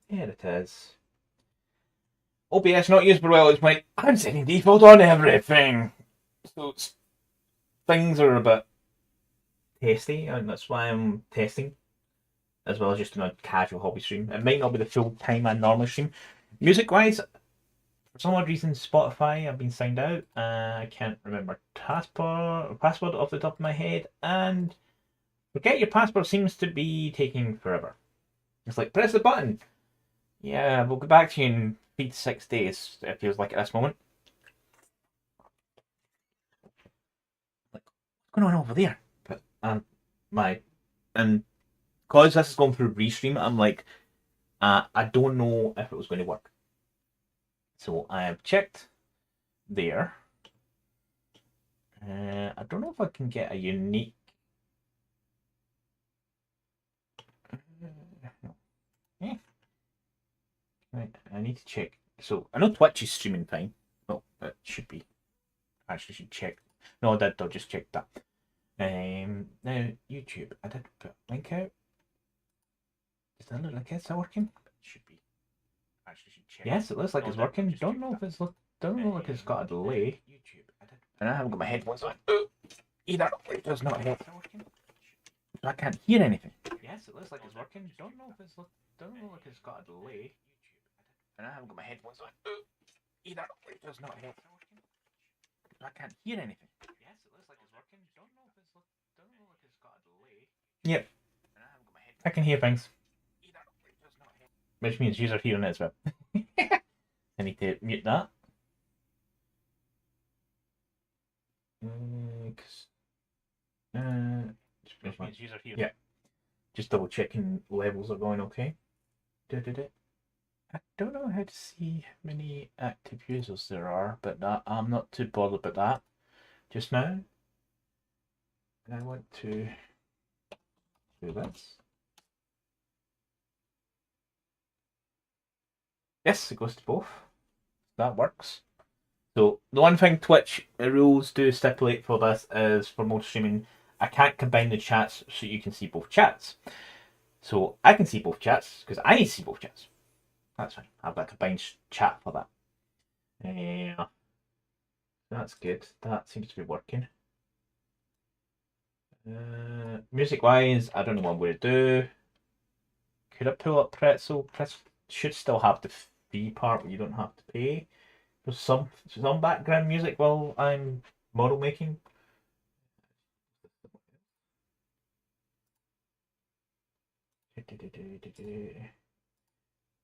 There it is. OBS not used very well. It's my I'm setting default on everything. So things are a bit testy, and that's why I'm testing, as well as just doing a casual hobby stream. It might not be the full time I normally stream. Music wise, for some odd reason, Spotify, I've been signed out. I can't remember password off the top of my head, and forget your password seems to be taking forever. It's like, press the button. Yeah, we'll get back to you in 3 to 6 days, it feels like at this moment. Like, what's going on over there? But, and because this is going through Restream, I'm like, I don't know if it was going to work. So I have checked there. I don't know if I can get a unique. Yeah. Right, I need to check. So I know Twitch is streaming fine. Well, it should be. I actually should check. No, I did. I'll just check that. Now YouTube. I did put a link out. Does that look like it's working? It should be. I actually should check. Yes, it looks like it's working. Don't know if it's don't know if it's got a delay. YouTube. And I haven't got my headphones on. Either it does not help. I can't hear anything. Yes, it looks like it's working. Don't know if it's it's got a delay. And I haven't got my headphones on. Either it does not help. I can't hear anything. Yes, it looks like it's working. Don't know if it's got a delay. Yep. I can hear things. Which means you're hearing it as well. I need to mute that. Yeah. Just double checking levels are going okay. I don't know how to see how many active users there are, but I'm not too bothered about that just now. I want to do this. Yes, it goes to both. That works. So the one thing Twitch rules do stipulate for this is for most streaming, I can't combine the chats so you can see both chats. So I can see both chats because I need to see both chats. That's fine. I've got a combined chat for that. Yeah, that's good. That seems to be working. Music wise, I don't know what I'm going to do. Could I pull up Pretzel? Pretzel should still have the free part where you don't have to pay. There's some background music while I'm model making.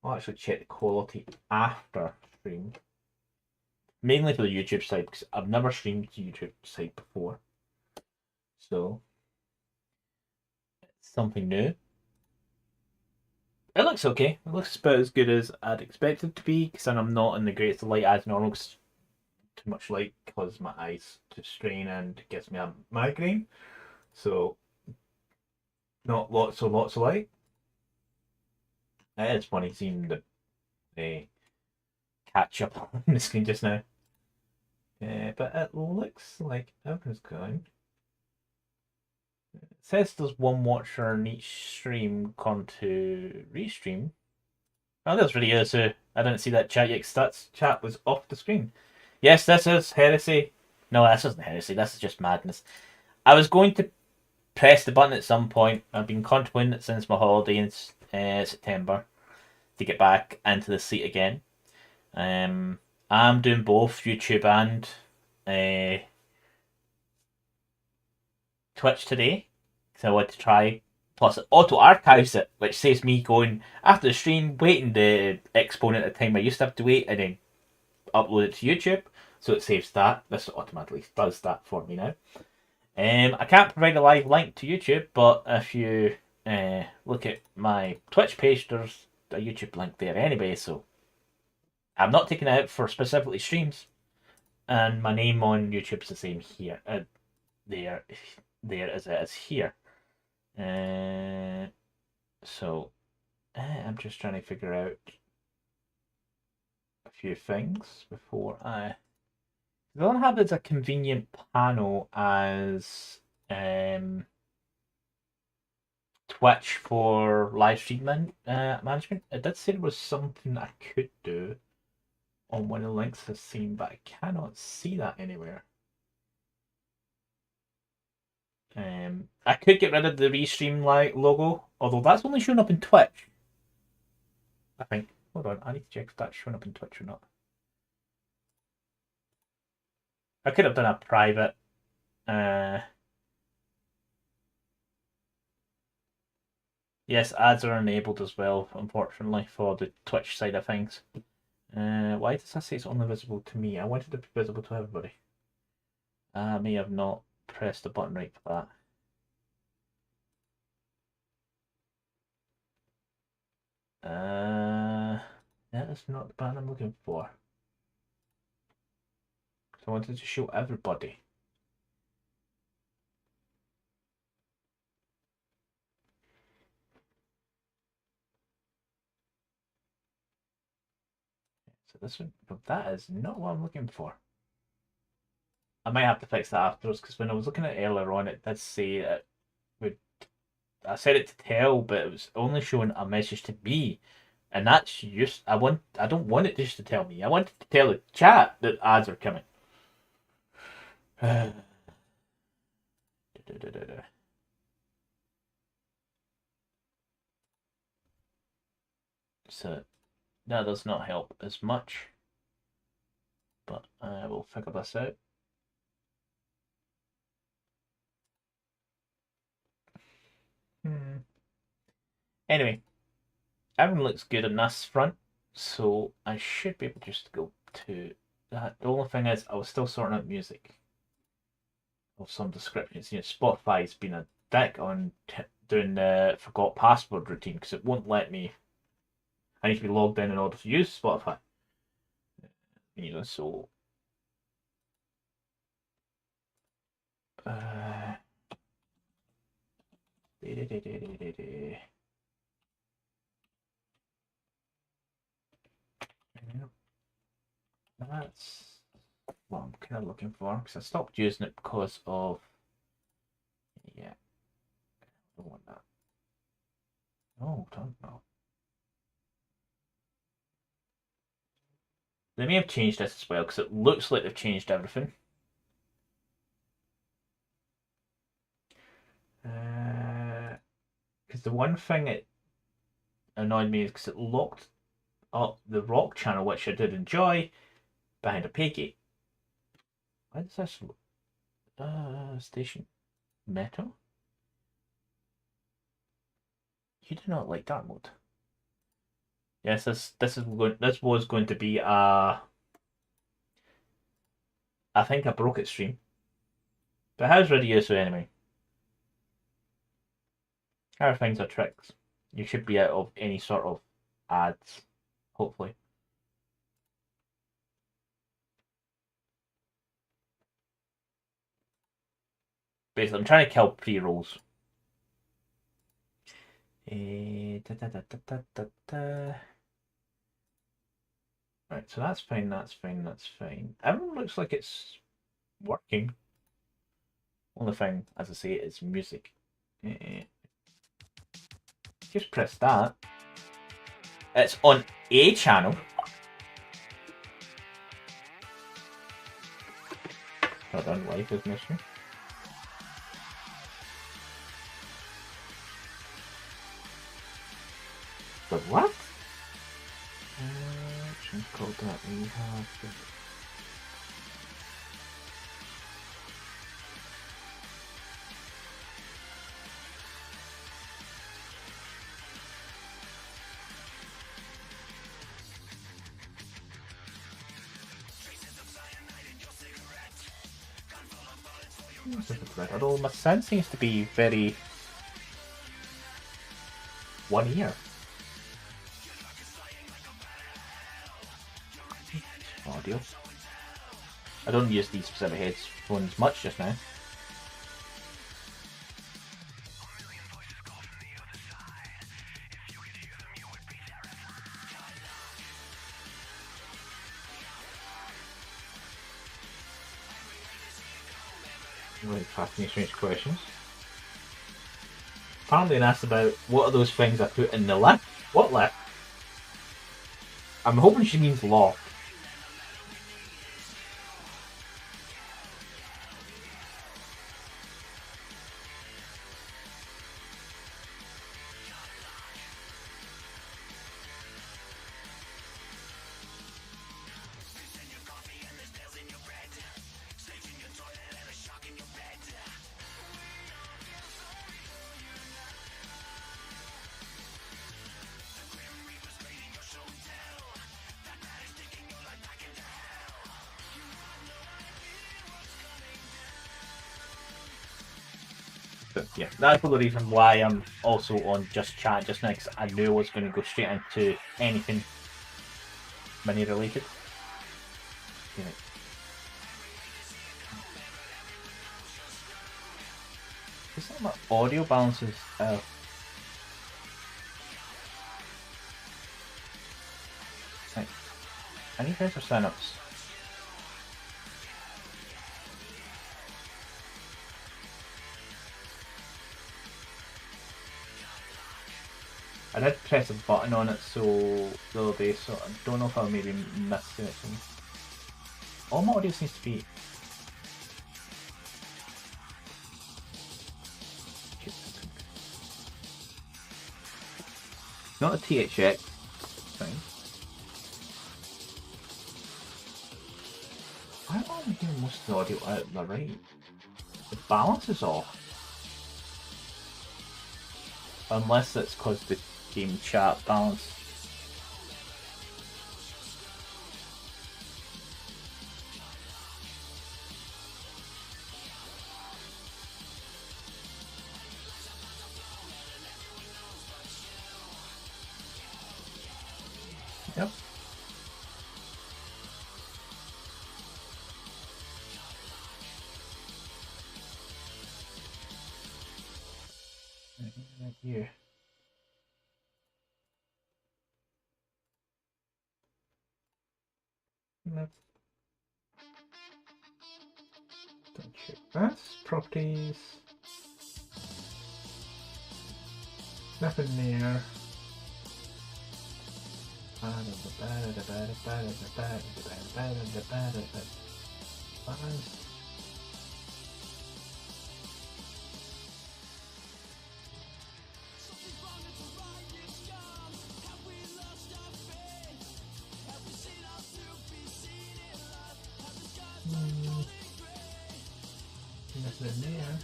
I'll actually check the quality after stream. Mainly for the YouTube side because I've never streamed to YouTube side before. So it's something new. It looks okay. It looks about as good as I'd expect it to be because I'm not in the greatest light as normal. Too much light causes my eyes to strain and gives me a migraine. So not lots of light. It's funny seeing the catch up on the screen just now. But it looks like everything's going. It says there's one watcher in each stream gone to restream. Oh, there's video too. I didn't see that chat yet. That chat was off the screen. Yes, this is heresy. No, this isn't heresy. This is just madness. I was going to press the button at some point. I've been contemplating it since my holiday in September to get back into the seat again. I'm doing both YouTube and Twitch today because I want to try. Plus, it auto archives it, which saves me going after the stream, waiting the exponent at the time I used to have to wait, and then upload it to YouTube. So it saves that. This automatically does that for me now. I can't provide a live link to YouTube, but if you look at my Twitch page, there's a YouTube link there anyway. So I'm not taking it out for specifically streams, and my name on YouTube is the same here, there as it is here. So I'm just trying to figure out a few things before I. The one I have is a convenient panel as Twitch for live stream management. It did say there was something I could do on one of the links I've seen, but I cannot see that anywhere. I could get rid of the restream logo, although that's only showing up in Twitch. I think. Hold on, I need to check if that's showing up in Twitch or not. I could have done a private. Yes, ads are enabled as well, unfortunately, for the Twitch side of things. Why does that say it's only visible to me? I wanted it to be visible to everybody. I may have not pressed the button right for that. That is not the button I'm looking for. So I wanted to show everybody. So this one, but that is not what I'm looking for. I might have to fix that afterwards, because when I was looking at it earlier on, it did say it would. I said it to tell, but it was only showing a message to me, and that's just I don't want it just to tell me. I want it to tell the chat that ads are coming. So that does not help as much, but I will figure this out. Anyway, everyone looks good on this front, so I should be able to just go to that. The only thing is, I was still sorting out music of some descriptions. You know, Spotify's been a dick on doing the forgot password routine, because it won't let me. I need to be logged in order to use Spotify. You know, so. That's what I'm kind of looking for, because I stopped using it because of. Yeah. I don't want that. No, don't know. They may have changed this as well, because it looks like they've changed everything. Because the one thing that annoyed me is because it locked up the rock channel, which I did enjoy, behind a pay gate. Why does this station metal? You do not like dark mode. Yes, this was going to be I think I broke it stream. But how's radio so anyway? Everything's are tricks. You should be out of any sort of ads, hopefully. Basically, I'm trying to kill pre-rolls. Right, so that's fine, that's fine, that's fine. Everyone looks like it's working. Only thing, as I say, is music. Just press that. It's on a channel. Hold on, life is missing. The what? Actions called that we have. Although my sound seems to be very one ear. Audio. I don't use these specific headphones much just now. Really asking strange questions. apparently been asked about what are those things I put in the lift. What lift? I'm hoping she means loft. But yeah, that's the reason why I'm also on Just Chat just now, because I knew I was going to go straight into anything mini related. Yeah. Is that my audio balances? Right. I need guys for sign-ups. I did press a button on it so the other day, so I don't know if I'll maybe miss it. All my audio seems to be. Not a THX. Fine. Why am I hearing most of the audio out the right? The balance is off. Unless it's because the game chat balance. Yep. Right here. Let's don't check that. Properties. Nothing there. Nothing there.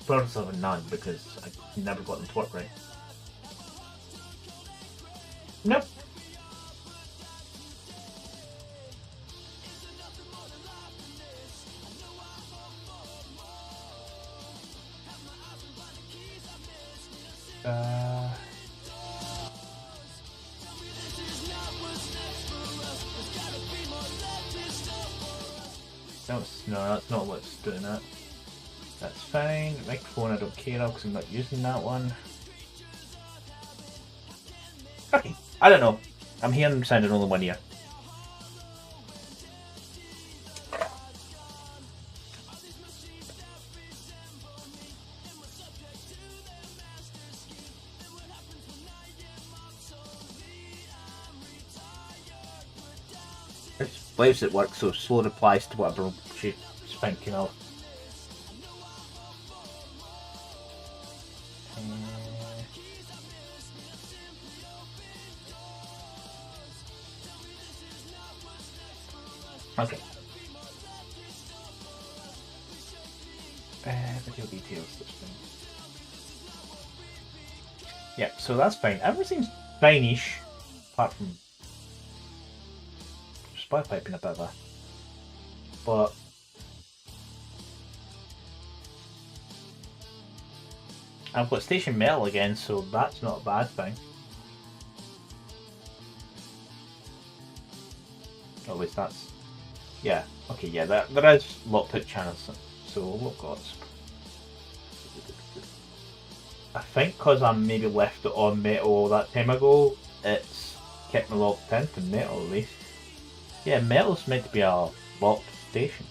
Problems of none because I never got them to work right. Nope. No, that's not what's doing that. That's fine. Microphone I don't care of because I'm not using that one. Okay, I don't know. I'm hearing sounding only one ear. Waves at work, so slow replies to whatever she's thinking of. Okay. Video details. Yeah, so that's fine. Everything's fine-ish, apart from Spotify being a bit of a. But I've got Station Metal again, so that's not a bad thing. At least that's. Yeah, okay, yeah, there is locked out channels, so we've got. I think because I maybe left it on Metal that time ago, it's kept me locked into Metal at least. Yeah, Metal's meant to be a locked station.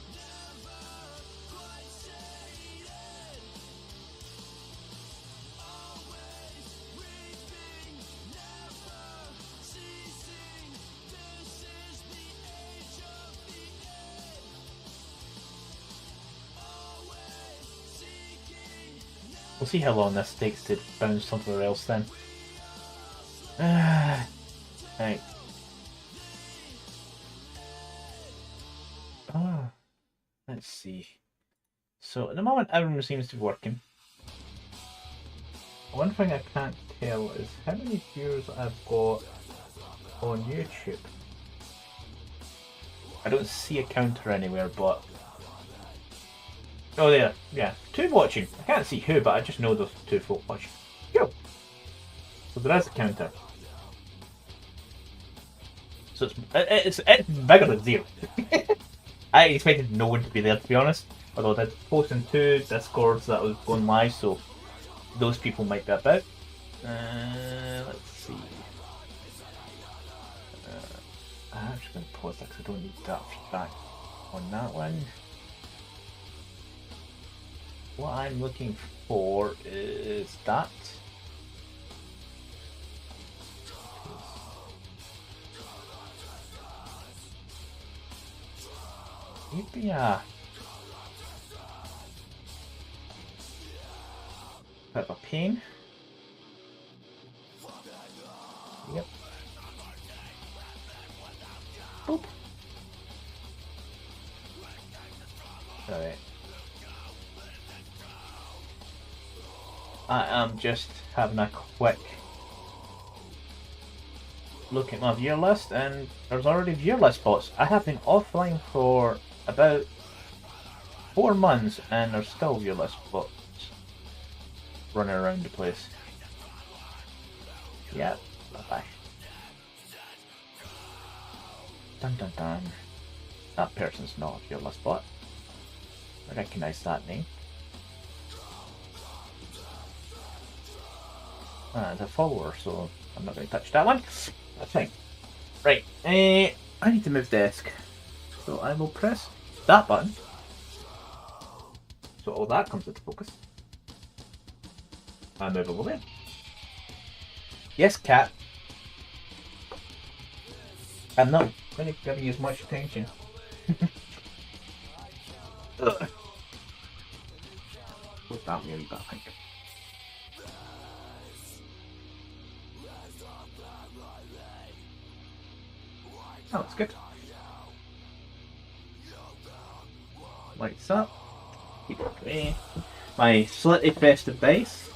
We'll see how long this takes to bounce somewhere else then. Right. Oh, let's see. So at the moment everyone seems to be working. One thing I can't tell is how many viewers I've got on YouTube. I don't see a counter anywhere, but... Oh, there. Yeah. 2 watching. I can't see who, but I just know there's 2 folk watching. Go! So there is a counter. So it's bigger than 0. I expected no one to be there, to be honest. Although I did post in 2 Discords that was going live, so those people might be about. Let's see. I'm just going to pause that because I don't need that feedback on that one. What I'm looking for is that. Maybe a bit of a pain. Yep. Boop. Alright. I am just having a quick look at my viewer list, and there's already viewer list spots. I have been offline for about 4 months and there's still viewer list spots running around the place. Yeah, bye-bye. Dun dun dun. That person's not a viewer list spot. I recognise that name. It's a follower, so I'm not going to touch that one. That's fine. Right, I need to move desk. So I will press that button. So all that comes into focus. I move over there. Yes, cat. I'm not going to give you as much attention. Put that really bad, I think. Oh, it's good. Lights up. Keep it away. My slightly festive base.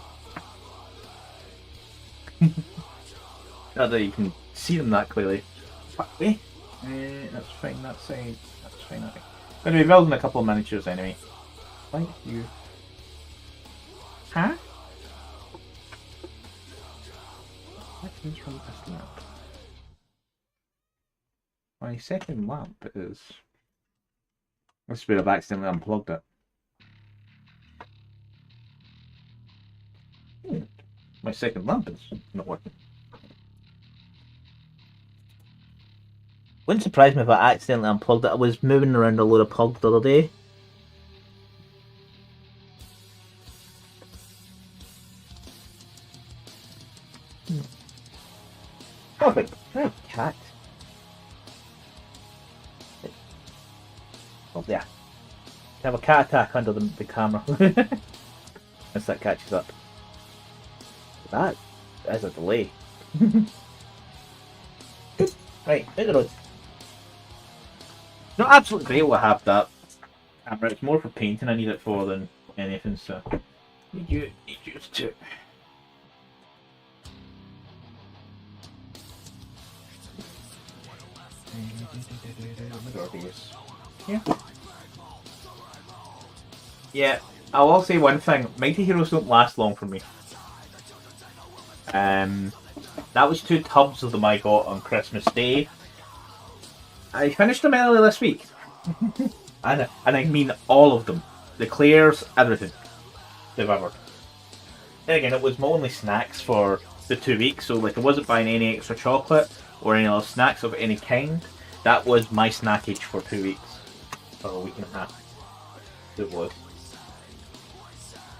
Not that you can see them that clearly. That's fine, that's fine. That's fine, I think. I'm going to be building a couple of miniatures anyway. Thank you. Huh? What is from this lamp? My second lamp is... Must be I've accidentally unplugged it. My second lamp is not working. Wouldn't surprise me if I accidentally unplugged it. I was moving around a load of plugs the other day. Perfect. Oh, cat. Oh, yeah. Have a cat attack under the camera. As that catches up. That is a delay. Right, hit the road. Not absolutely great to have that camera. It's more for painting I need it for than anything, so need you to. Yeah. Yeah, I will say one thing. Mighty Heroes don't last long for me. That was 2 tubs of them I got on Christmas Day. I finished them early this week. and I mean all of them. The Clairs, everything. Devoured. Then again, it was my only snacks for the 2 weeks, so like I wasn't buying any extra chocolate or any other snacks of any kind. That was my snackage for 2 weeks. Or a week and a half. It was.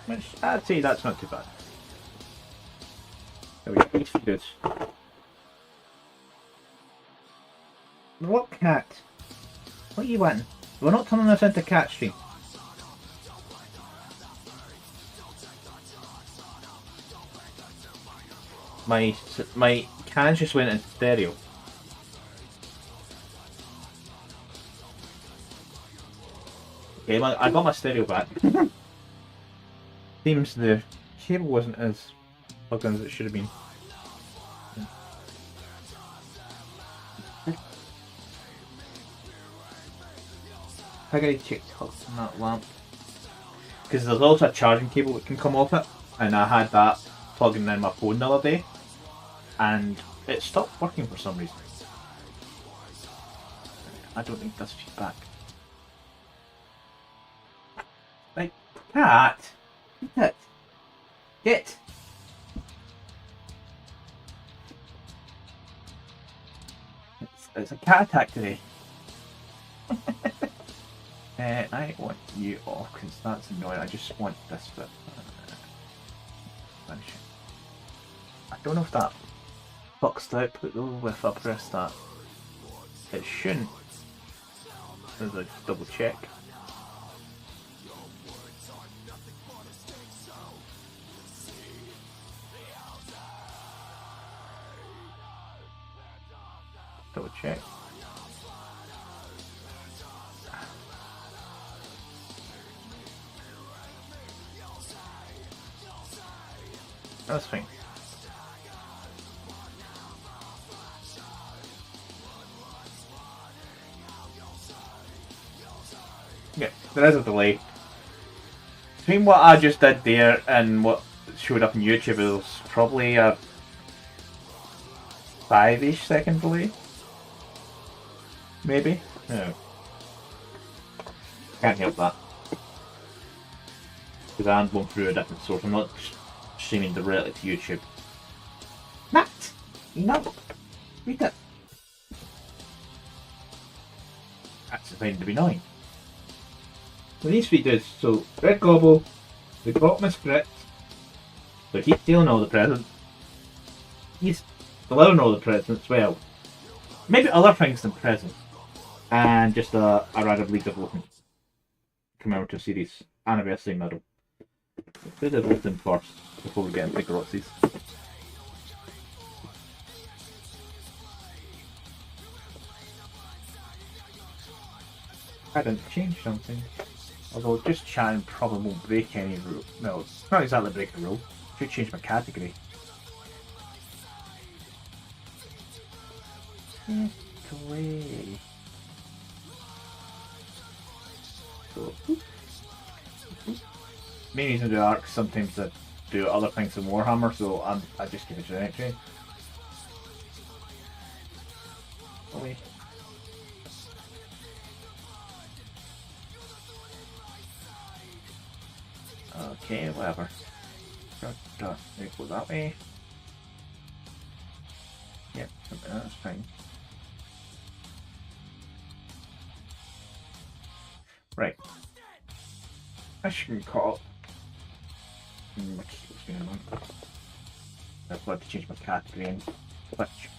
Which, I'd say that's not too bad. There we go, good. What cat? What are you wanting? We're not turning this into cat stream. my cans just went into stereo. Okay, I got my stereo back. Seems the cable wasn't as plugged in as it should have been. I gotta check on that lamp. Because there's also a charging cable that can come off it, and I had that plugging in my phone the other day, and it stopped working for some reason. I don't need this feedback. Like, cat! Get it! Get! It's a cat attack today. I want you off because that's annoying. I just want this bit. I don't know if that fucks the output though if I press that. It shouldn't. There's a double check. Double check. That's fine. Yeah, there is a delay. Between what I just did there and what showed up on YouTube, it was probably a 5-ish second delay. Maybe? No. Can't help that. Because I'm going through a different source. I'm not streaming directly to YouTube. Matt! Enough! Read it! That's the thing to be annoying. So these three dudes, so Red Gobbo, the grotmas grit, so he's stealing all the presents. He's delivering all the presents as well. Maybe other things than presents. And just a random League of Voting commemorative series anniversary medal. Do the voting first before we get into Grotsies. I didn't change something. Although just chatting probably won't break any rule. No, it's not exactly break a rule. Should change my category. Get away. So, main reason to do arcs sometimes I do other things in Warhammer, so I just give it generic trade. Away. Okay, whatever. They go that way. Yep, that's fine. Right. I shouldn't call. What's going on? I've got to change my category and Twitch.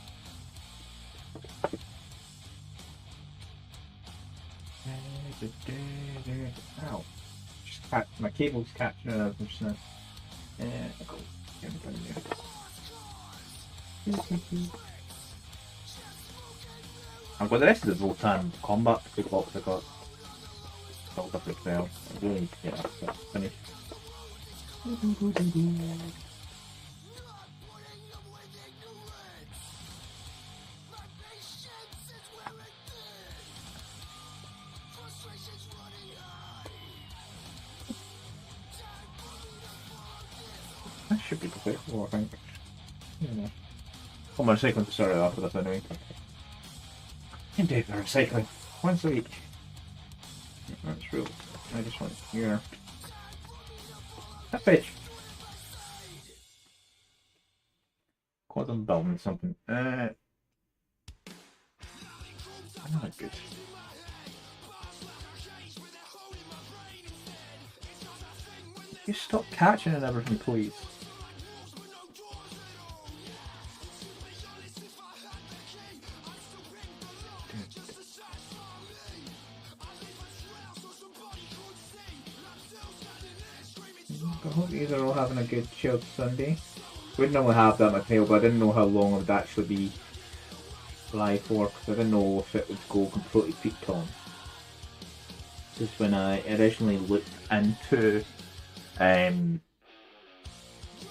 Ow. My cable's catching it up just now. Go. I've got the rest of the roll-time combat big box I got. All different spells. I really need to get that finished. That should be perfectable, I think. Yeah. Oh, my recycling to start after this anyway. Indeed, the recycling. Once a week. That's real. I just want here. That bitch. Call them building something. I'm not good. You stop catching and everything, please. I hope you are all having a good chilled Sunday. Wouldn't normally have that much mail, but I didn't know how long it would actually be live for, because I didn't know if it would go completely peaked on. This is when I originally looked into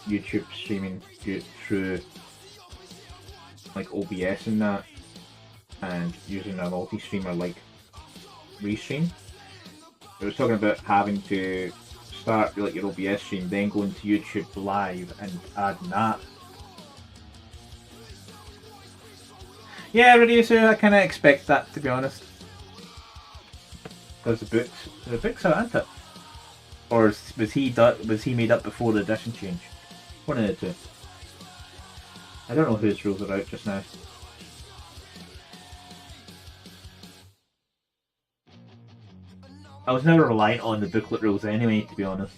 YouTube streaming through like OBS and that, and using a multi-streamer like Restream. It was talking about having to start like your OBS stream, then go into YouTube live and adding that. Yeah, really, so I kind of expect that, to be honest. Because the books are at it. Or was he made up before the edition change? One of the two. I don't know whose rules are out just now. I was never reliant on the booklet rules anyway, to be honest.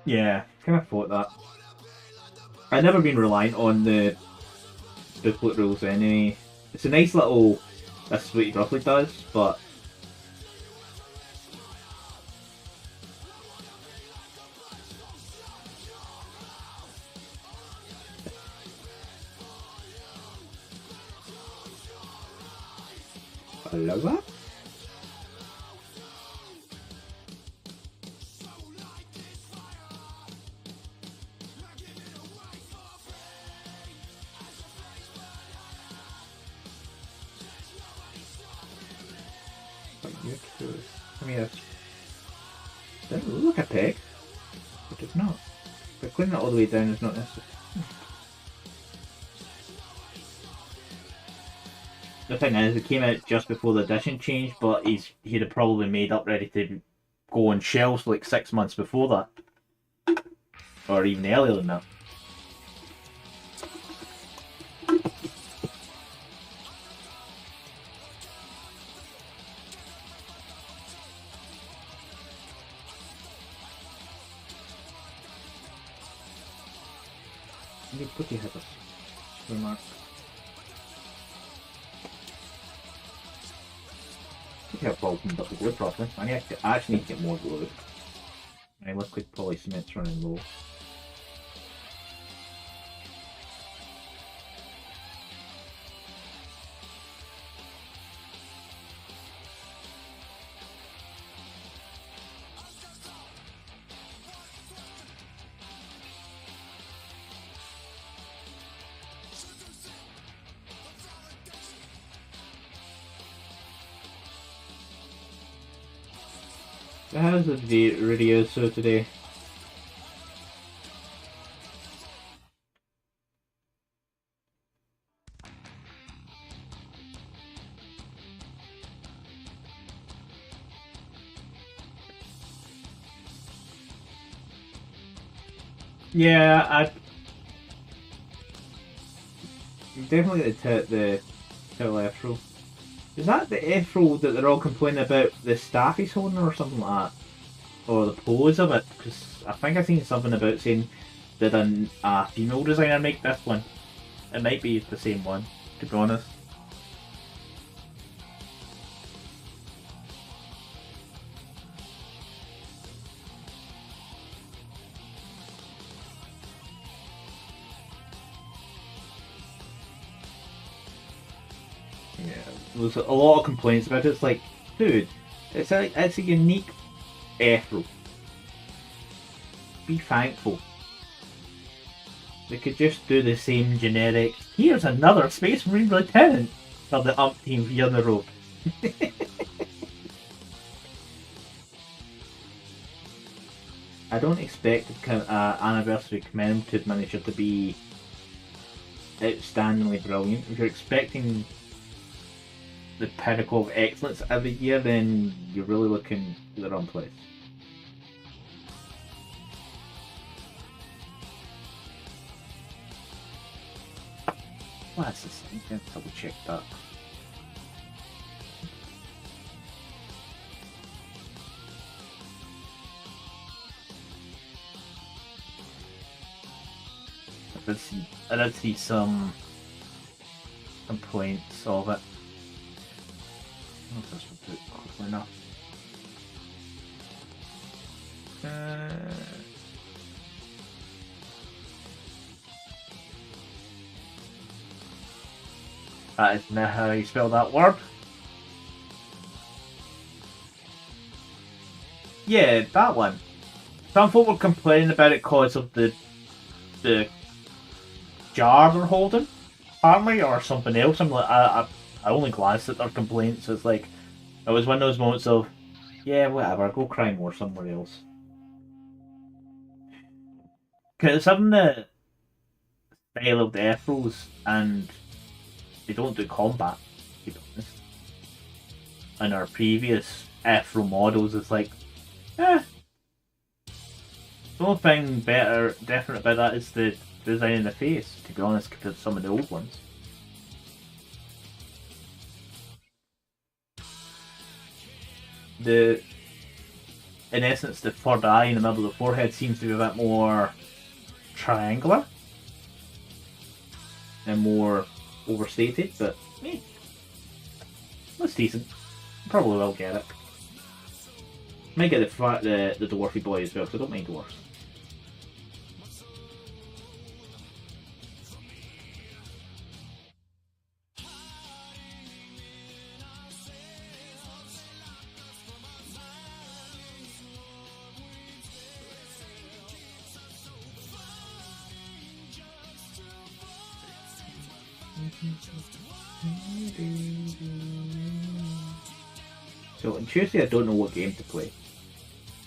Yeah, kind of thought that. I've never been reliant on the booklet rules anyway. It's a nice little, this is what he roughly does, but I love that. Come here. Doesn't look like a peg, but it's not. But cleaning it all the way down is not necessary. The thing is, it came out just before the edition change, but he'd have probably made up ready to go on shelves like 6 months before that. Or even earlier than that. Need cookie headers. Remark. Look how Paul cleaned up the glue properly. I actually need to get more glue. My liquid poly cement's running low. So how's the video so today? Yeah, I definitely the tail F roll. Is that the F roll that they're all complaining about the staff he's holding or something like that? Or the pose of it? Because I think I've seen something about saying did a female designer make this one? It might be the same one, to be honest. Yeah, there's a lot of complaints about it. It's like, dude, it's a unique F-roll. Be thankful. They could just do the same generic, here's another Space Marine Lieutenant for the umpteenth year in a row. I don't expect anniversary commemorative miniature to be outstandingly brilliant. If you're expecting the pinnacle of excellence every year, then you're really looking at the wrong place. Well, that's the same. I'm going to double check that. I did see some complaints of it. I don't know if this will do it quickly enough. That is not how you spell that word. Yeah, that one. Some folk were complaining about it because of the jar they're holding, apparently, or something else. I'm like, I only glanced at their complaints. So it's like, it was one of those moments of, yeah, whatever, go cry more somewhere else. Because it's having the style of the Ephros, and they don't do combat, to be honest. And our previous Ephro models, it's like, the only thing different about that is the design in the face, to be honest, compared to some of the old ones. In essence, the third eye in the middle of the forehead seems to be a bit more triangular and more overstated, but that's decent. Probably will get it. Might get the dwarfy boy as well, because I don't mind dwarfs. So on Tuesday I don't know what game to play.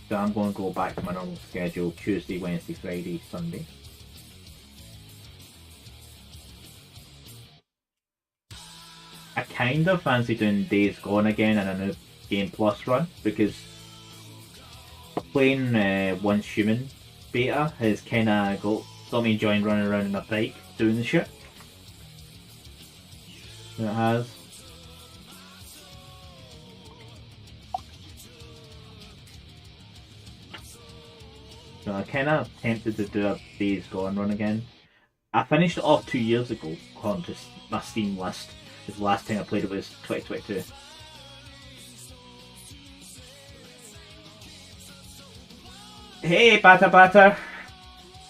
So I'm going to go back to my normal schedule: Tuesday, Wednesday, Friday, Sunday. I kind of fancy doing Days Gone again and a new Game Plus run, because playing Once Human beta has kind of got me enjoying running around on a bike doing the shit. It has. So I kind of tempted to do a Days Gone run again. I finished it off 2 years ago, according to my Steam list. The last time I played it was 2022. Hey, batter batter!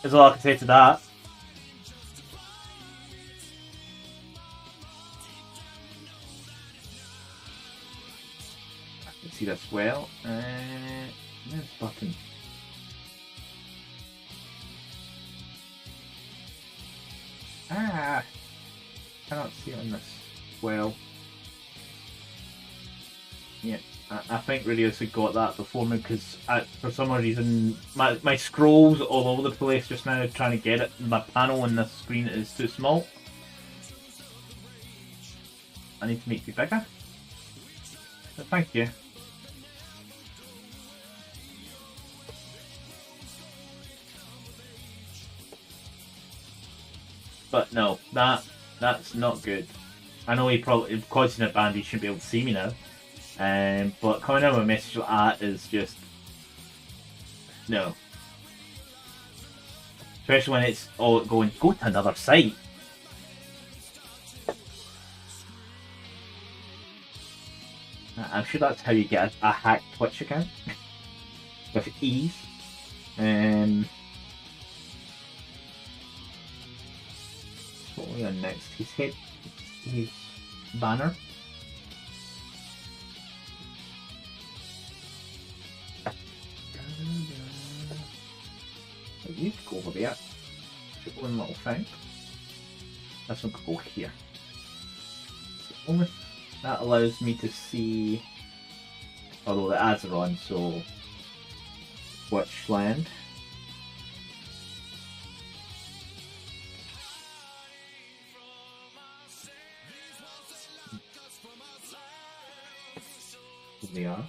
Is all I can say to that. I can see this well. Where's the button? Cannot see it on this well. Yeah, I think Radius had got that before me, because for some reason my scroll's all over the place just now trying to get it. My panel on this screen is too small. I need to make it bigger. So thank you. But no, that's not good. I know he probably, because he's in a band, he shouldn't be able to see me now. But coming out with a message like that is just no. Especially when it's all going, go to another site. I'm sure that's how you get a hacked Twitch account with ease. What are we on next? His banner. You could go over there. Just one little thing. This one could go here. So that allows me to see, although the ads are on, so which land. They are.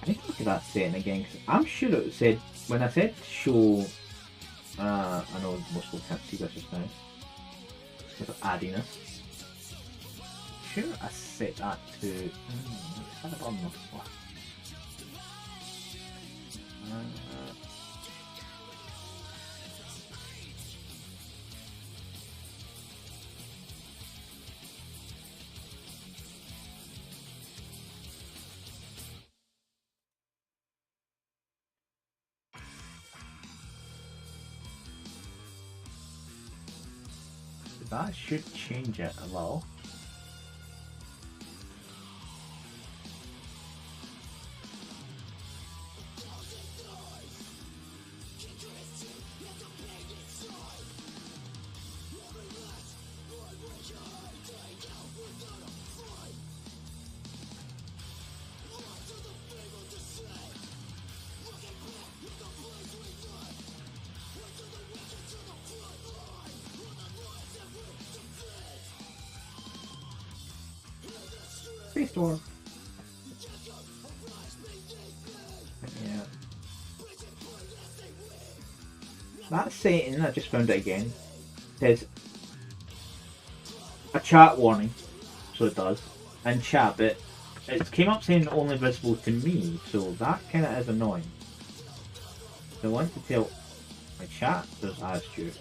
I need to look at that setting again, because I'm sure it said, when I said show, I know most people can't see this just now, because of adding this. sure I set that to. What have I done before? That should change it a little. Space door. Yeah. That setting, I just found it again, says a chat warning, so it does, and chat, but it came up saying only visible to me, so that kind of is annoying. So I want to tell my chat there's asked you.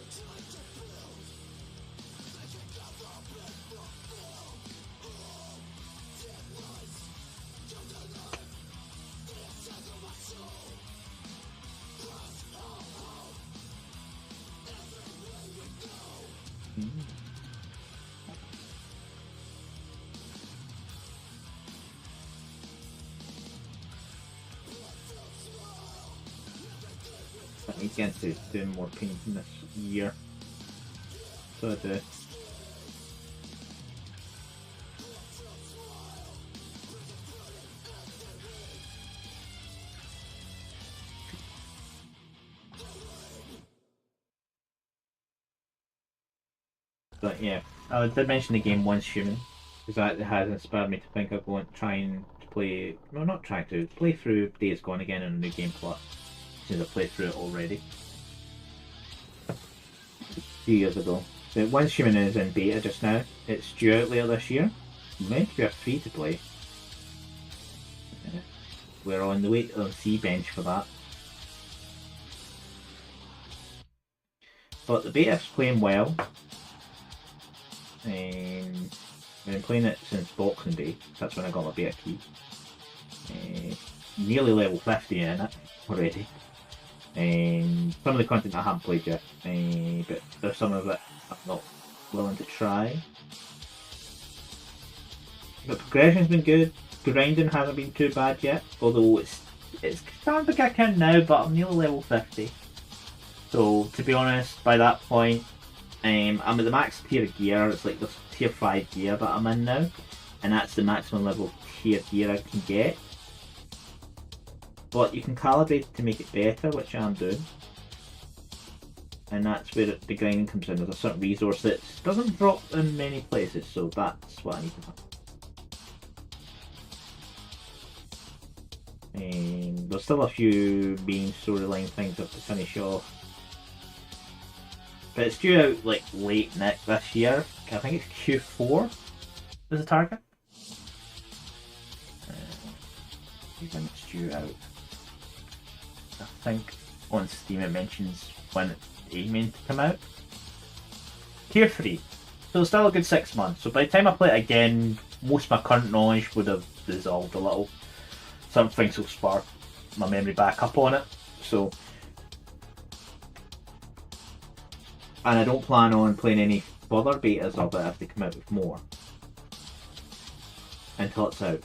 I need to get into doing more painting this year, so I do. But yeah, I did mention the game Once Human, because that has inspired me to think of going trying to play, no, not trying to, play through Days Gone again in a new game plus, since I played through it already a few years ago. But Once Human is in beta just now. It's due out later this year. Meant to be a free to play. We're on the wait on C bench for that. But the beta's playing well. I've been playing it since Boxing Day. That's when I got my beta key. Nearly level 50 in it already. Some of the content I haven't played yet, but there's some of it I'm not willing to try. But progression's been good. Grinding hasn't been too bad yet, although it's starting to kick in now, but I'm nearly level 50. So to be honest, by that point, I'm at the max tier gear. It's like this tier 5 gear that I'm in now, and that's the maximum level tier gear I can get. But you can calibrate to make it better, which I'm doing. And that's where the grinding comes in. There's a certain resource that doesn't drop in many places, so that's what I need to have. There's still a few main storyline things I have to finish off. But it's due out like late this year. I think it's Q4 is the target. When it's due out. I think on Steam it mentions when it's aiming to come out. Tier 3. So still a good 6 months. So by the time I play it again, most of my current knowledge would have dissolved a little. Some things will spark my memory back up on it. So, and I don't plan on playing any further betas of it if they come out with more until it's out.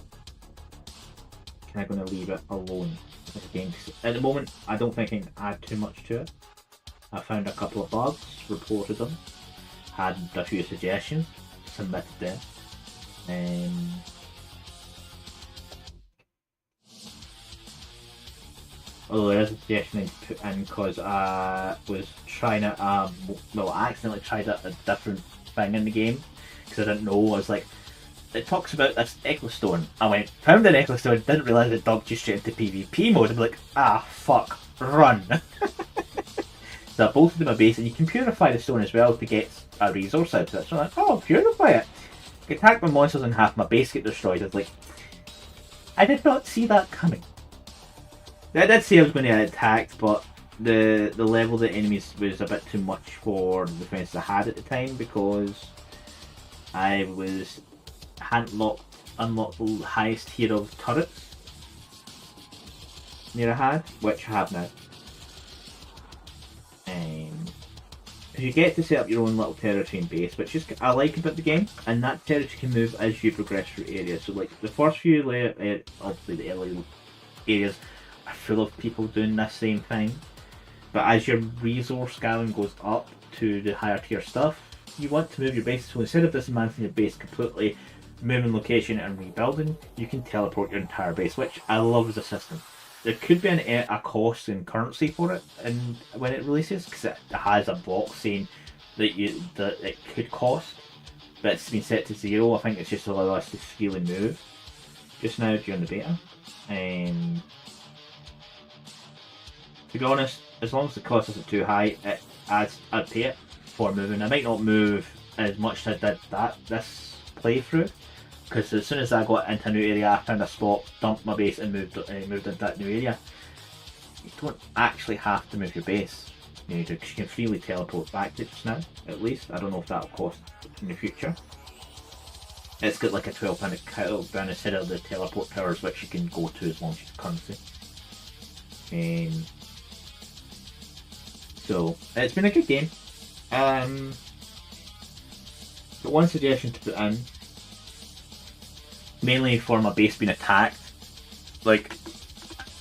I'm going to leave it alone as a game. At the moment, I don't think I can add too much to it. I found a couple of bugs, reported them, had a few suggestions, submitted them. Although there is a suggestion I need to put in because I was trying it, I accidentally tried a different thing in the game because I didn't know. I was like, it talks about this Echo Stone. I went, found an Echo Stone, didn't realise it dumped you straight into PvP mode. I'm like, fuck, run. So I bolted to my base, and you can purify the stone as well to get a resource out of it. So I'm like, purify it. Get attacked by monsters and half my base get destroyed. I was like, I did not see that coming. I did say I was going to get attacked, but the level of the enemies was a bit too much for the defense I had at the time, because I hadn't unlocked the highest tier of turrets near I had, which I have now. You get to set up your own little territory and base, which is I like about the game, and that territory can move as you progress through areas. So like the first few obviously the early areas are full of people doing this same thing, but as your resource gathering goes up to the higher tier stuff, you want to move your base. So instead of dismantling your base completely, moving location and rebuilding, you can teleport your entire base, which I love as a system. There could be a cost in currency for it, and when it releases, because it has a block saying that it could cost, but it's been set to 0. I think it's just to allow us to freely move just now during the beta. To be honest, as long as the cost isn't too high, I'd pay it for moving. I might not move as much as I did this playthrough, because as soon as I got into a new area, I found a spot, dumped my base, and moved into that new area. You don't actually have to move your base. You can freely teleport back to it just now, at least. I don't know if that'll cost in the future. It's got like a 12-pound countdown instead of the teleport towers, which you can go to as long as you have currency. So it's been a good game. But one suggestion to put in, mainly for my base being attacked, like,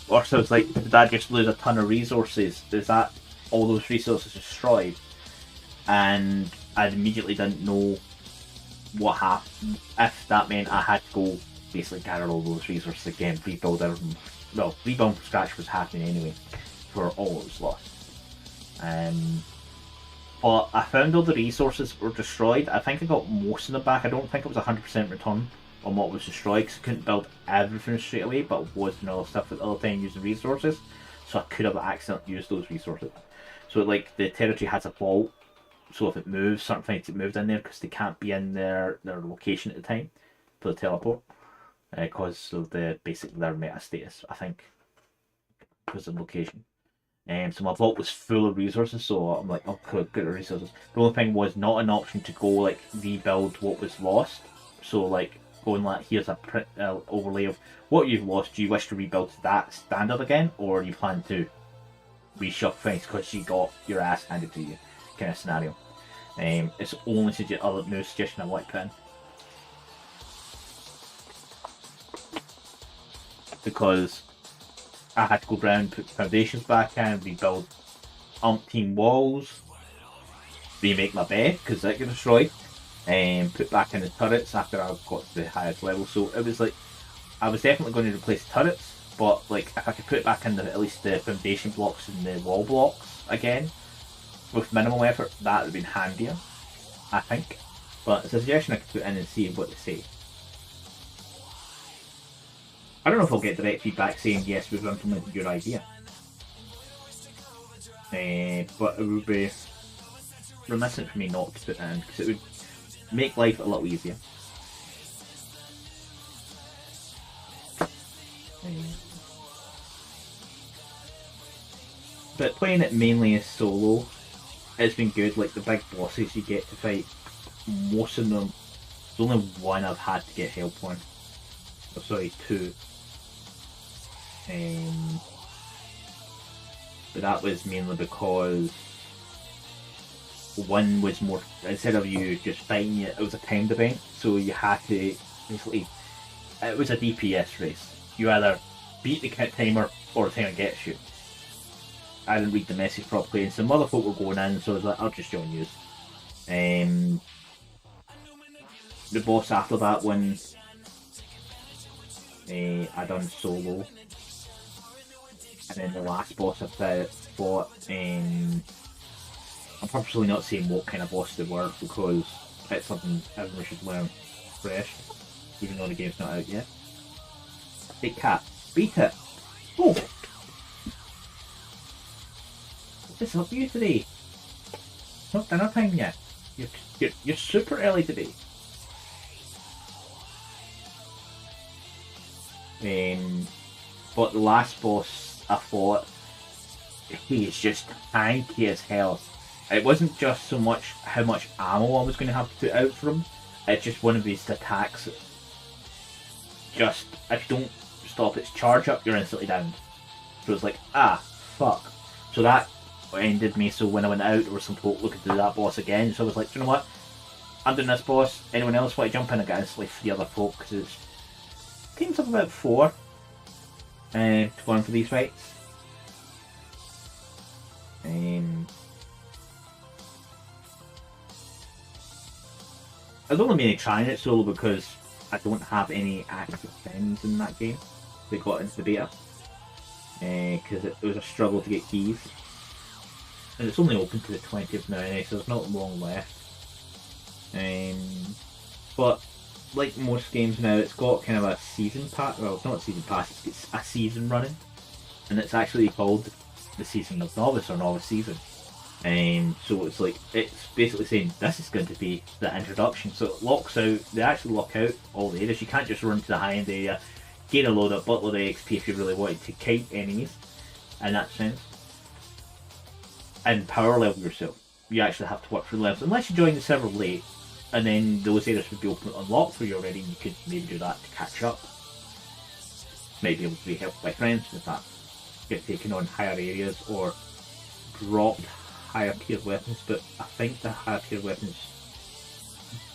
or so it's like, did I just lose a ton of resources? Is that all those resources destroyed? And I immediately didn't know what happened, if that meant I had to go basically gather all those resources again, rebuild everything. Well, rebuild from scratch was happening anyway for all that was lost. But I found all the resources were destroyed. I think I got most of them back. I don't think it was 100% return on what was destroyed, because I couldn't build everything straight away, but I was doing other stuff at the other time using resources, so I could have accidentally used those resources. So like the territory has a vault, so if it moves, certain things it moved in there because they can't be in their location at the time for the teleport, because of their meta status, I think, because of location. So my vault was full of resources, so I'm like, oh, good, good resources. The only thing was not an option to go like rebuild what was lost. So like going like, here's a overlay of what you've lost. Do you wish to rebuild to that standard again, or you plan to reshuffle things because you got your ass handed to you, kind of scenario. It's the only other new suggestion I'd like to put in, because I had to go around, put foundations back in, rebuild umpteen walls, remake my bed because that got destroyed, and put back in the turrets after I got to the highest level. So it was like, I was definitely going to replace the turrets, but like if I could put back in at least the foundation blocks and the wall blocks again with minimal effort, that would have been handier, I think. But it's a suggestion I could put in and see what they say. I don't know if I'll get direct feedback saying yes, we've implemented your idea, but it would be reminiscent for me not to put it in, because it would make life a little easier. But playing it mainly as solo, it's been good. Like the big bosses you get to fight, most of them, there's only one I've had to get help on. Oh, sorry, two. But that was mainly because one was more, instead of you just fighting it, it was a timed event, so you had to basically, it was a DPS race. You either beat the timer or the timer gets you. I didn't read the message properly, and some other folk were going in, so I was like, I'll just join you. The boss after that one, I done solo. And then the last boss I fought, I'm purposely not saying what kind of boss they were, because it's something everyone should learn fresh, even though the game's not out yet. Hey cat, beat it! Oh! What's this up you today? It's not dinner time yet. You're super early today. But the last boss I fought, he is just tanky as hell. It wasn't just so much how much ammo I was going to have to put out for him. It's just one of his attacks. Just, if you don't stop its charge up, you're instantly down. So it's like, ah, fuck. So that ended me. So when I went out, there were some folk looking to do that boss again. So I was like, do you know what? I'm doing this boss. Anyone else want to jump in? I got instantly 3 other folk because it's teams of about 4 to go on for these fights. I was only mainly trying it solo because I don't have any active friends in that game. They got into the beta because it was a struggle to get keys, and it's only open to the 20th now anyway, so there's not long left. But like most games now, it's got kind of a season pass. Well, it's not a season pass; it's a season running, and it's actually called the Season of Novice or Novice Season. So it's like, it's basically saying this is going to be the introduction. So it locks out, they actually lock out all the areas. You can't just run to the high end area, gain a load of buttload of XP if you really wanted to kite enemies in that sense. And power level yourself. You actually have to work for the levels. Unless you join the server late, and then those areas would be open unlocked for you already, and you could maybe do that to catch up. Maybe able to be helped by friends with that. Get taken on higher areas or dropped higher tier weapons, but I think the higher tier weapons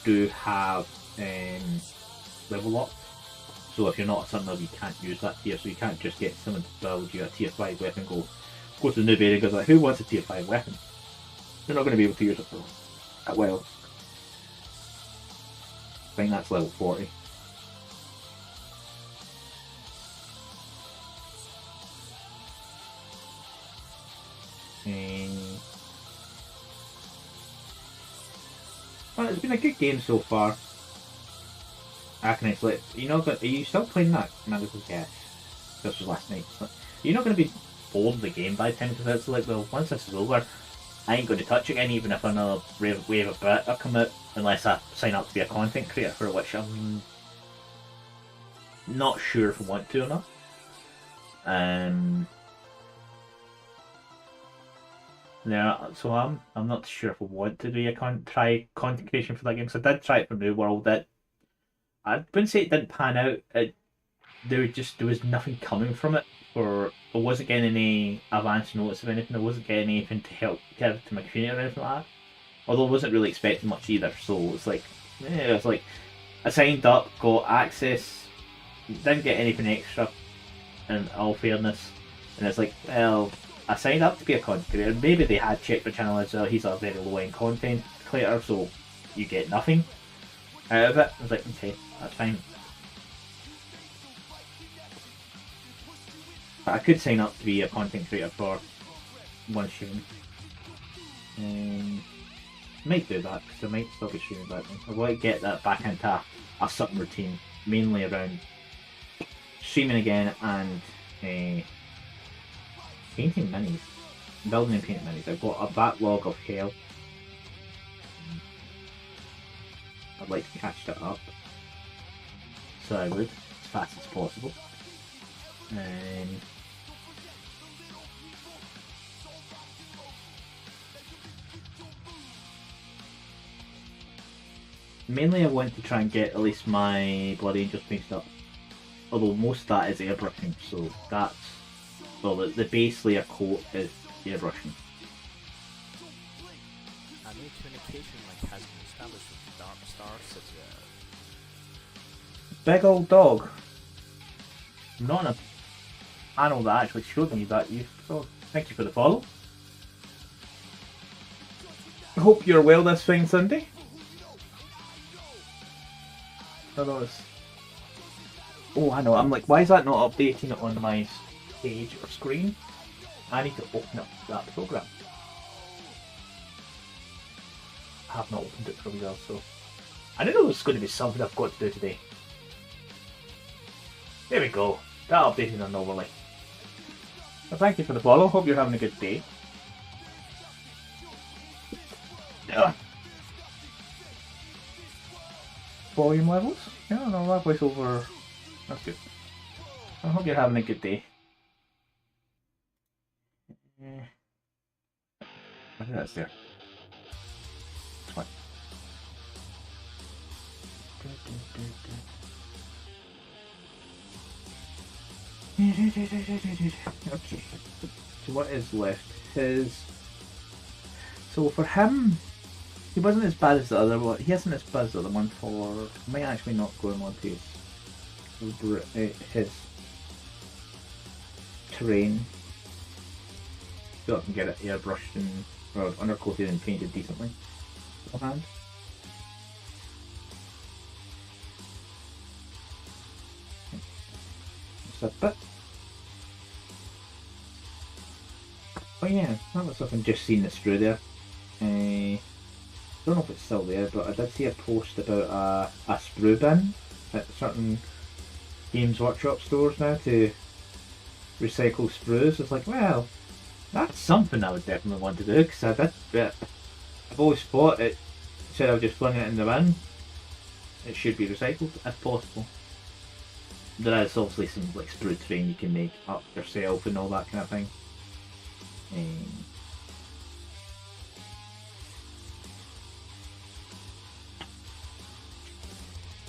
do have level up. So if you're not a certain level, you can't use that tier. So you can't just get someone to build you a tier 5 weapon, go to the noob area and goes like, who wants a tier 5 weapon? You're not going to be able to use it for a while. I think that's level 40. Well, it's been a good game so far. I can actually, are you still playing that? And I was like, yes. This was last night. So you're not going to be bored of the game by the time, because it's like, well, once this is over, I ain't going to touch it again, even if another wave of beta come out, unless I sign up to be a content creator, for which I'm not sure if I want to or not. Yeah, so I'm not sure if I want to do try content creation for that game. So I did try it for New World. That I wouldn't say it didn't pan out. There was nothing coming from it. I wasn't getting any advance notice of anything. I wasn't getting anything to help give to my community or anything like that. Although I wasn't really expecting much either. So it's like, I signed up, got access, didn't get anything extra. In all fairness, and it's like, well, I signed up to be a content creator. Maybe they had checked the channel as well. He's a very low end content creator, so you get nothing out of it. I was like, okay, that's fine. But I could sign up to be a content creator for one stream. Might do that because I might still be streaming back then. I want to get that back into a certain routine, mainly around streaming again and painting minis, building and painting minis. I've got a backlog of hell. I'd like to catch that up, so I would, as fast as possible. Mainly I want to try and get at least my Blood Angels painted up. Although most of that is airbrushing, so that's, well, the base layer coat is airbrushing. A new communication link has been established with the Dark Star City. Big old dog. I'm not in a panel that actually showed me that, so thank you for the follow. I hope you're well this fine Sunday. Oh, I know, I'm like, why is that not updating it on my page or screen? I need to open up that program. I have not opened it for a while, so I didn't know it was going to be something I've got to do today. There we go, that updated on overlay. Well, thank you for the follow, hope you're having a good day. Volume levels? Yeah, no, that voice over. That's good. I hope you're having a good day. What is that there? What? Okay. So what is left? So for him, he wasn't as bad as the other one. He isn't as bad as the other one for. I might actually not go on to his terrain. So I can get it airbrushed and or undercoated and painted decently. Beforehand. That's that bit. Oh yeah, that was something just seen the sprue there. I don't know if it's still there, but I did see a post about a sprue bin at certain Games Workshop stores now to recycle sprues. It's like, well, that's something I would definitely want to do, because I've always thought it, instead of just flinging it in the bin, it should be recycled if possible. There is obviously some like sprue train you can make up yourself and all that kind of thing.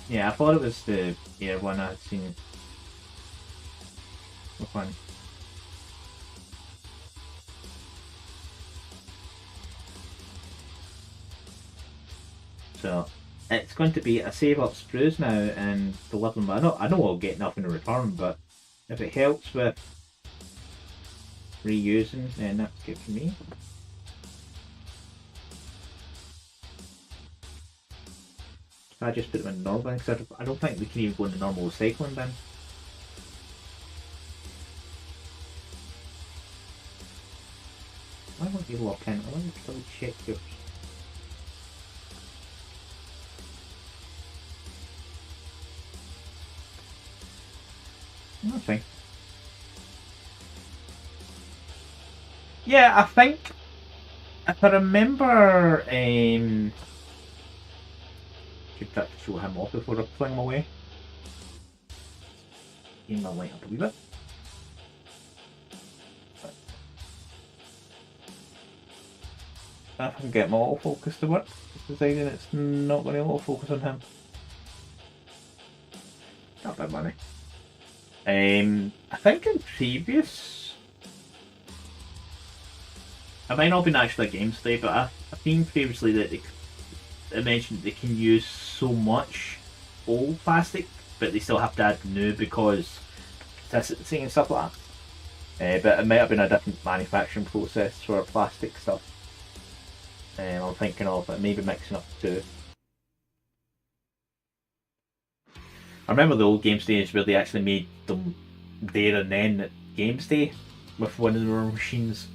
Yeah, I thought it was the air one I had seen. Which one? So it's going to be I save up sprues now and deliver them. I know I'll get nothing in return, but if it helps with reusing, then that's good for me. I just put them in the normal bin because I don't think we can even go in the normal recycling bin. Why won't you lock in? I want to double check yours. That's fine. Yeah, I think if I remember, should have to show him off before I fling him away. Gain my light up a wee bit. If I can get my autofocus to work, it's deciding it's not going to autofocus on him. Not bad money. I think in previous, it might not have been actually a games day, but I've seen previously that they mentioned they can use so much old plastic, but they still have to add new because consistency and stuff like that. But it might have been a different manufacturing process for plastic stuff. I'm thinking of it, maybe mixing up the two. I remember the old Games Days where they actually made them there and then at Games Day with one of their machines.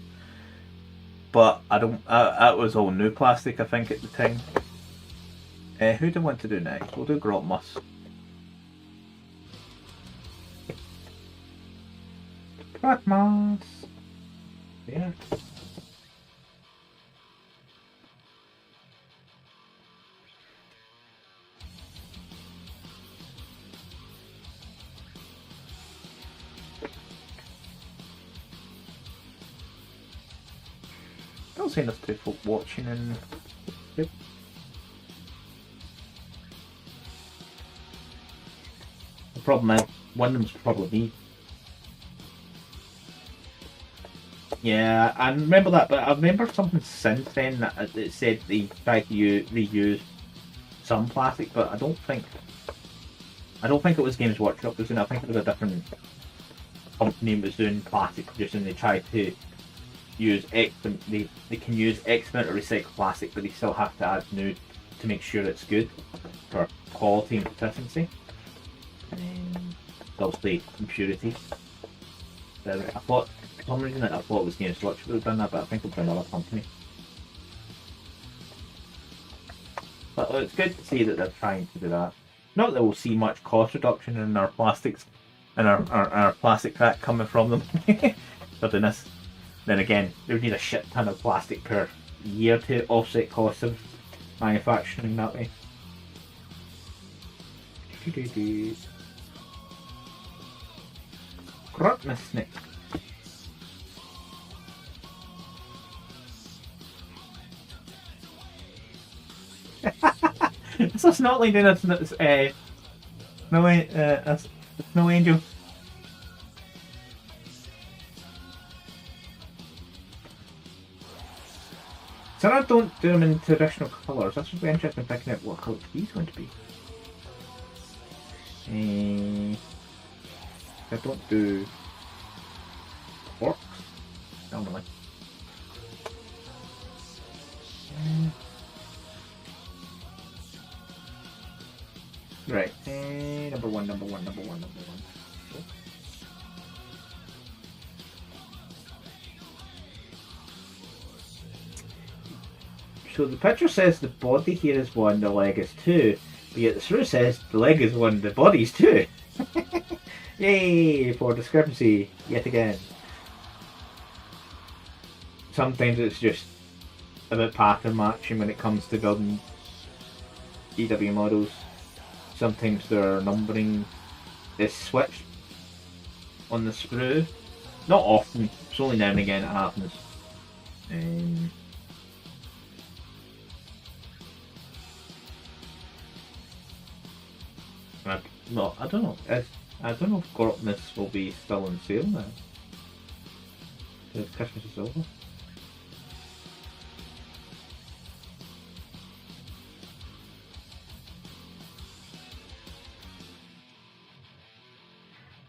But I don't. That was all new plastic, I think, at the time. Who do I want to do next? We'll do grotmas. Grotmas. There. Don't see enough people watching and good. The problem is, one of them's probably me. Yeah, I remember that, but I remember something since then that it said they tried to reuse some plastic, but I don't think it was Games Workshop that was doing it. I think it was a different company that was doing plastic producing. They tried to use they can use X amount of recycled plastic, but they still have to add new to make sure it's good for quality and consistency. And obviously impurities. So I thought, for some reason, I thought it was Games Workshop that had done that, but I think it was another company. But it's good to see that they're trying to do that. Not that we'll see much cost reduction in our plastics and our plastic crack coming from them. But in this. Then again, they would need a shit ton of plastic per year to offset costs of manufacturing that way. Grotmas snake. It's a snotling doing a snow angel. So I don't do them in traditional colours. That's would be interesting picking out what colour these going to be. I don't do orcs normally. Right, number one. Cool. So the picture says the body here is 1, the leg is 2, but yet the screw says the leg is 1, the body is 2. Yay for discrepancy yet again. Sometimes it's just about pattern matching when it comes to building EW models. Sometimes their numbering is switched on the sprue. Not often, it's only now and again it happens. I don't know. I don't know if grotmas will be still on sale now. Because Christmas is over.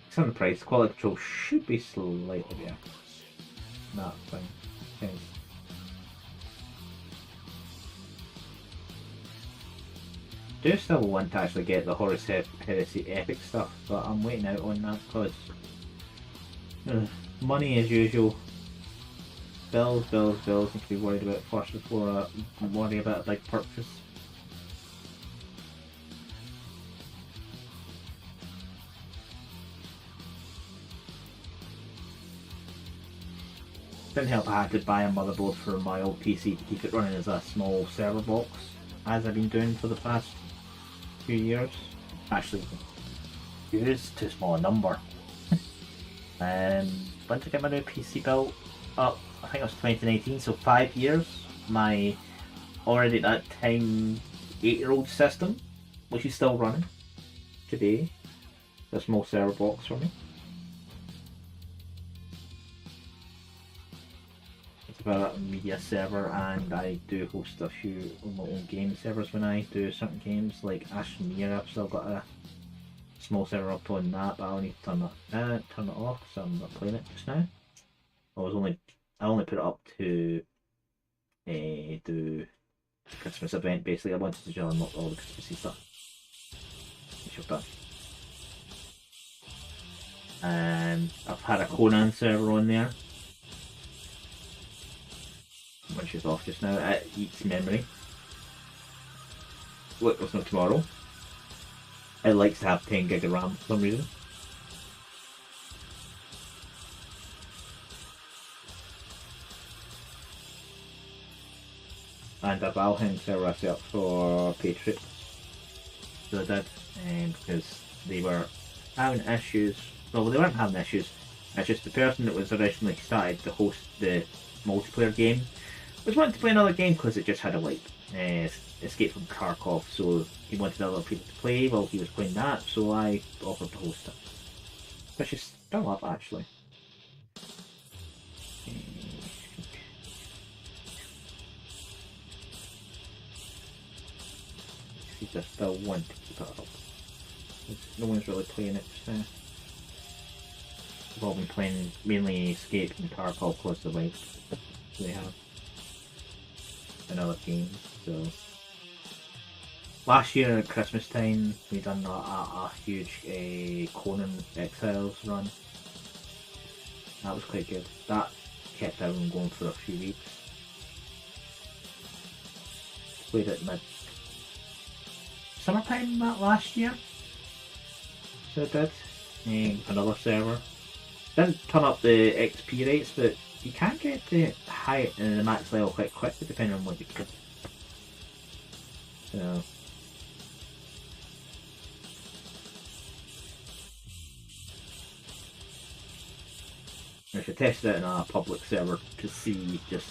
It's on the price. Quality control should be slightly better. That's fine. Yes. Do still want to actually get the Horus Heresy epic stuff, but I'm waiting out on that because money as usual. Bills need to be worried about first before I worry about a big purchase. Didn't help I had to buy a motherboard for my old PC to keep it running as a small server box, as I've been doing for the past few years. Actually, it is too small a number. When to get my new PC built up, I think it was 2019, so 5 years. My already at that time 8-year-old system, which is still running today, a small server box for me. It's about a media server, and I do host a few of my own game servers when I do certain games, like Ashmere. I've still got a small server up on that, but I'll need to turn it off, so I'm not playing it just now. I only put it up to do the Christmas event. Basically, I wanted to just unlock all the Christmassy stuff, which I've done. I've had a Conan server on there, which is off just now. It eats memory. Look, there's no tomorrow. It likes to have 10 gig of RAM for some reason. And a Valheim server I set up for Patriot. So I did, because they were having issues. Well, they weren't having issues. It's just the person that was originally started to host the multiplayer game was wanting to play another game because it just had a Escape from Kharkov, so he wanted other people to play while he was playing that, so I offered to host it. Which is still up actually. I still want to keep it up. No one's really playing it just now. We've all been playing mainly Escape and Kharkov close to life. So they have another game, so last year at Christmas time we done a huge Conan Exiles run. That was quite good. That kept everyone going for a few weeks. Played it mid summertime that last year, so I did. Another server. Didn't turn up the XP rates, but you can get the high and the max level quite quickly depending on what you get. So I should test it out on a public server to see just.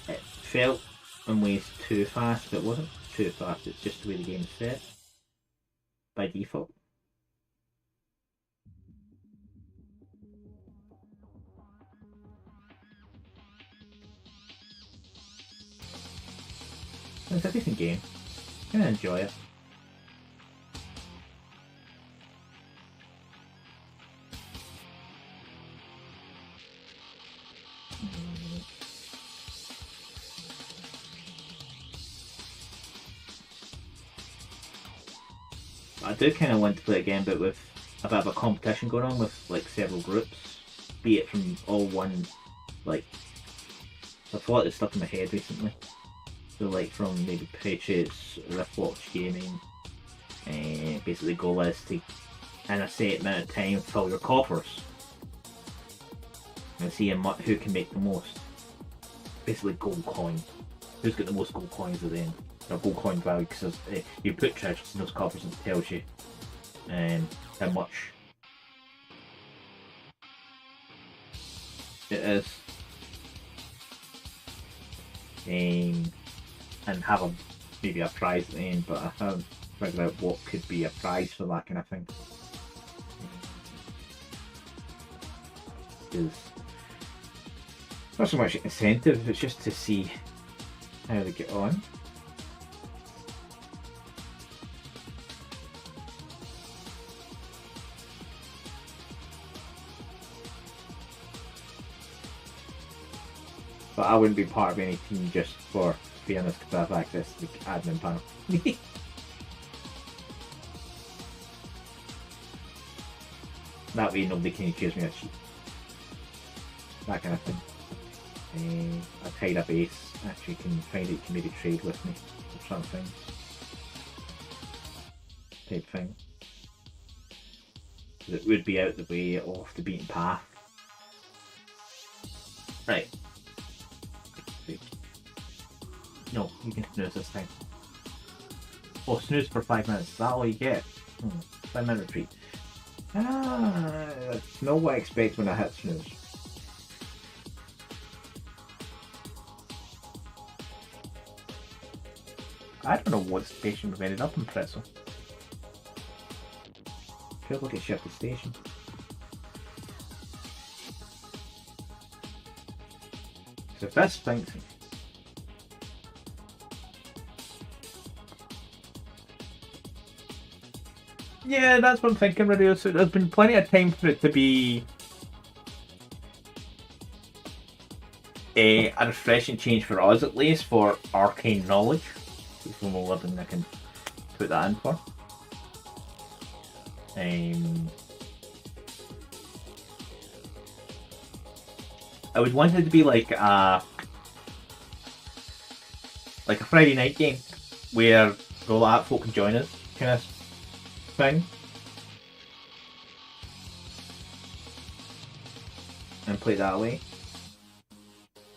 It felt in ways too fast, but it wasn't too fast, it's just the way the game's set by default. It's a decent game. I'm gonna enjoy it. I do kind of want to play it again, but with a bit of a competition going on with like several groups, be it from all one, like, I've thought it's stuck in my head recently. So like from maybe Patriots, Riftwatch Gaming, basically goal is to, in a set amount of time, fill your coffers. And seeing who can make the most. Basically gold coin. Who's got the most gold coins at the end? Or gold coin value, because you put treasures in those coffers and it tells you how much it is. And have maybe a prize at the end, but I haven't figured out what could be a prize for that kind of thing. Because not so much incentive, it's just to see how they get on. But I wouldn't be part of any team just for, to be honest, because I have access to the admin panel. That way nobody can accuse me of cheat. That kind of thing. I tied a base, actually can find it, you can maybe trade with me or something. Type thing. It would be out the way, off the beaten path. Right. No, you can snooze this time. Oh, snooze for 5 minutes. Is that all you get? 5 minute retreat. That's not what I expect when I hit snooze. I don't know what station we've ended up in, Pretzel. Feels like it shifted station. So this thinks. Yeah, that's what I'm thinking, Radio. So there's been plenty of time for it to be a refreshing change for us, at least, for arcane knowledge. It's one more living I can put that in for. I would want it to be like a Friday night game where all that folk can join us, kind of thing, and play that way.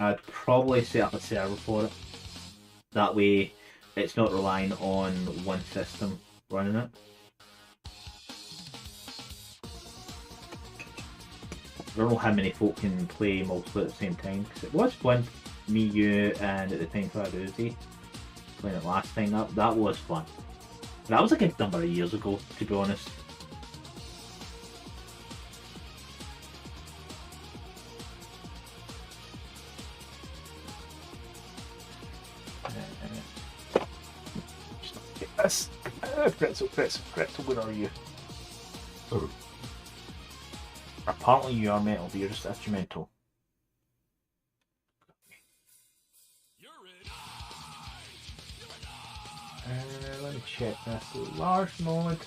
I'd probably set up a server for it. That way, it's not relying on one system running it. I don't know how many folk can play multiple at the same time, because it was fun. Me, you, and at the time Fad Uzi playing it last time. That was fun. That was like a number of years ago, to be honest. Just get this. Pretzel, where are you? Oh. Apparently you are metal, but you're just instrumental. Let me check this. Large node.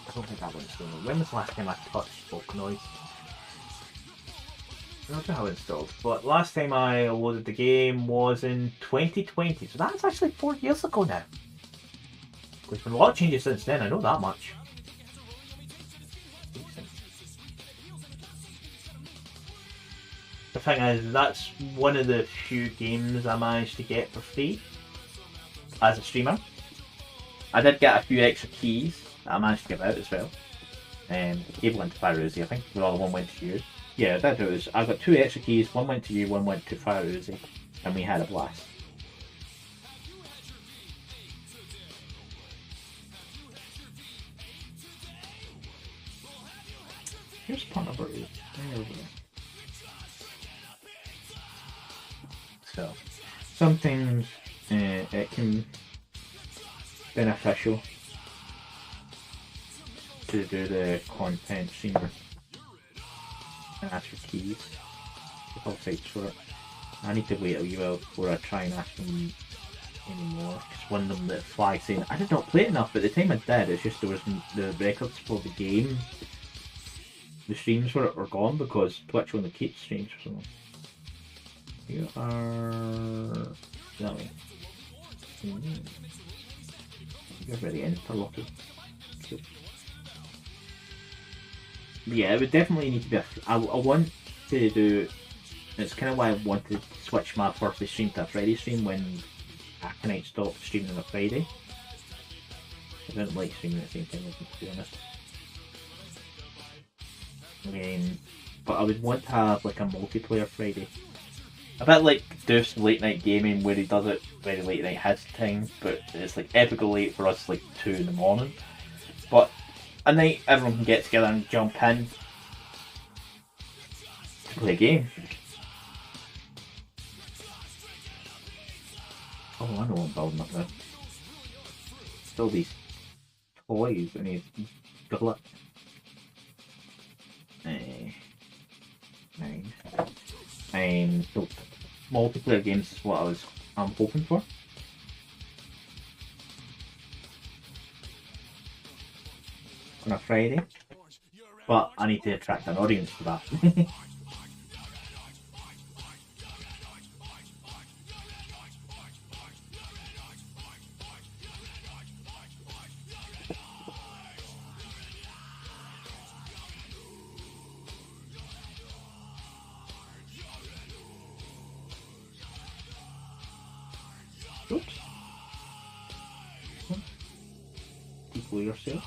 I don't think that one's still. When was the last time I touched bulk noise? I don't know how it installed, but last time I loaded the game was in 2020, so that's actually 4 years ago now. There's been a lot of changes since then, I know that much. The thing is, that's one of the few games I managed to get for free as a streamer. I did get a few extra keys that I managed to give out as well. Gave one to Fire Uzi, I think. The other one went to you. Yeah, that's what it was. I got 2 extra keys. One went to you, one went to Fire Uzi, and we had a blast. Here's part number 8. So, sometimes it can be beneficial to do the content streamer and ask for keys. All sites for it. I need to wait a wee while before I try and ask them anymore. Because one of them that flagged saying I did not play it enough, but the time I did, it's just there was the records for the game. The streams for it were gone because Twitch only keeps streams for someone. You are that way. You're very interlocking. Yeah, it would definitely need to be I want to do. It's kind of why I wanted to switch my Thursday stream to a Friday stream when Aconite stopped streaming on a Friday. I don't like streaming at the same time, to be honest. But I would want to have like a multiplayer Friday. A bit like Doof's late night gaming where he does it very late night his time, but it's like epical late for us, like 2 in the morning. But a night everyone can get together and jump in to play a game. Oh, I know what I'm building up now. Still these toys and his gullet. 9. So multiplayer games is what I'm hoping for. On a Friday. But I need to attract an audience for that. Oops. Equal yourself.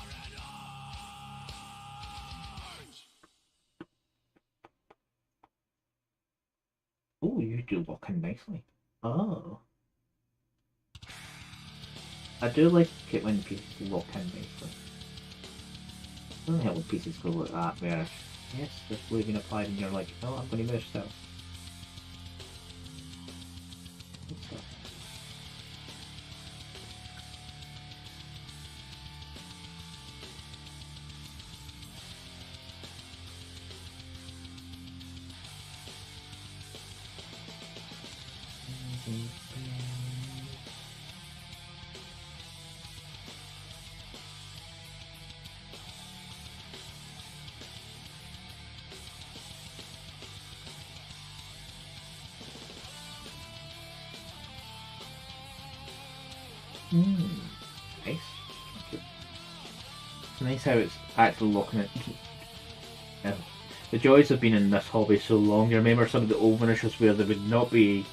Oh, you do lock in nicely. Oh. I do like it when pieces lock in nicely. It doesn't help when pieces go like that where, yes, there's glue being applied and you're like, oh, I'm going to move still. Nice. It's nice how it's actually looking at. The joys of being in this hobby so long. You remember some of the old miniatures where they would not be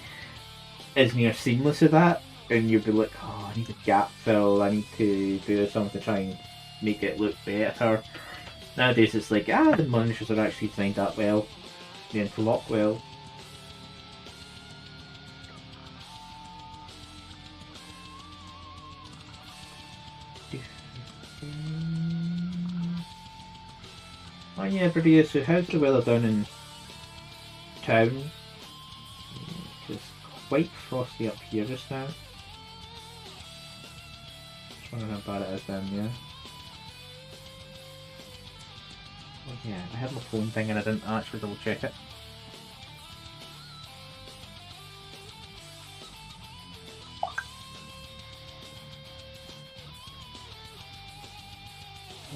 as near seamless as that, and you'd be like, oh, I need a gap fill, I need to do something to try and make it look better. Nowadays it's like, the miniatures are actually designed that well, they interlock well. Oh yeah, everybody, so how's the weather down in town? It's quite frosty up here just now. Just wondering how bad it is down there. Oh yeah, I had my phone thing and I didn't actually double check it.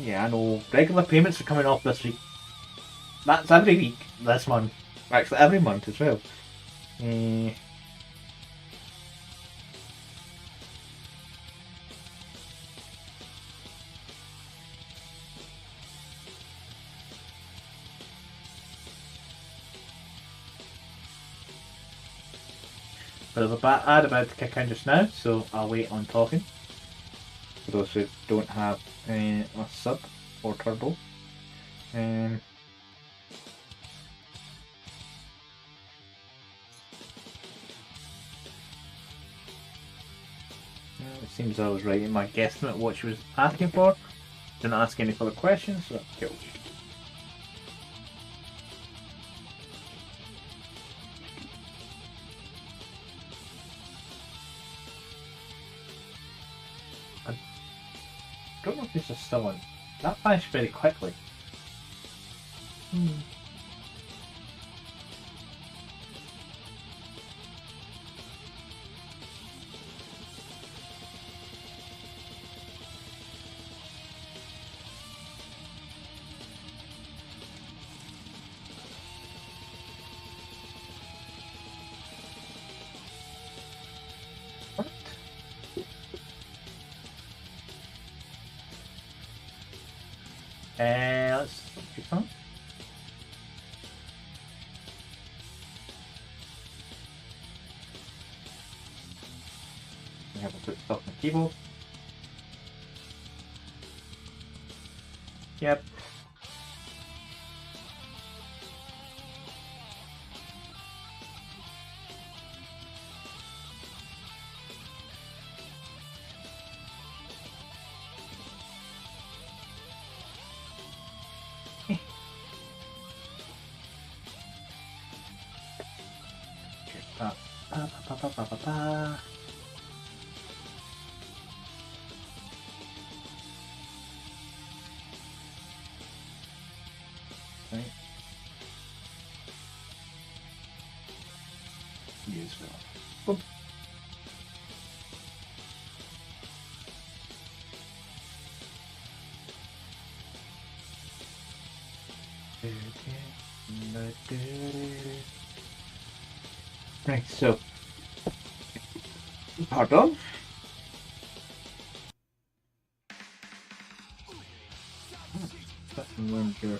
Yeah, I know. Regular payments are coming off this week. That's every week this month. Actually, every month as well. Bit of a bad ad about to kick in just now, so I'll wait on talking. For those who don't have a sub or turbo. It seems I was right in my guesstimate what she was asking for. Didn't ask any further questions, so cool. I don't know if this is still on. That finished very quickly. Let's keep on. We have a quick stop on the keyboard. Yep. Right. Useful. Boop. Right, so pardon. Learn your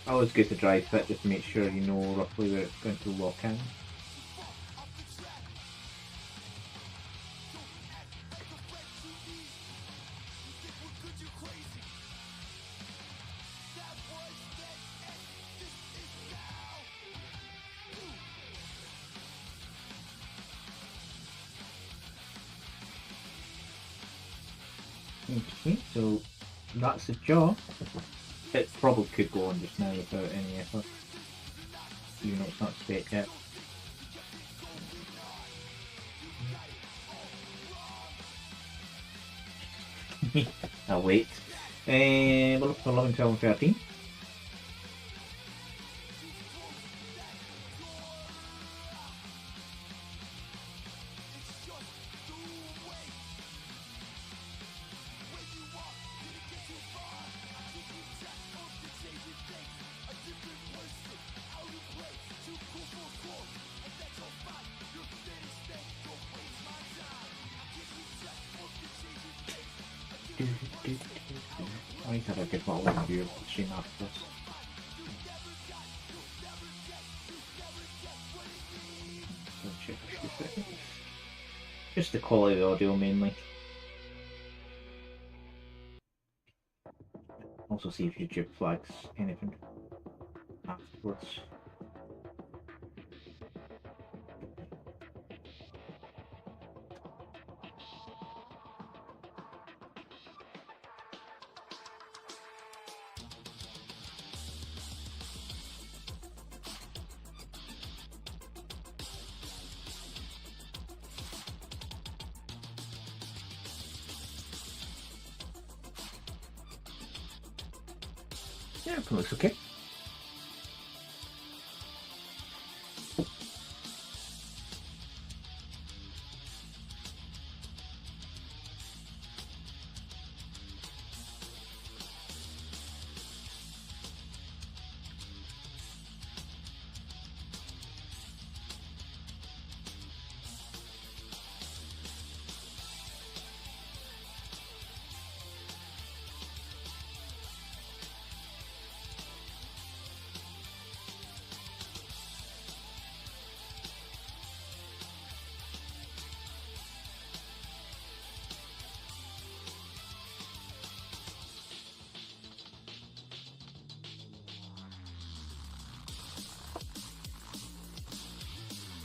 always good to dry fit just to make sure you know roughly where it's going to lock in. Okay, so that's the jaw. It probably could go on just now without any effort, even though it's not spec yet. I'll wait. We're looking for 11, 12 and 13. I need to have a good little overview of the stream after this. Check a few seconds. Just the quality of the audio mainly. Also see if YouTube flags anything afterwards. Yeah, it looks okay.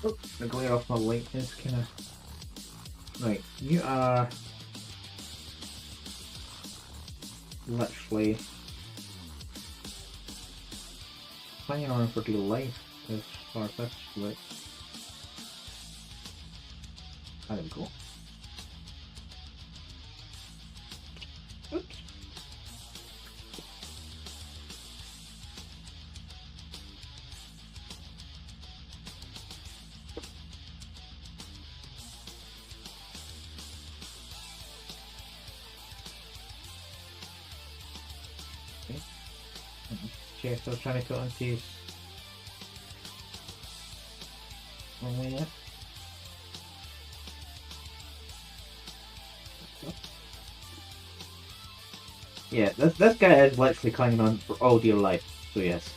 Oh, the glare off my light is kind of... Right, you are... literally... hanging on for dear life as far as this looks. There we go. Oops. Okay. Chest I was trying to put onto his... only there. Yeah, this guy is literally clinging on for all dear life, so yes.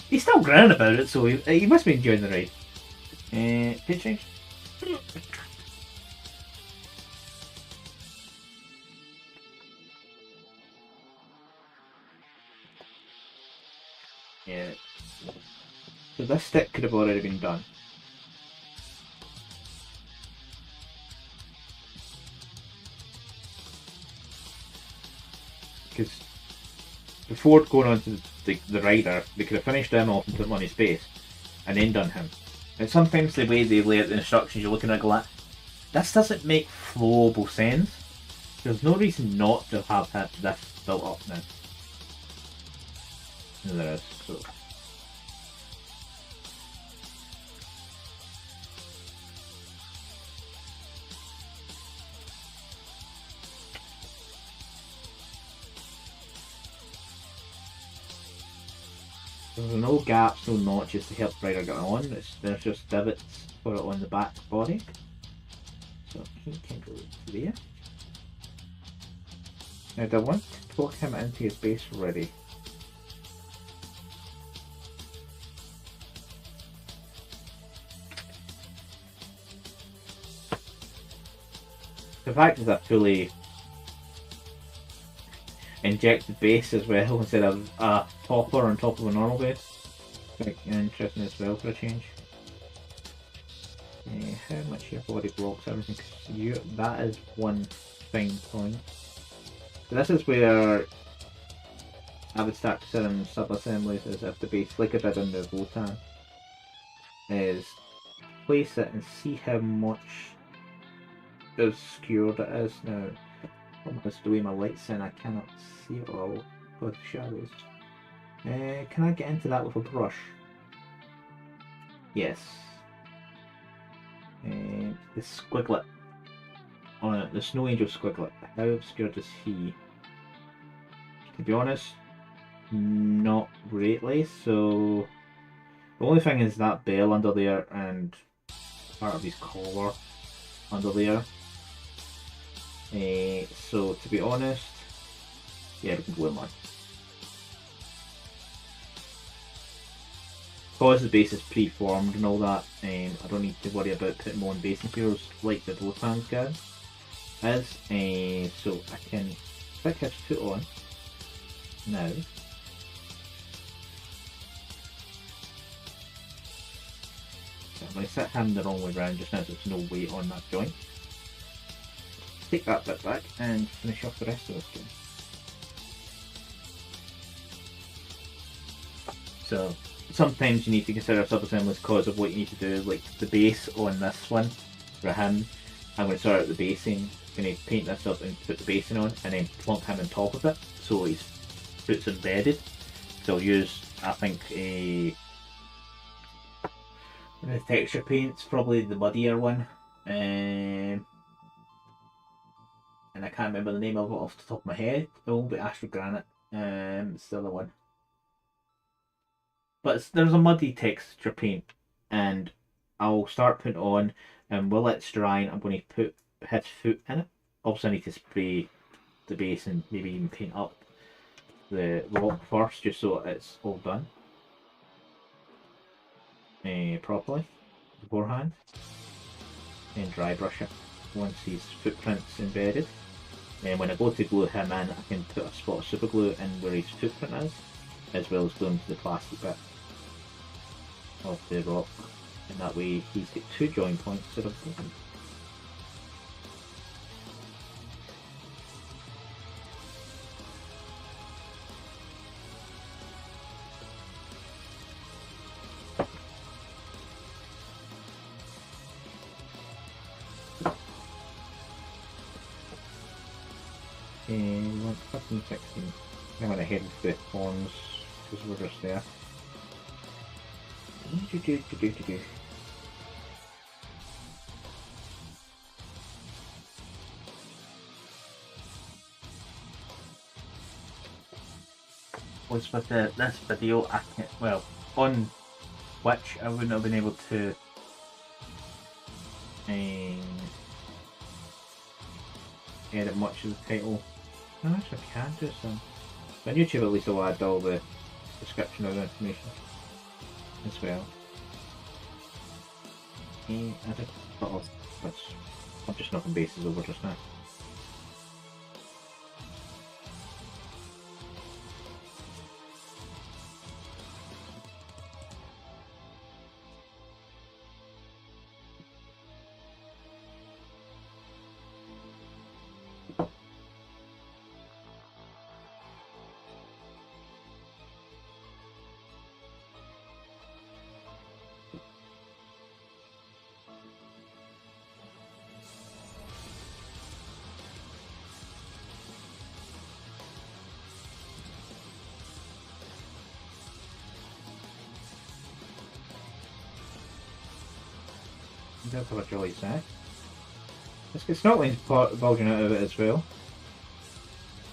He's still grinning about it, so he must be enjoying the ride. Pitch change? Yeah. So this stick could have already been done. Because before going on to the rider, they could have finished him off and put him on his base, and then done him. And sometimes the way they lay out the instructions, you're looking at like, this doesn't make flowable sense. There's no reason not to have had this built up now. And there is. So. There's no gaps, no notches to help the rider get on. There's just divots for it on the back body. So he can go to there. Now do I want to poke him into his base already? The fact is I fully injected base as well instead of a topper on top of a normal base. Quite interesting as well for a change. How much your body blocks everything? Cause that is one fine point. So this is where I would start considering sub-assemblies as if the base, like I did on the Votan, is place it and see how much obscured it is. Now, almost the way my light's in, I cannot see it all with shadows. Can I get into that with a brush? Yes. The squiglet on it, the Snow Angel squiglet. How obscured is he? To be honest, not greatly. So the only thing is that bell under there and part of his collar under there. So to be honest, yeah, we can go in one. Because the base is pre-formed and all that, I don't need to worry about putting more on base materials like the Votan's guy is. So I can click his foot on now. So I'm going to set him the wrong way around just now, so there's no weight on that joint. Take that bit back and finish off the rest of this game. So sometimes you need to consider sub-assemblies because of what you need to do, like the base on this one for him. I'm going to start out the basing, going to paint this up and put the basing on, and then plonk him on top of it so his foot's embedded. So I'll use, I think, the texture paint's probably the muddier one. And I can't remember the name of it off the top of my head. It won't be Astral Granite. It's the other one. But there's a muddy texture paint, and I'll start putting on, and while it's drying, I'm going to put his foot in it. Obviously, I need to spray the base and maybe even paint up the rock first, just so it's all done properly beforehand. And dry brush it once his footprint's embedded. And when I go to glue him in, I can put a spot of super glue in where his footprint is, as well as gluing to the plastic bit of the rock, and that way he's got 2 join points instead of 1. And 15, 16. I'm going to head with the horns because we're just there. Was with this video, I can't, well, on Twitch I wouldn't have been able to edit much of the title. No, actually I can do some. But on YouTube at least I'll add all the description of the information as well. I did I'm just knocking bases over just now. That's what Jolly said. Let's get Snotling's bulging out of it as well.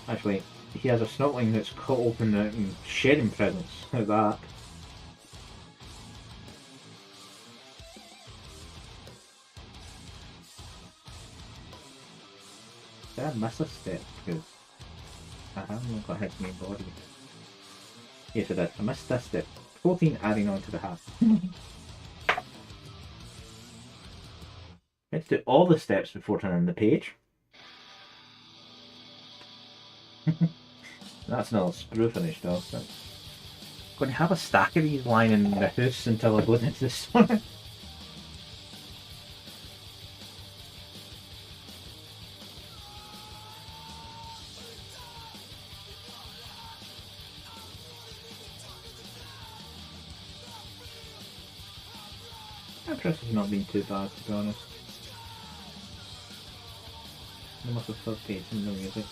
Actually, he has a Snotling that's cut open and shedding presents like that. Did I miss a step? Because I haven't got his main body. Yes I did. I missed this step. 14 adding on to the half. Let's do all the steps before turning the page. That's not a sprue finish though. So I'm going to have a stack of these lying in the house until I go into this one. Chris has not been too bad to be honest. They must have paid some of the music.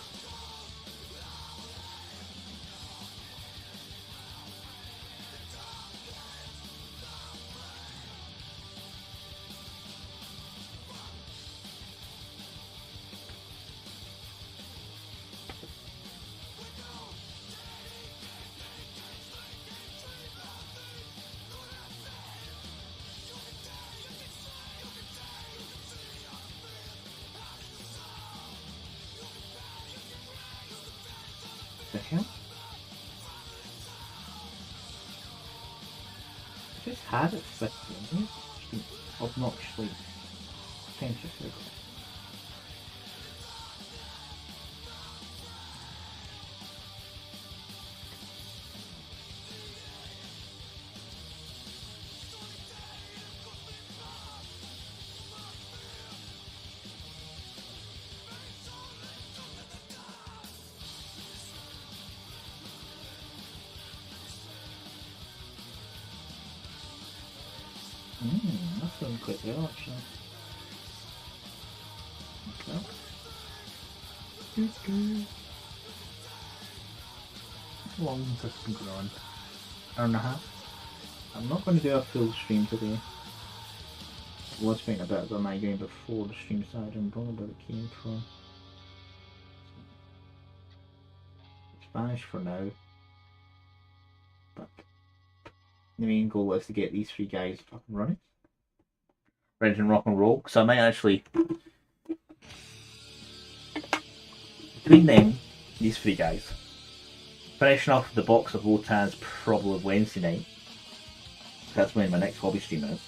Just had it 50, isn't it? Obnoxiously pretentious. That's going quite well actually. Okay. How long has this been going on? Hour and a half. I'm not going to do a full stream today. I was making a bit of a migraine before the stream started and don't know where it came from. Spanish for now. But the main goal is to get these 3 guys up and running. Ready to rock and roll. So I might actually, between them, these 3 guys, finishing off the box of Wotans probably Wednesday night. That's when my next hobby stream is.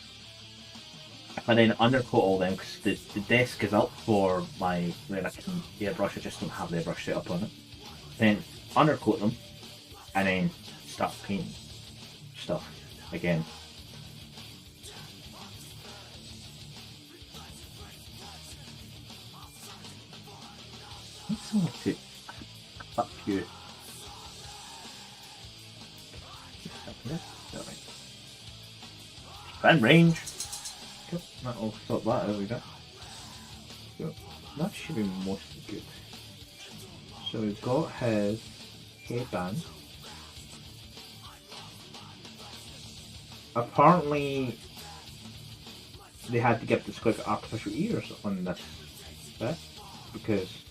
I and then undercoat all them because the desk is up for my where I can airbrush. I just don't have the airbrush set up on it. Then undercoat them, and then start painting stuff again. Let's see up here. Fan range. Cool. That'll sort that out a bit. So that should be mostly good. So we've got his headband. Apparently they had to give the squig artificial ears on this bit because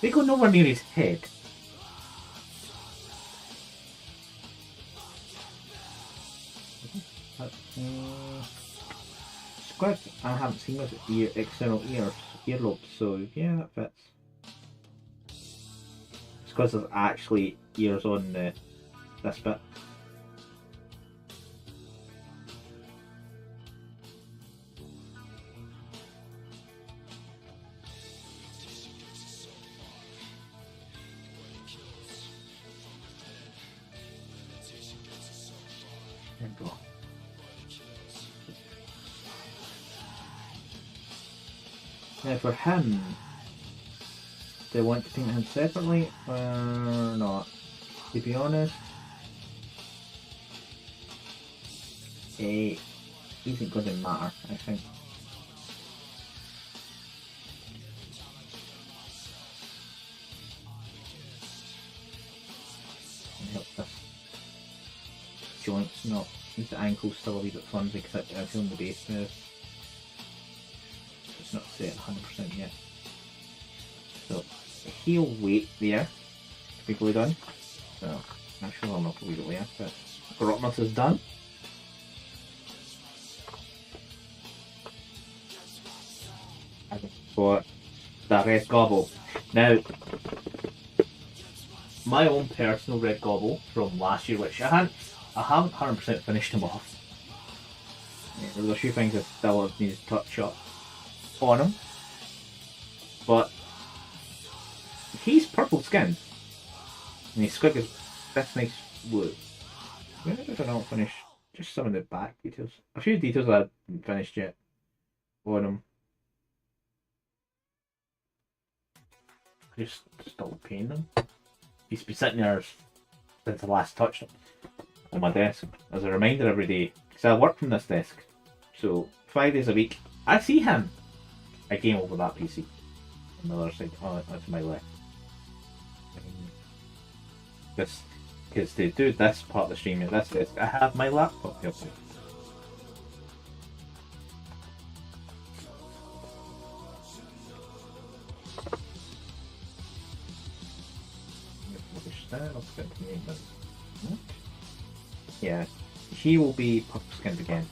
they go nowhere near his head. Squid I haven't seen with external earlobes, so yeah, that fits. It's because there's actually ears on this bit. There we go. Now for him, do I want to paint him separately or not? To be honest, isn't going to matter, I think. Help this joints not. The ankle's still a wee bit flimsy because I'm feeling the base move. It's not set 100% yet. So he'll wait there to be glued on. So actually I'll not leave it there, but grotmas is done. I've got the red gobbo. Now my own personal red gobbo from last year, which I haven't 100% finished him off. Yeah, there was a few things that still needed to touch up on him, but he's purple skinned and his squig is this nice blue. Maybe if I don't finish just some of the back details. A few details I haven't finished yet on him. Just still painting them. He's been sitting there since I last touched him on my desk as a reminder every day because I work from this desk, so 5 days a week I see him. I game over that PC on the other side. Oh, that's my left. This because to do this part of the stream at this desk, I have my laptop here. Yeah, he will be purple skinned again.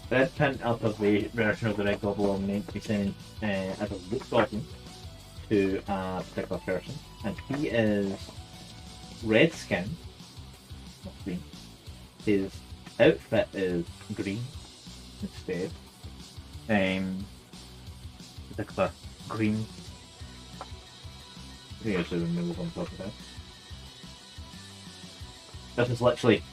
Red pint up of the version of the red gobbo I'm meant to be sending as a loot goblin to a particular person, and he is red skin, not green. His outfit is green instead. Particular green. Here's the remove on top of that. This is literally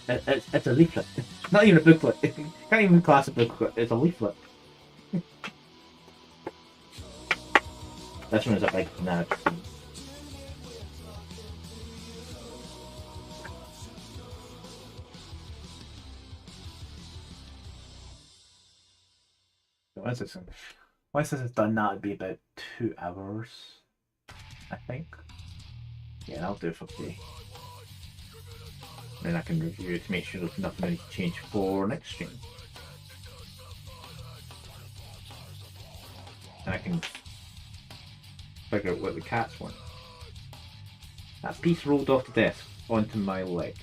it's a leaflet. Not even a booklet. Can't even class a booklet. It's a leaflet. This one is a big nag. Once this is done, that would be about 2 hours, I think. Yeah, that'll do for today. Then I can review it to make sure there's nothing I need to change for next stream. And I can figure out what the cats want. That piece rolled off the desk onto my leg.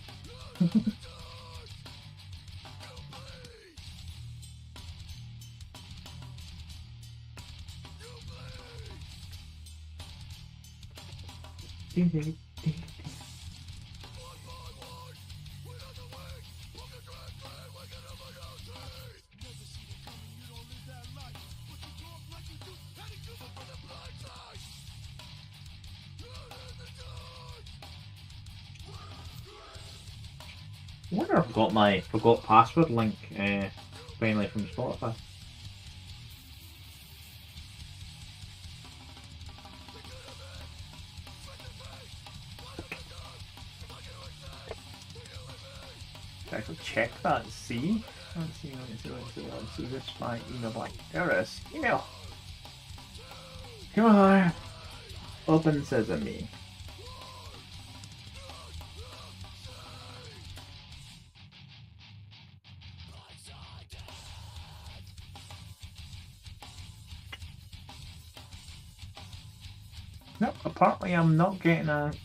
wonder if I've got my forgot password link finally from Spotify. Actually check that and see. Let's see this my email blank. There it is. Email. Come on. Open sesame. Nope, apparently I'm not getting that.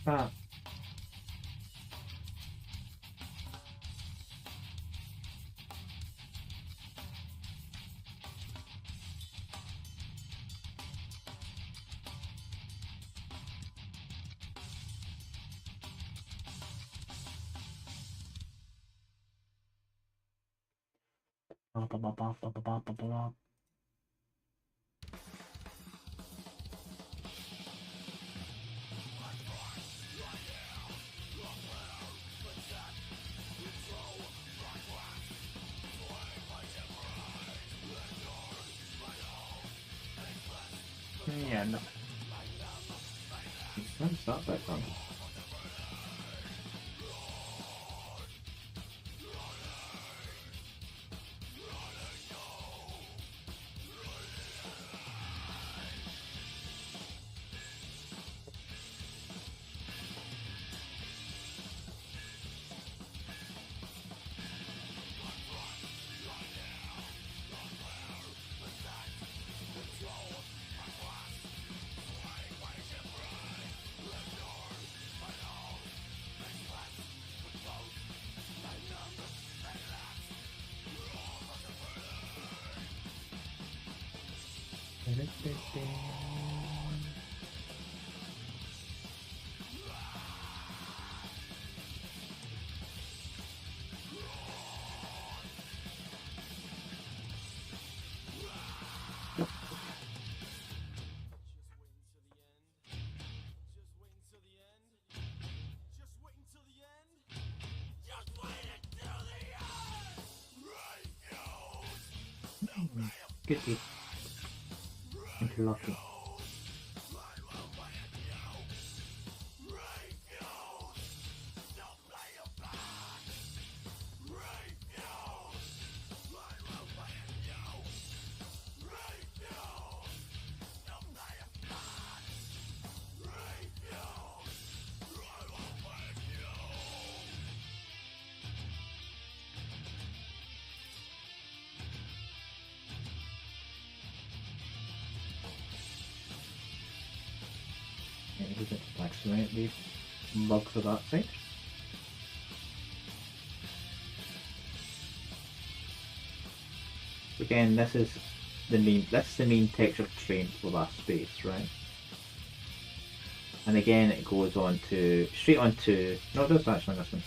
Yeah, no. Where does that bit from? Good. Interlocking. Vaccinate these bugs for that side. Again, this is the main texture train for that space, right? And again, it goes on to straight on to no, that's actually this one.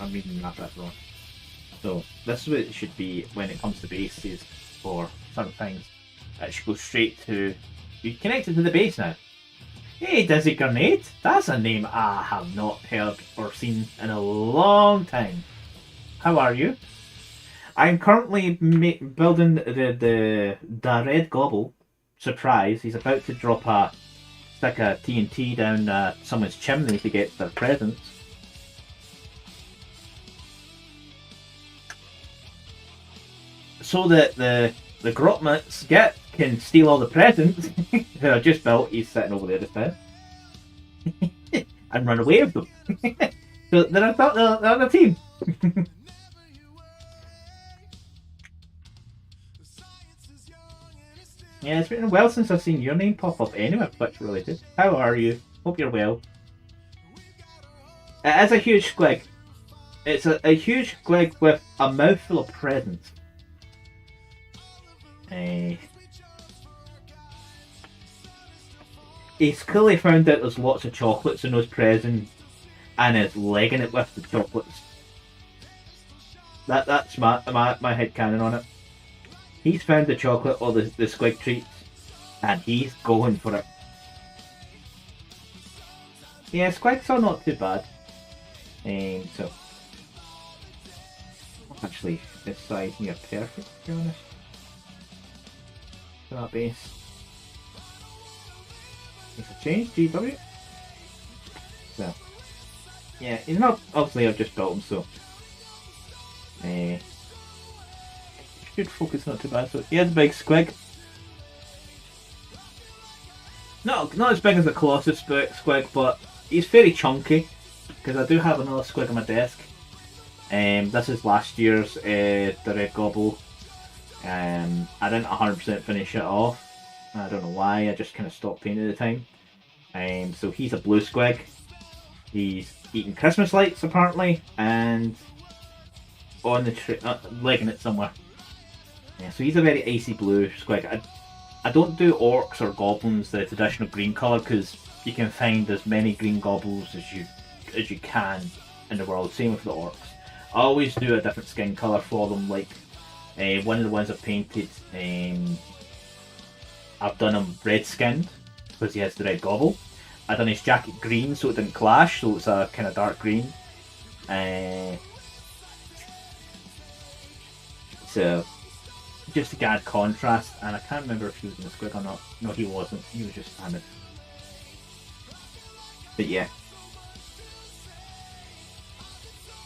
I'm reading that wrong. So this is what it should be when it comes to bases for certain things. It should go straight to. You connected to the base now. Hey, Dizzy Grenade! That's a name I have not heard or seen in a long time. How are you? I'm currently building the red gobbo. Surprise! He's about to drop a stick of TNT down someone's chimney to get their presents. So that the grotmas can steal all the presents that I just built. He's sitting over there just now. And run away with them. So they're on the team. Yeah, it's been a while since I've seen your name pop up anywhere Twitch related. How are you? Hope you're well. It is a huge squig. It's a huge squig with a mouthful of presents. He's clearly found out there's lots of chocolates in those presents and is legging it with the chocolates. That's my headcanon on it. He's found the chocolate or the squig treats and he's going for it. Yeah, squigs are not too bad. So Actually, this size near perfect, to be honest. For that base. Makes a change, GW. So, yeah, he's not, obviously I've just built him, so. Should focus not too bad, so he has a big squig. Not as big as the Colossus squig, but he's very chunky, because I do have another squig on my desk. This is last year's the red gobbo. I didn't 100% finish it off. I don't know why, I just kind of stopped painting at the time. So he's a blue squig. He's eating Christmas lights apparently, and on the tree, legging it somewhere. Yeah, so he's a very icy blue squig. I don't do orcs or goblins the traditional green colour, because you can find as many green goblins as you can in the world. Same with the orcs. I always do a different skin colour for them. Like one of the ones I've painted, I've done him red skinned because he has the red gobbo. I've done his jacket green so it didn't clash, so it's a kind of dark green. So just to add contrast, and I can't remember if he was in the squig or not. No, he wasn't. He was just standing. But yeah,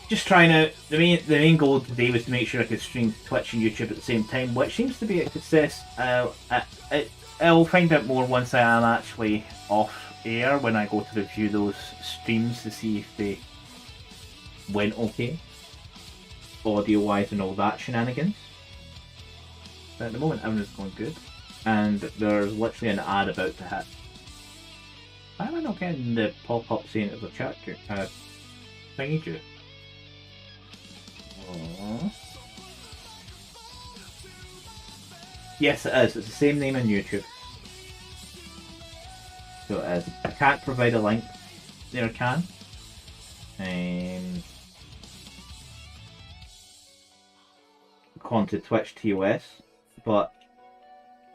just trying to. The main goal today was to make sure I could stream Twitch and YouTube at the same time, which seems to be a success. I'll find out more once I am actually off air, when I go to review those streams to see if they went okay, audio wise and all that shenanigans. But at the moment everything's going good, and there's literally an ad about to hit. Why am I not getting the pop-up saying it's a chat thingy to? Yes, it is. It's the same name on YouTube. So it is. I can't provide a link. There I can. Gone to Twitch TOS, but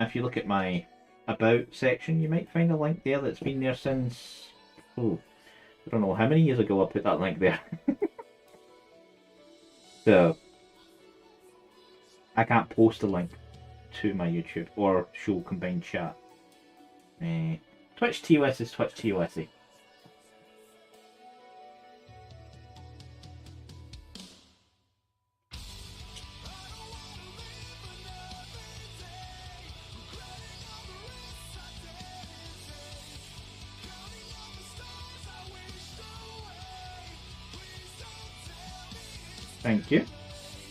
if you look at my about section, you might find a link there that's been there since, I don't know how many years ago I put that link there. So I can't post a link to my YouTube or show combined chat. Twitch TOS is Twitch TOS. Thank you.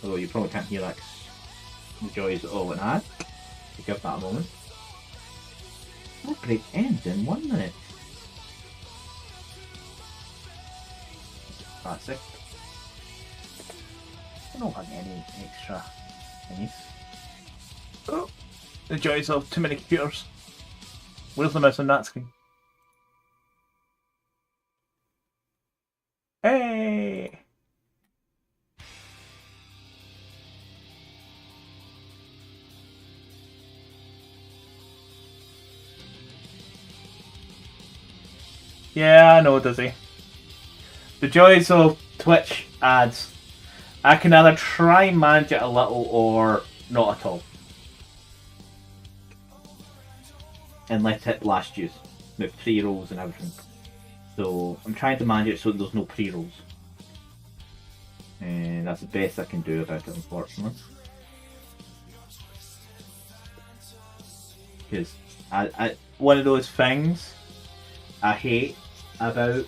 Although you probably can't hear that 'cause the joy is all an ad. So give that a moment. That break ends in 1 minute. Classic. I don't have any extra thingies. Oh, the joys of too many computers. Where's the mouse on that screen? Hey! Yeah, I know, Dizzy. The joys of Twitch ads. I can either try and manage it a little or not at all. And let it blast you with pre-rolls and everything. So I'm trying to manage it so there's no pre-rolls. And that's the best I can do about it, unfortunately. Because one of those things I hate about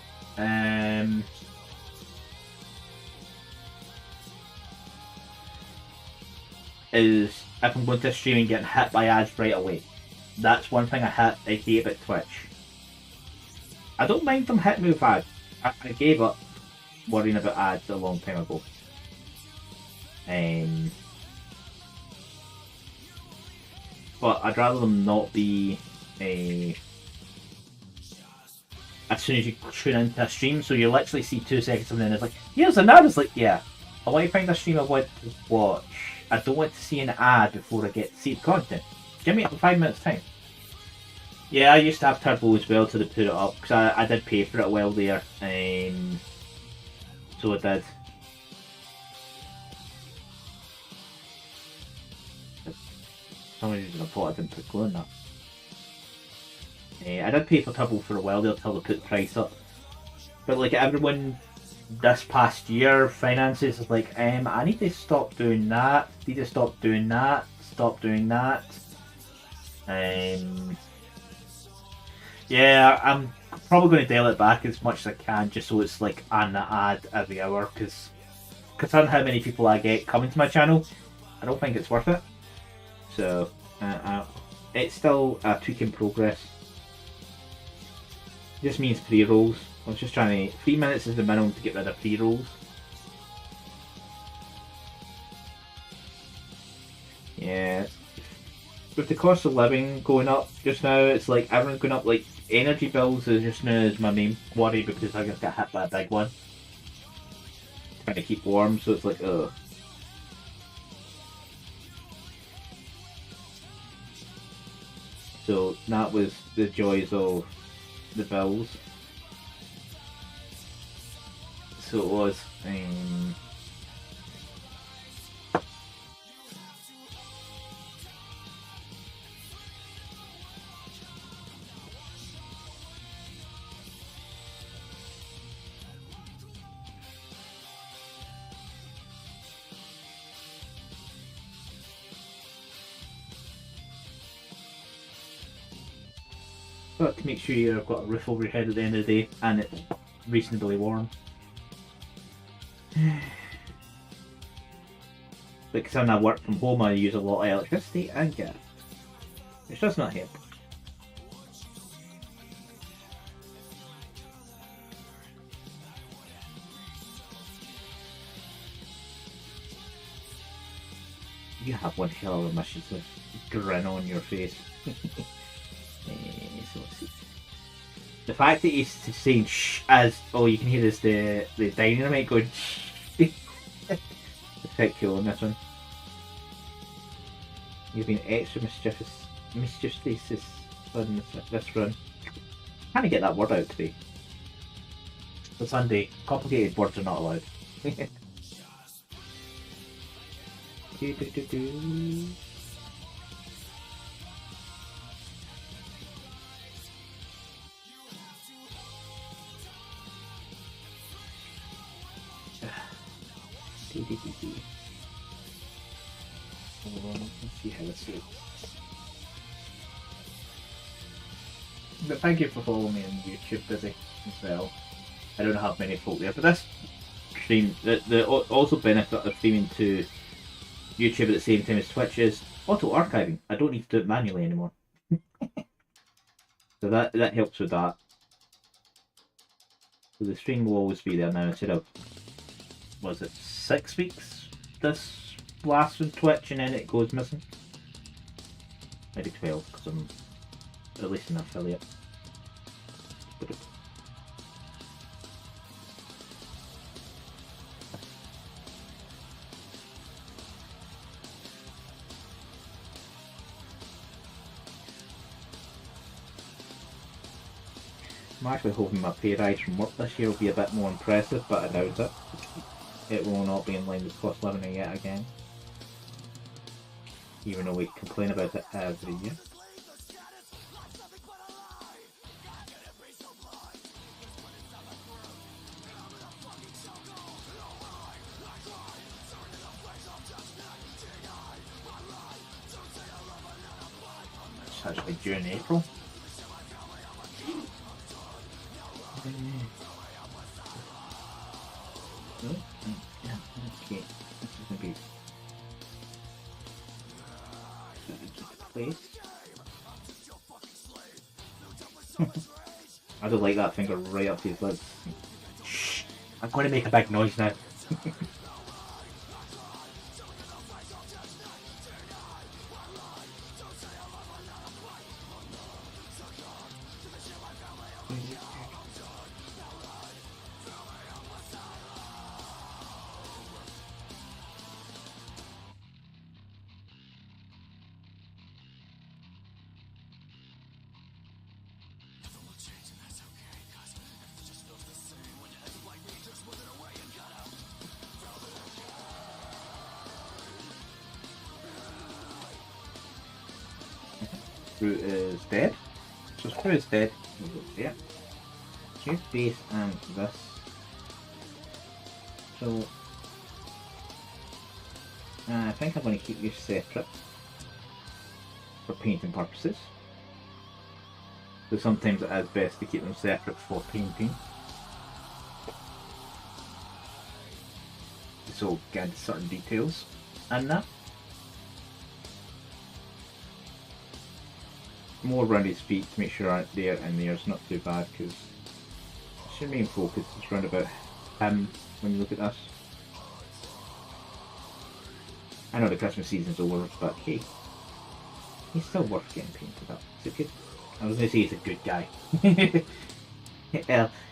is if I'm going to stream and getting hit by ads right away. That's one thing I hate about Twitch. I don't mind them hitting me with ads. I gave up worrying about ads a long time ago. But I'd rather them not be as soon as you tune into a stream, so you literally see 2 seconds and then it's like, here's an ad. It's like, yeah, I want to find a stream I want to watch. I don't want to see an ad before I get to see the content. Give me it in 5 minutes time. Yeah, I used to have Turbo as well to put it up, because I did pay for it a while there. So I did. some reason I thought I didn't put glue in that. I did pay for Turbo for a while there until they put the price up. But like everyone this past year, finances is like, I need to stop doing that, need to stop doing that, stop doing that. Yeah, I'm probably going to dial it back as much as I can just so it's like an ad every hour, because considering how many people I get coming to my channel, I don't think it's worth it. So, it's still a tweak in progress. Just means pre-rolls. I was just trying to... 3 minutes is the minimum to get rid of pre-rolls. Yeah. With the cost of living going up just now, it's like everyone's going up. Like, energy bills is just now is my main worry because I just got hit by a big one. Trying to keep warm, so it's like, ugh. So that was the joys of the bills. So it was. Got to make sure you've got a roof over your head at the end of the day and it's reasonably warm. Because when I work from home, I use a lot of electricity and gas, which does not help. You have one hell of a mischievous grin on your face. So let's see. The fact that he's saying shh as you can hear this the dynamite going shh. It's quite cool on this one. You've been extra mischievous on this run. Trying to get that word out today. For Sunday, complicated words are not allowed. Let's see how this looks. But thank you for following me on YouTube, Busy, as well. I don't have many folk there, but this stream, the also benefit of streaming to YouTube at the same time as Twitch is auto archiving. I don't need to do it manually anymore. So that helps with that. So the stream will always be there now instead of, was it 6 weeks this last on Twitch and then it goes missing? Maybe 12 because I'm at least an affiliate. I'm actually hoping my pay rise from work this year will be a bit more impressive, but I doubt it. It will not be in line with cost of living yet again. Even though we complain about it every year. It's actually due in April. Okay, this is going to be place. I don't like that finger right up to his lips. Shh! I'm going to make a big noise now. Root is dead. So screw is dead. We'll go there. Here's base and this. So I think I'm going to keep these separate for painting purposes. So sometimes it is best to keep them separate for painting. So get into certain details and that. More around his feet to make sure aren't there and there's not too bad, because your main focus is round about him when you look at this. I know the Christmas season's over, but hey, he's still worth getting painted up. He's a good, I was going to say he's a good guy.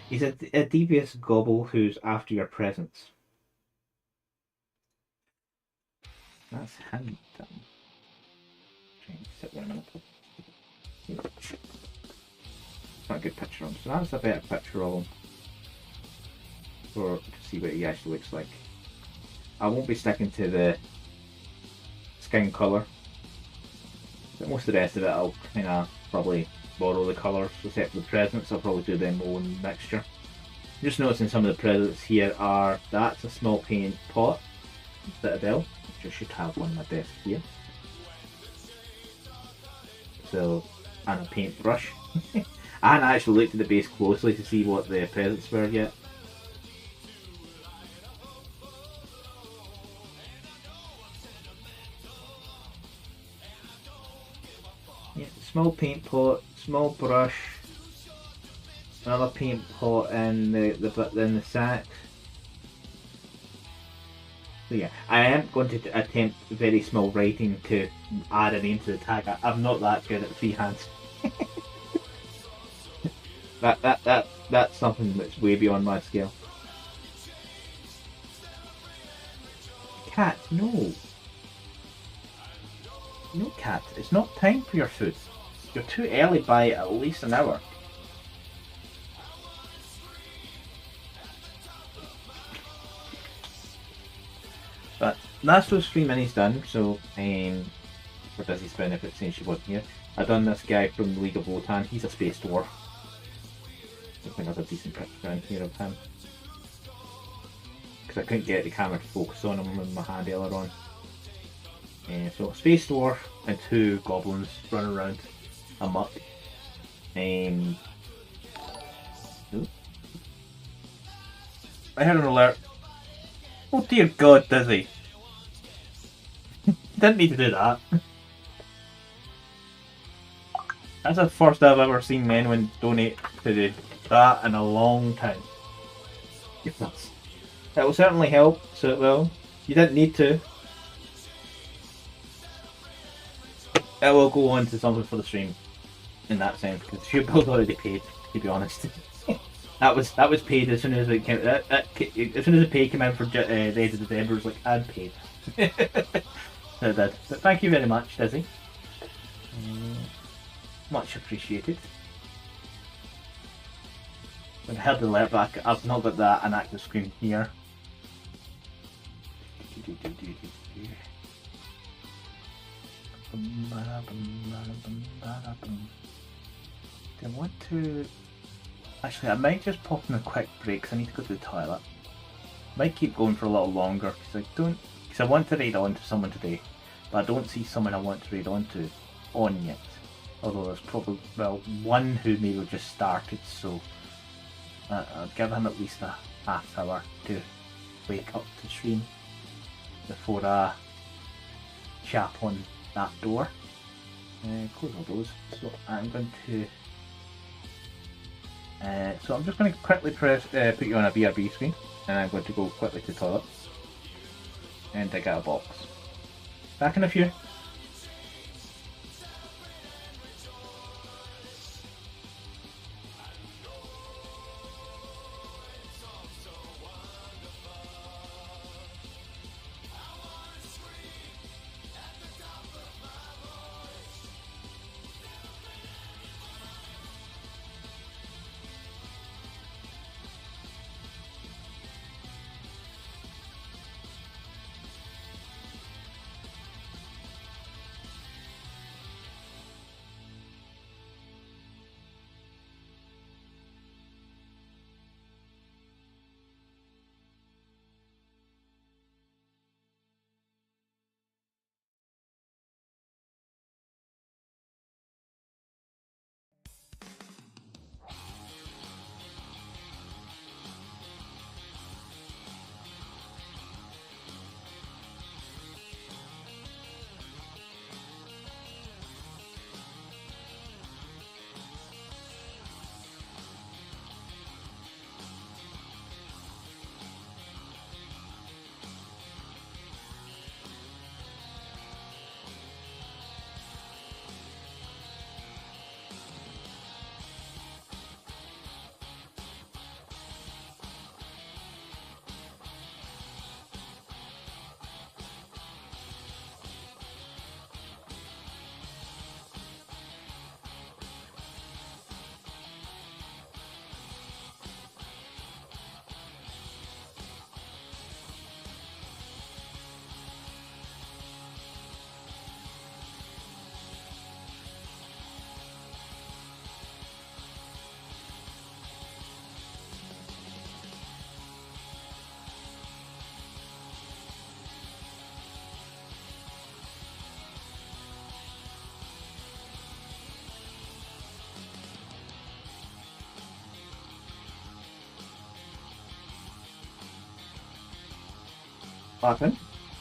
He's a devious gobbo who's after your presents. That's him done. Try and sit there a minute. It's not a good picture of him, so that's a better picture of him to see what he actually looks like. I won't be sticking to the skin colour, but most of the rest of it I'll kind of probably borrow the colours, except for the presents. I'll probably do them all in mixture. Just noticing some of the presents here are, that's a small paint pot, Citadel, which I should have one on my desk here. So, and a paintbrush. I hadn't actually looked at the base closely to see what the presents were yet. Yeah, small paint pot, small brush, another paint pot in the sack. So yeah, I am going to attempt very small writing to add a name to the tag. I'm not that good at freehand. That's something that's way beyond my scale. Cat, no. No, cat, it's not time for your food. You're too early by at least an hour. But that's those 3 minis done, so for Dizzy's benefit, since she wasn't here, I've done this guy from the League of Wotan. He's a space dwarf. I think there's a decent picture down here of him. Because I couldn't get the camera to focus on him with my hand earlier on. So space dwarf and 2 goblins running around amok. I heard an alert. Oh dear God, Dizzy. Didn't need to do that. That's the first I've ever seen Menwin donate to that in a long time. It will certainly help, so it will. You didn't need to. It will go on to something for the stream, in that sense, because the bill's already paid, to be honest. That was paid as soon as it came. As soon as the pay came in for the end of December, it was like, and paid. So it did. But thank you very much, Dizzy. Much appreciated. When I heard the alert back, I've not got that an active screen here. Do I want to... Actually, I might just pop in a quick break because I need to go to the toilet. Might keep going for a little longer because I want to raid on to someone today, but I don't see someone I want to raid on to on yet. Although there's probably, well, one who maybe just started, so I'll give him at least a half hour to wake up to stream before I chap on that door. Close all those. So I'm going to. So I'm just going to quickly put you on a BRB screen, and I'm going to go quickly to the toilet and dig out a box. Back in a few.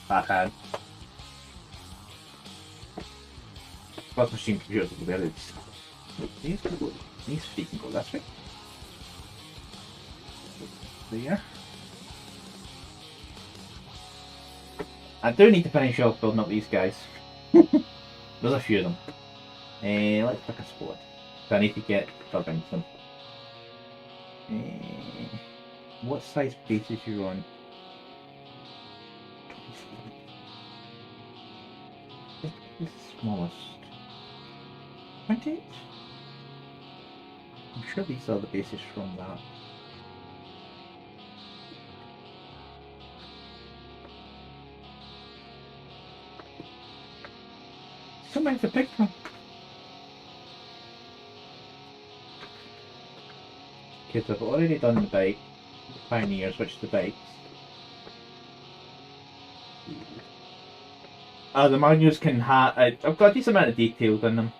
Bad hand. Plus machine computers will be able to... These three can go this way. There. I do need to finish off building up these guys. There's a few of them. Let's pick a spot. So I need to get Turbington. What size bases you on? This is the smallest. 28? I'm sure these are the bases from that. Somebody's a big one. Kids, I've already done the bike. Pioneer, switch to bikes. The manuals can have. I've got a decent amount of details in them.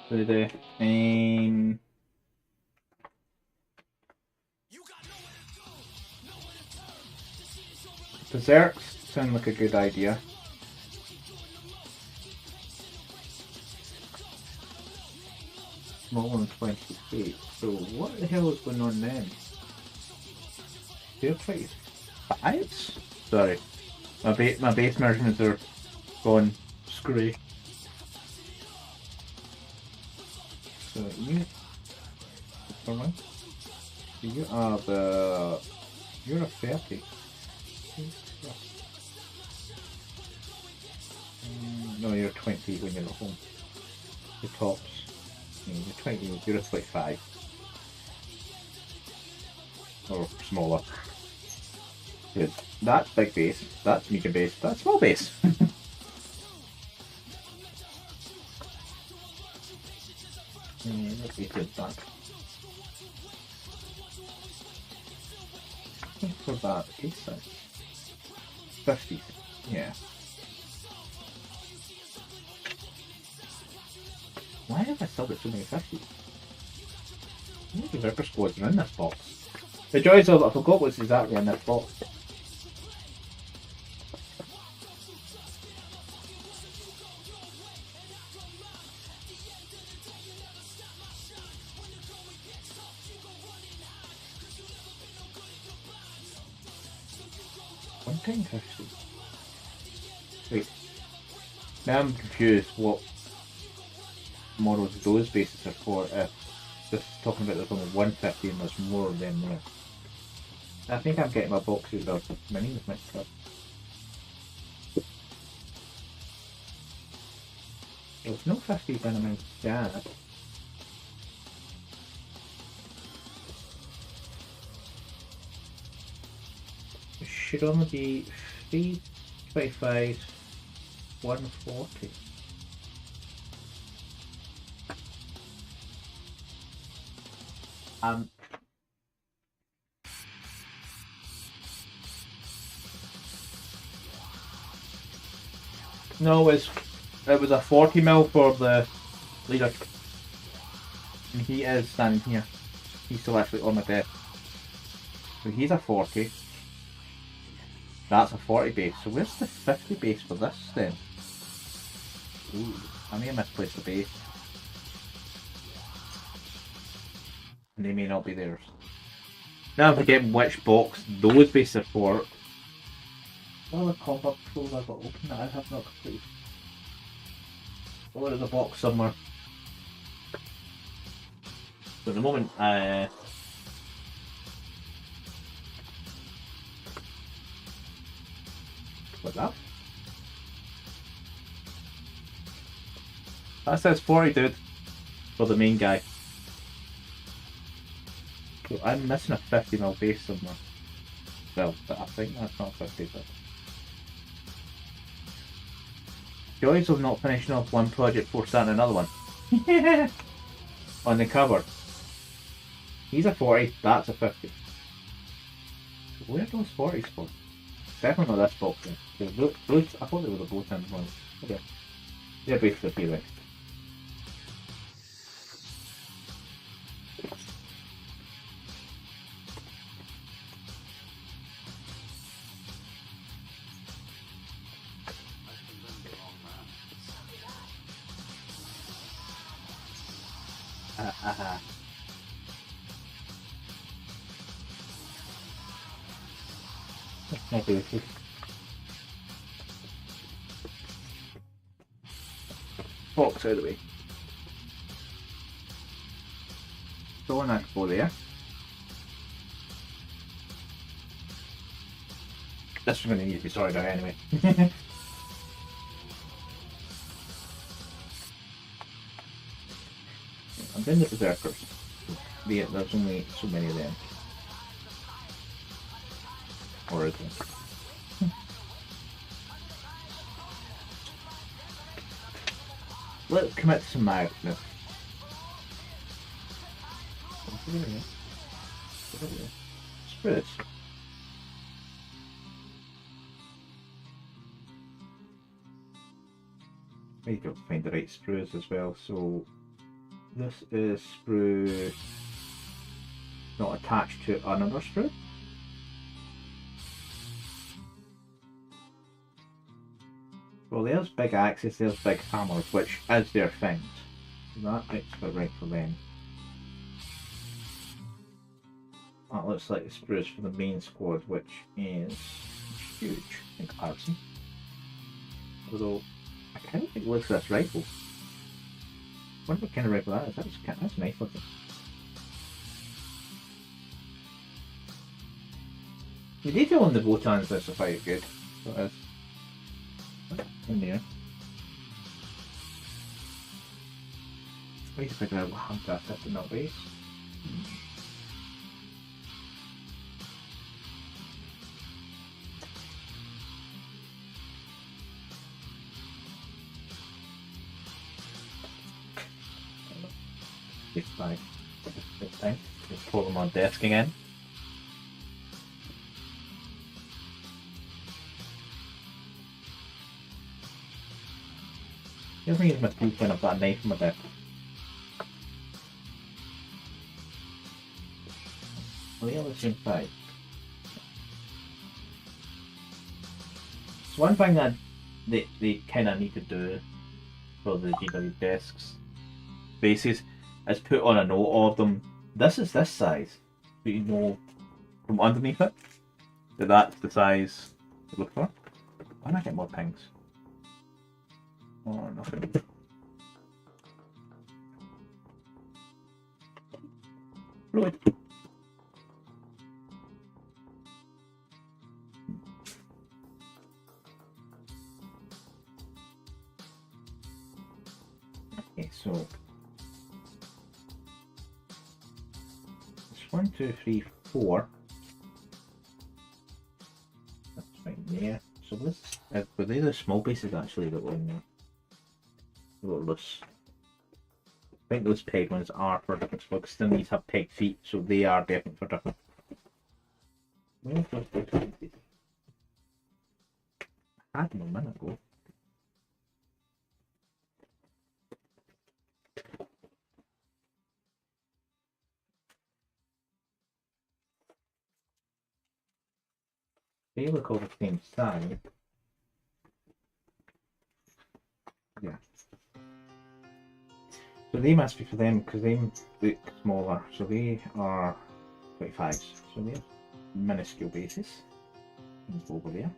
So they do. Beserks sound like a good idea. Smaller than 28. So what the hell is going on then? They're 25s? Sorry. My base measurements are gone screwy. So you... Come on. You are the... You're a 30. No, you're 20 when you're at home. The tops. You're 20, you're a 25. Or smaller. Good. That's big base, that's medium base, that's small base. Let's get it back. For that base size. 50. Yeah. Why have I still got so many 50s? How many Berserker squads are in this box? The joys of I forgot what's exactly in this box. One time 50. Wait. Now I'm confused what models those bases are for if just talking about there's only 150 and there's more of them there. I think I'm getting my boxes of minis mixed up. There's no 50s in my dad. It should only be 325s, 140. No, it was a 40mm for the leader. And he is standing here. He's still actually on my desk. So he's a 40. That's a 40 base. So where's the 50 base for this then? Ooh, I may have misplaced the base. And they may not be theirs. Now I'm forgetting which box those bases are for. What other combat patrols I've got open that I have not completed? Oh, there's a box somewhere. So at the moment, what's that? That says 40, dude, for the main guy. So I'm missing a 50mm base somewhere. Well, but I think that's not 50, but... Joys of not finishing off one project before starting another one. On the cover. He's a 40, that's a 50. So where are those 40s for? Definitely not this box then. Those, I thought they were the both ends ones. Okay. They're basically appealing. Okay. Box out of the way. So on that go there. This is going to need to be sorted out anyway. I'm doing the Beserkers. There's only so many of them. Or is there? Let's commit to some madness. Spruce. I need to find the right spruce as well. So this is sprue not attached to another sprue. Well, there's big axes, there's big hammers, which is their things. That makes it right for them. That looks like the spruce for the main squad, which is huge in comparison. Although, I kind of think it looks like this rifle. I wonder what kind of rifle that is. That's nice looking. The detail on the botans is quite good. So it is. In there. I need to figure out how to fit in that base. This time. Just pull them on desk again. You ever use my teeth when I've got a knife in my back? Well, the other same side. So one thing that they kind of need to do for the GW desks bases is put on a note of them. This is this size, so you know from underneath it that that's the size to look for. Why don't I get more pings? Oh, nothing. Fluid. Okay, so it's 1, 2, 3, 4. That's right there. So this were they the small bases actually that were in there? Loose. I think those peg ones are for different spots. Still these have peg feet, so they are definitely for different. Where's those peg? I had them a minute ago. They look all the same size. Yeah. So they must be for them because they look smaller. So they are 25s. So they're minuscule bases. Over there.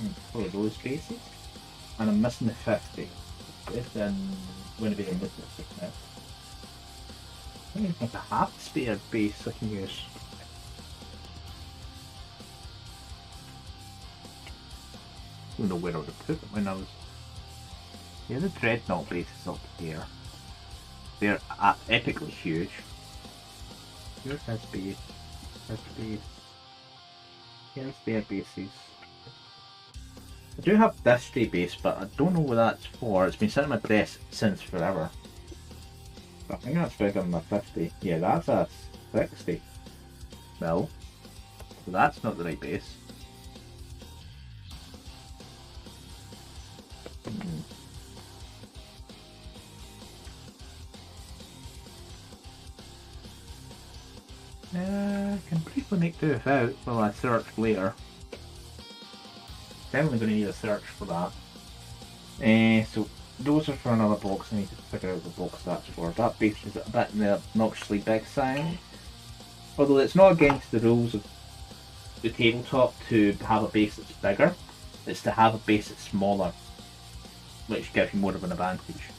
And for those bases. And I'm missing the 50. This and going to be in this now. I think it's a half spare base I can use. I don't know where I would have put them when I was. Yeah, the dreadnought bases up here. They're epically huge. Here's his base. His base. Here's their bases. I do have this stray base, but I don't know what that's for. It's been sitting on my desk since forever. I think that's bigger than my 50. Yeah, that's a 60. Well, so that's not the right base. I can briefly make do without while I search later. definitely going to need a search for that. So those are for another box. I need to figure out the box that's for. That base is a bit in the obnoxiously big size. Although it's not against the rules of the tabletop to have a base that's bigger. It's to have a base that's smaller, which gives you more of an advantage.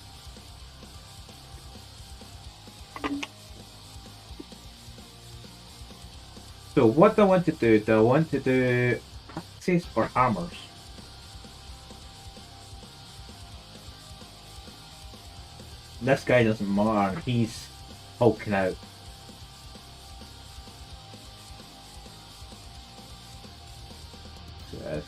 So what do I want to do? Do I want to do axes or hammers? This guy doesn't matter, he's hulking out. So it is.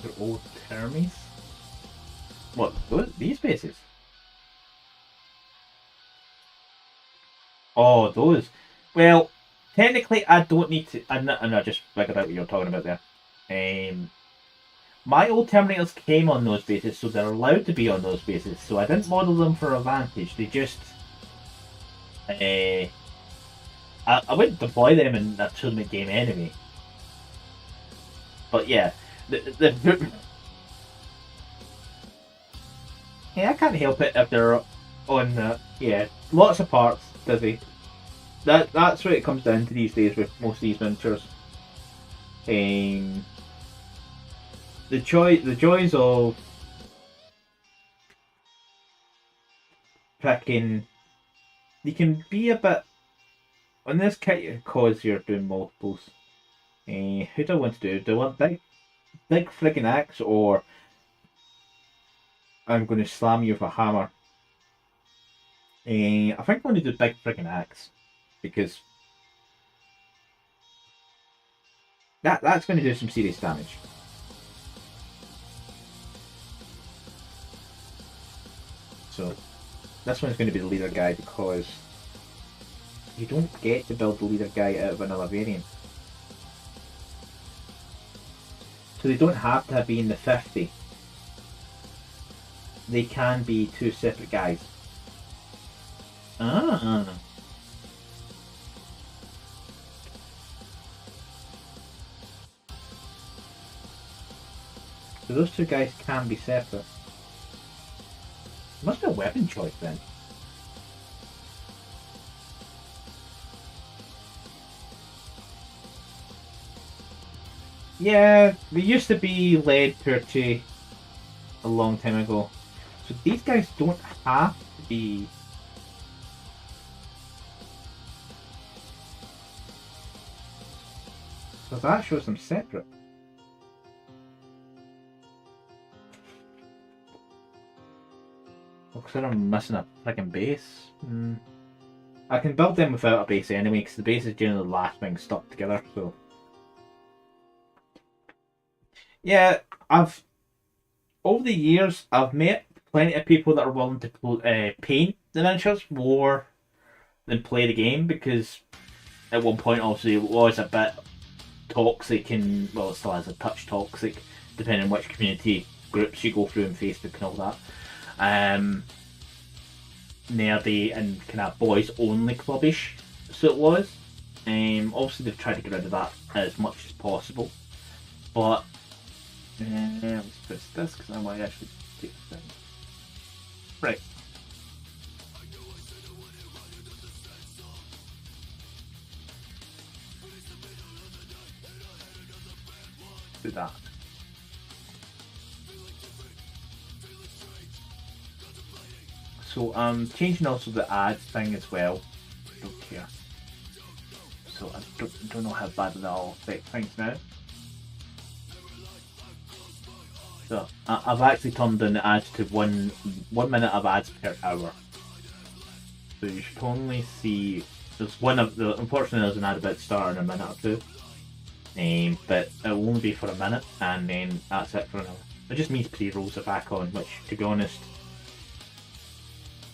They're old termies? What, these bases? Oh, those. Well, technically I don't need to, I'm not just figured out what you're talking about there. My old Terminators came on those bases, so they're allowed to be on those bases, so I didn't model them for advantage, they just... I wouldn't deploy them in a tournament game anyway. But yeah, yeah, I can't help it if they're on the... Yeah, lots of parts, Dizzy. That's what it comes down to these days with most of these miniatures. The joys of picking, you can be a bit on this kit because you're doing multiples. Who do I want to do? Do I want big friggin' axe, or I'm going to slam you with a hammer? I think I'm going to do big friggin' axe because that's going to do some serious damage. So this one's going to be the leader guy because you don't get to build the leader guy out of another variant. So they don't have to be in the 50. They can be two separate guys. Ah. So those two guys can be separate. Must be a weapon choice then. Yeah, they used to be lead purchase a long time ago. So these guys don't have to be... So that shows them separate. Because I'm missing a freaking base. I can build them without a base anyway, because the base is generally the last thing stuck together, so... Yeah, over the years, I've met plenty of people that are willing to paint the miniatures more than play the game, because at one point, obviously, it was a bit toxic, and, well, it still is a touch toxic, depending on which community groups you go through on Facebook and all that. Nerdy and kind of boys only clubbish, so it was. Obviously they've tried to get rid of that as much as possible, but let's press this because I might actually take this down. Right. Do that. So I'm changing also the ads thing as well. Don't care. So I don't know how bad that'll affect things now. So I've actually turned down the ads to one minute of ads per hour. So you should only see there's one of the unfortunately there's an ad about to start in a minute or two. But it will only be for a minute and then that's it for an hour. It just means pre-rolls are back on, which to be honest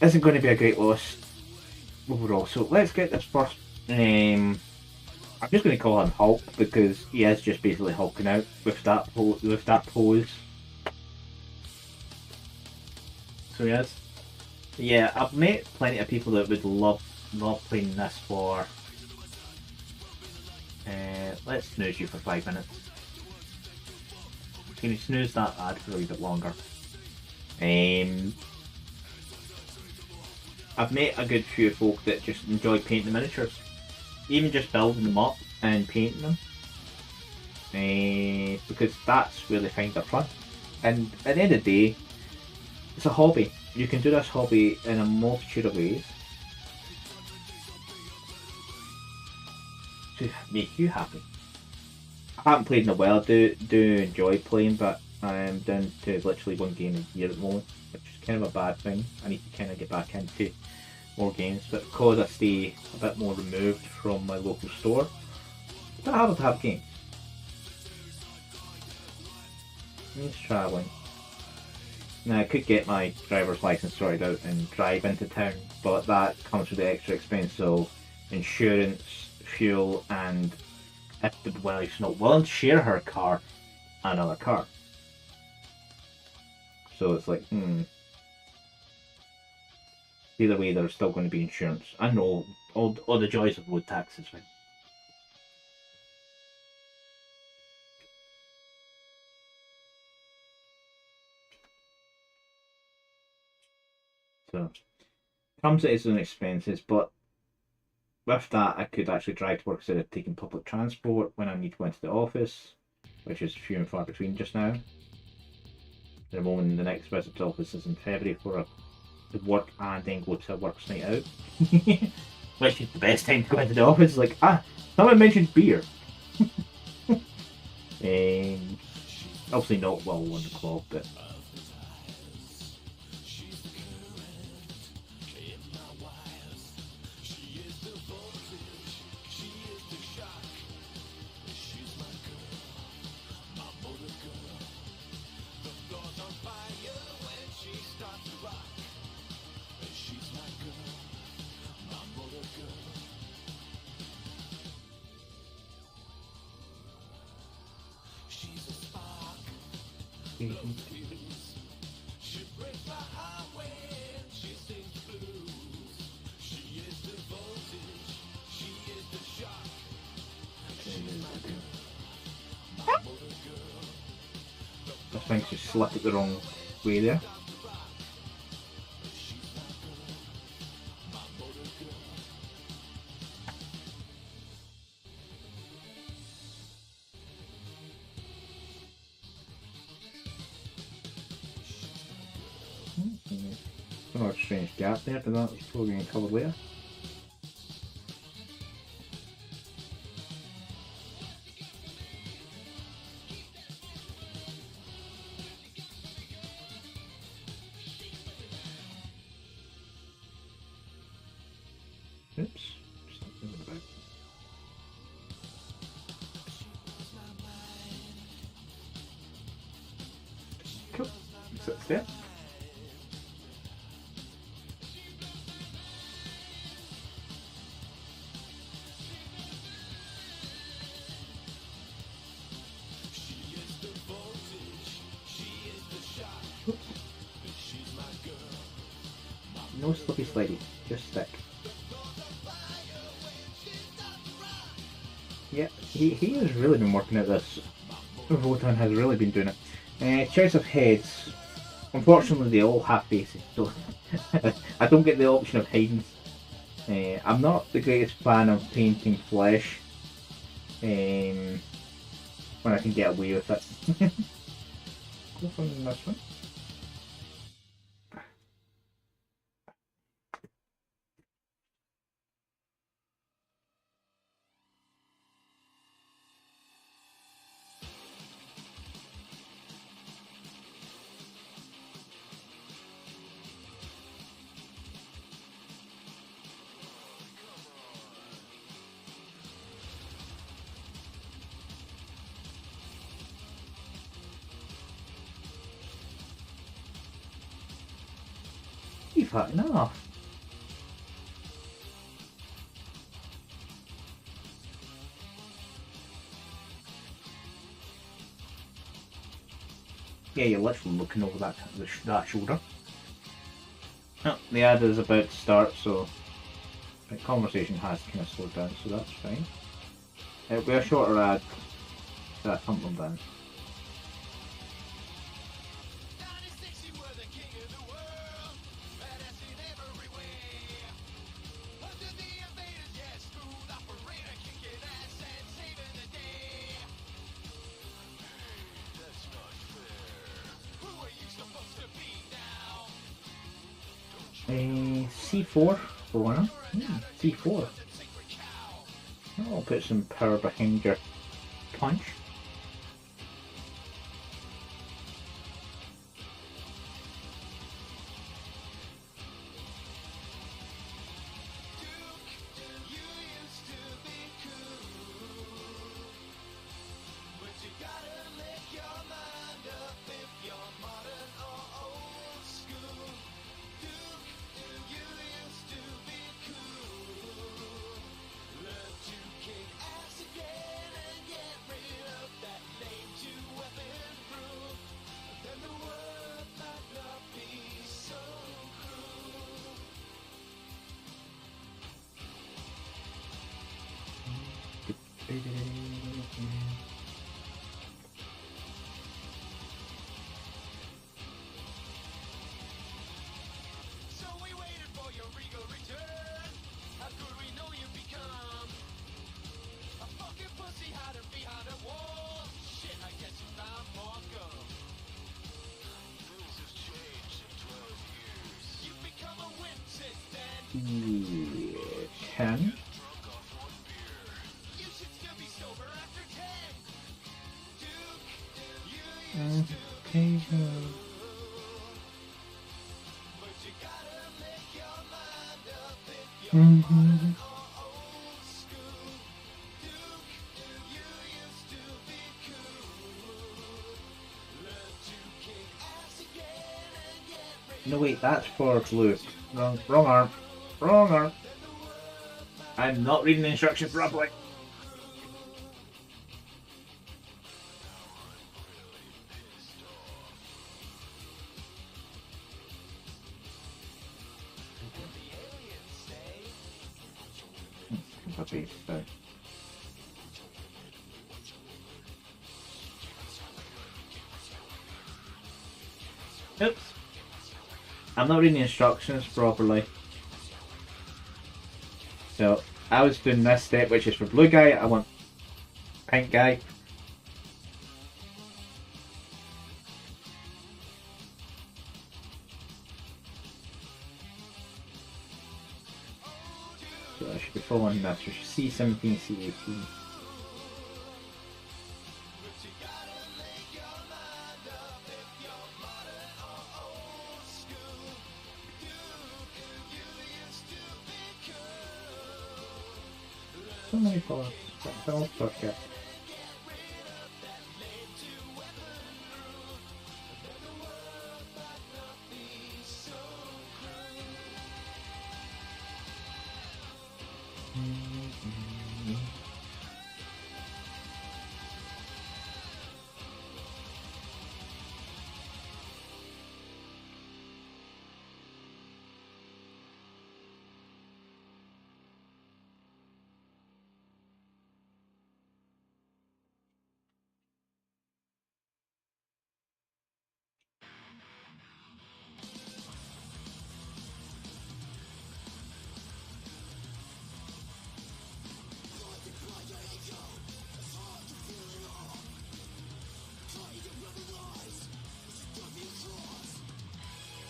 isn't going to be a great loss overall. So let's get this first. I'm just going to call him Hulk because he is just basically hulking out with that pose. So he is. Yeah, I've met plenty of people that would love playing this for. Let's snooze you for 5 minutes. Can you snooze that ad for a wee bit longer? I've met a good few folk that just enjoy painting the miniatures, even just building them up and painting them, because that's where they find their fun. And at the end of the day, it's a hobby. You can do this hobby in a multitude of ways to make you happy. I haven't played in a while. I do enjoy playing, but I'm down to literally one game a year at the moment, which is kind of a bad thing. I need to kind of get back into more games, but because I stay a bit more removed from my local store, it's not hard to have games. Means travelling. Now I could get my driver's license sorted out and drive into town, but that comes with the extra expense of insurance, fuel, and if the wife's not willing to share her car, another car. So it's like, either way, there's still going to be insurance. I know all the joys of road taxes, right? So, comes at its own expenses, but with that, I could actually drive to work instead of taking public transport when I need to go into the office, which is few and far between just now. The moment the next visit to office is in February for a work and then go to a works night out. Which is the best time to go into the office. Like, someone mentioned beer. Obviously not well on the club, but I think she slipped it the wrong way there. Oh, a strange gap there, but that's probably going to cover later. Oops. Stop moving about. Cool. Sits there. No slippy slidey, just stick. Yeah, he has really been working at this. Votan has really been doing it. Choice of heads. Unfortunately, they all have faces, so I don't get the option of hiding. I'm not the greatest fan of painting flesh when I can get away with it. Go from this one. You've had enough. Yeah, you're literally looking over that shoulder. Oh, the ad is about to start, so the conversation has kind of slowed down, so that's fine. It'll be a shorter ad, so I pump them down. A C4 for one. C4. I'll put some power behind your punch. So we waited for your regal return. How could we know you become a fucking pussy hiding behind a wall? Shit, I guess you found more gum. Things have changed in 12 years. You've become a wimp since then. Yeah, 10. Drunk off one beer. You should still be sober after 10. Duke, you used to Okay. but you gotta make your mind up if you're modern or old school. Duke, you used to be cool. Learn to kick ass again and get rid No wait, that's for blue. Wrong arm. Wrong arm. I'm not reading the instructions properly. Puppy, so. Oops. I'm not reading the instructions properly. So, I was doing this step, which is for blue guy. I want pink guy. So I should be following that. So C17, C18. So many colors. Don't forget.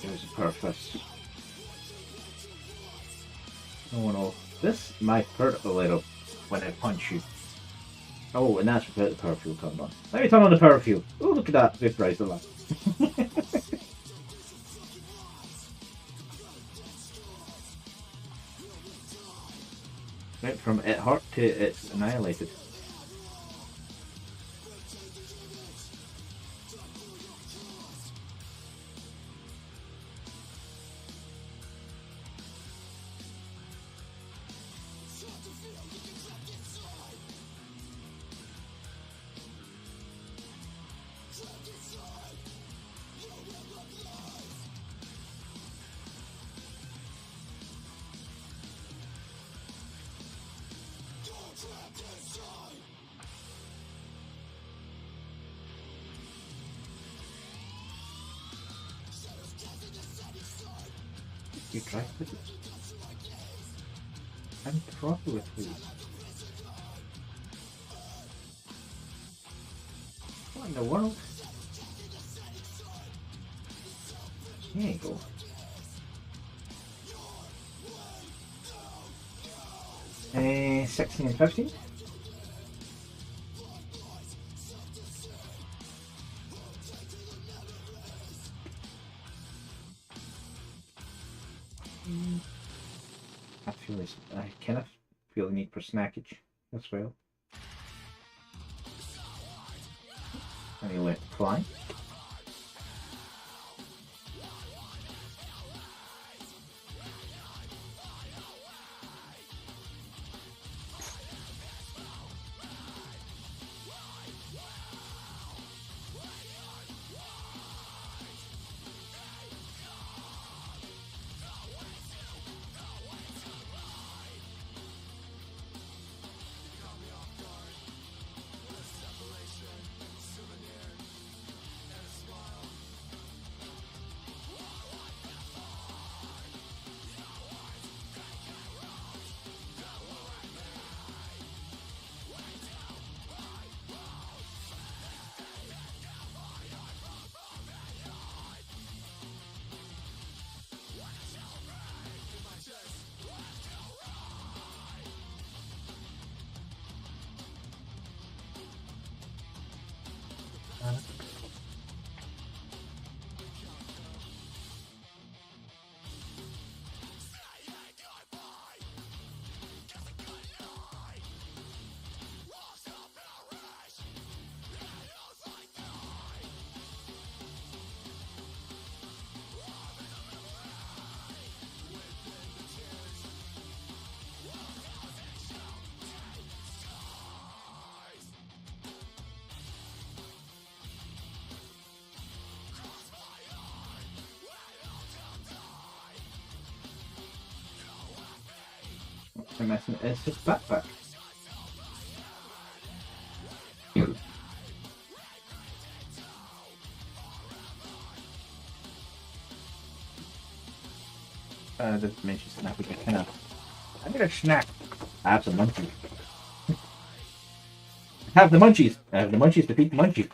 There's a purpose. Oh no. This might hurt a little when I punch you. Oh, and that's without the power fuel turned on. Let me turn on the power fuel. Oh, look at that. Good price of that. Went from it hurt to it's annihilated. You dry food. And properly, please. What in the world? There you go. Uh, 16 and 15. I kind of feel the need for snackage as well. And he let fly. I'm messing it's just backpack. The mention snack we can I need a snack. I have some munchies. I have the munchies. I have the munchies to beat the munchie.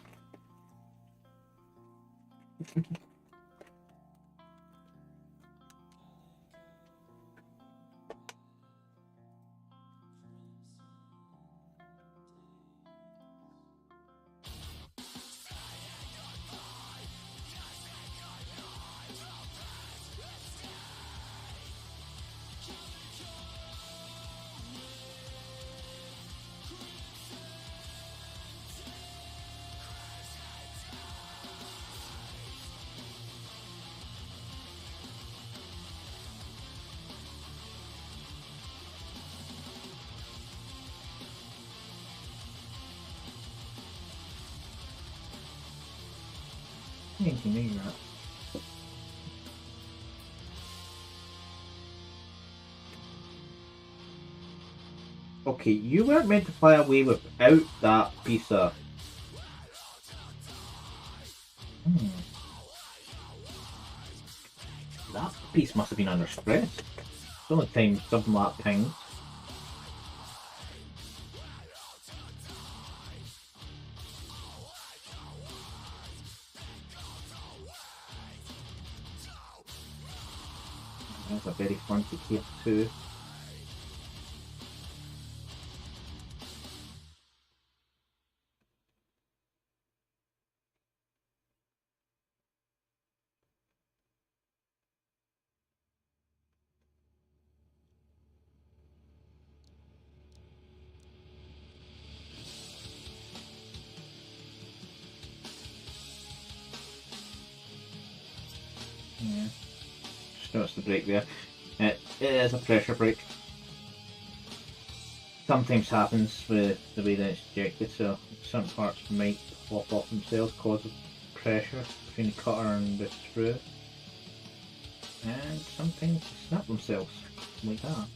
Okay, you weren't meant to fly away without that piece of... That piece must have been under stress. The only time something like that pings. That's a very funky case too. Yeah, just noticed the break there. It is a pressure break. Sometimes happens with the way that it's ejected, so some parts might pop off themselves because of pressure between the cutter and the screw. And sometimes they snap themselves, like that.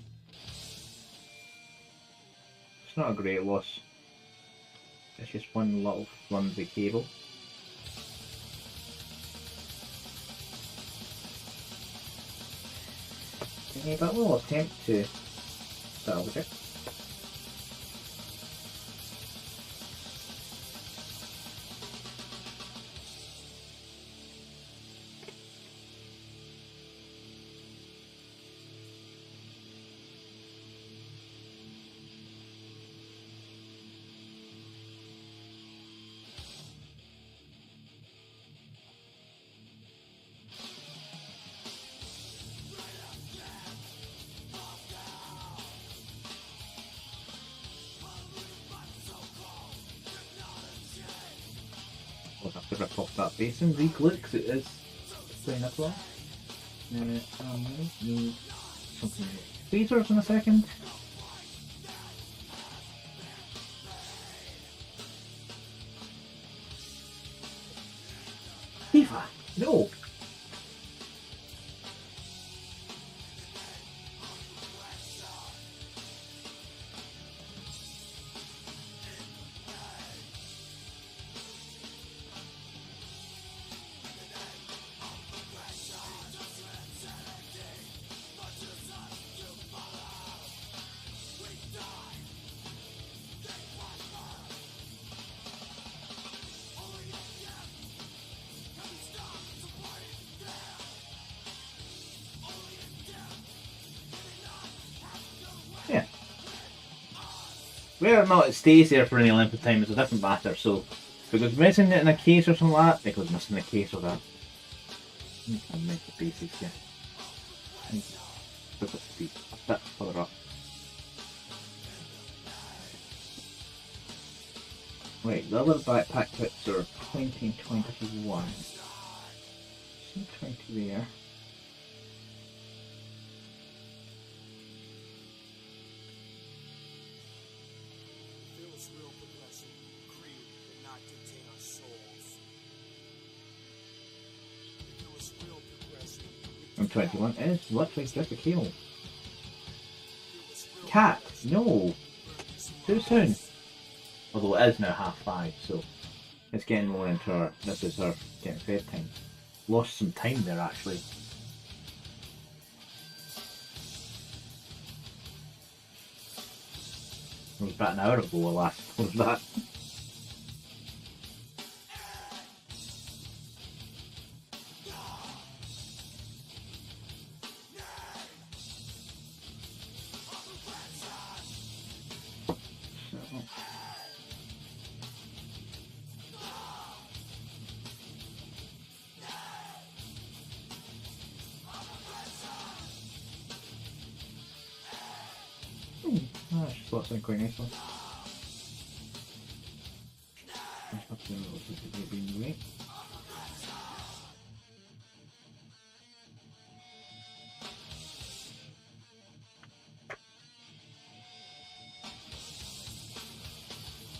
It's not a great loss. It's just one little flimsy cable. Okay, but we'll attempt to salvage it. We'll have to rip off that basin, re-glue it because it is playing up well. Need something phasers in a second. FIFA! No! Yeah. Whether or not it stays there for any length of time is a different matter, so if it goes missing it in a case or something like that, it goes missing in a case or that. I make the basics here. Put it a bit further up. Right, the other backpack kits are 20 and 21. See 20 there. Feels real progressive, greed, and not contain our souls. If it was real progressive, I'm 21. It is literally just a kill. Cat! No! Too soon! Although it is now 5:30, so it's getting more into our. This is our getting fed time. Lost some time there actually. It was about an hour ago last was that. Oh, she slots in quite nicely. Just have to look at being great.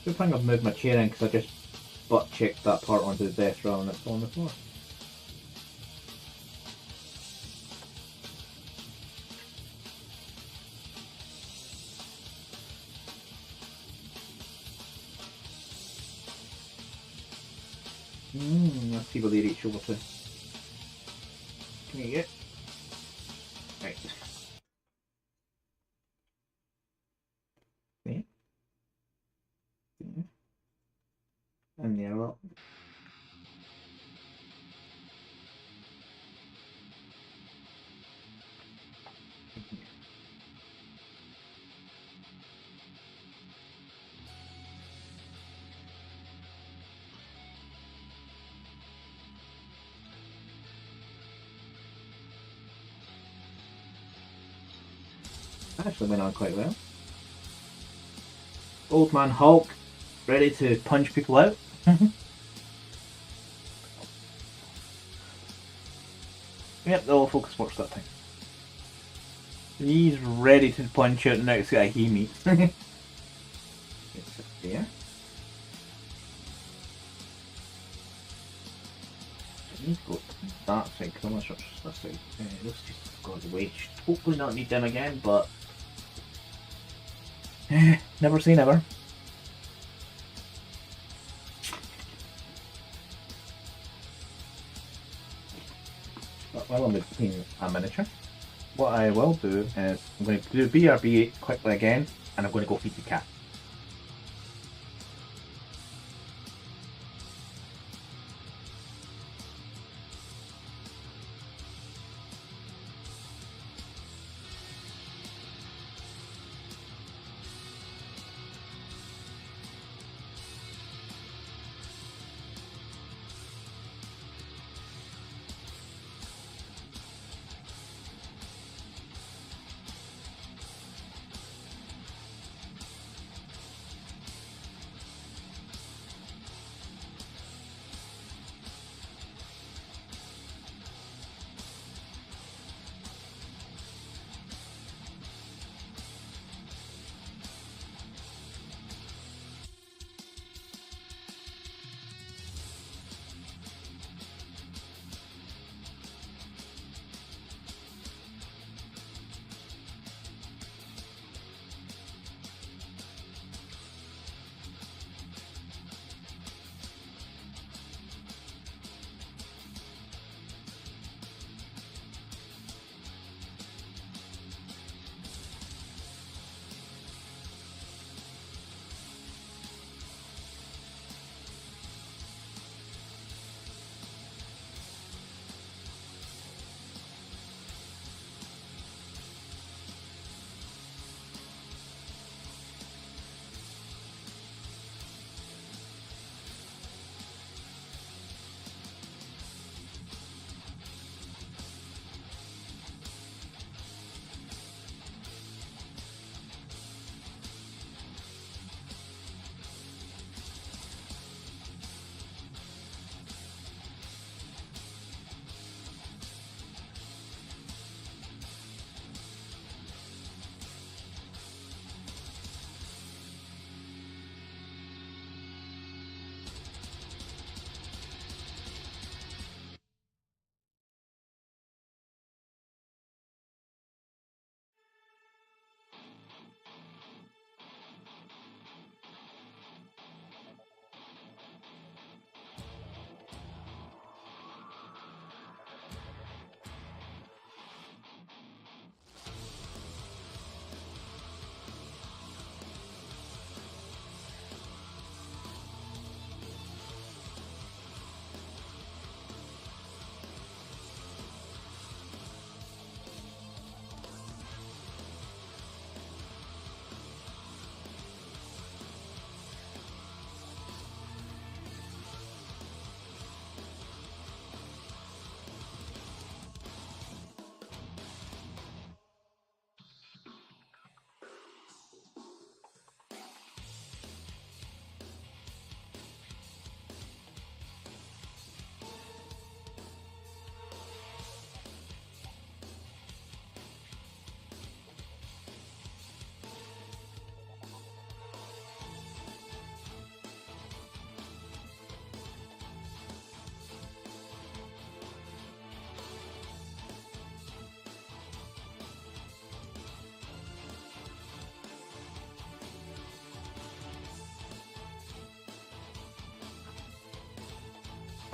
Good thing I've moved my chair in because I just butt checked that part onto the desk rather than it's on the floor. Let's see where they reach over to. Can you get? Right. See? And there, well. Actually went on quite well. Old Man Hulk, ready to punch people out. Yep, the autofocus works that time. He's ready to punch out the next guy he meets. It's there. He's got that side, because I'm not sure it's this side. Let's just go away. Hopefully not need them again, but never say never. But while I'm making a miniature, what I will do is I'm going to do BRB quickly again, and I'm going to go feed the cat.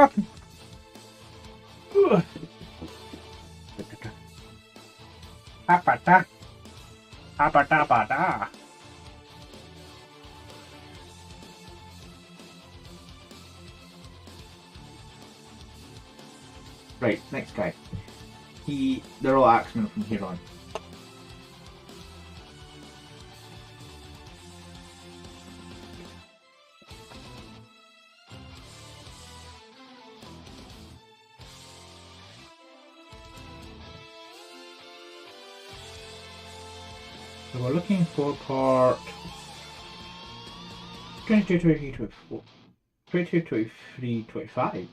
Fucking. Apata. Apata apata. Right, next guy. They're all axemen from here on. So we're looking for part 22, 23, 24, 22, 23, 25.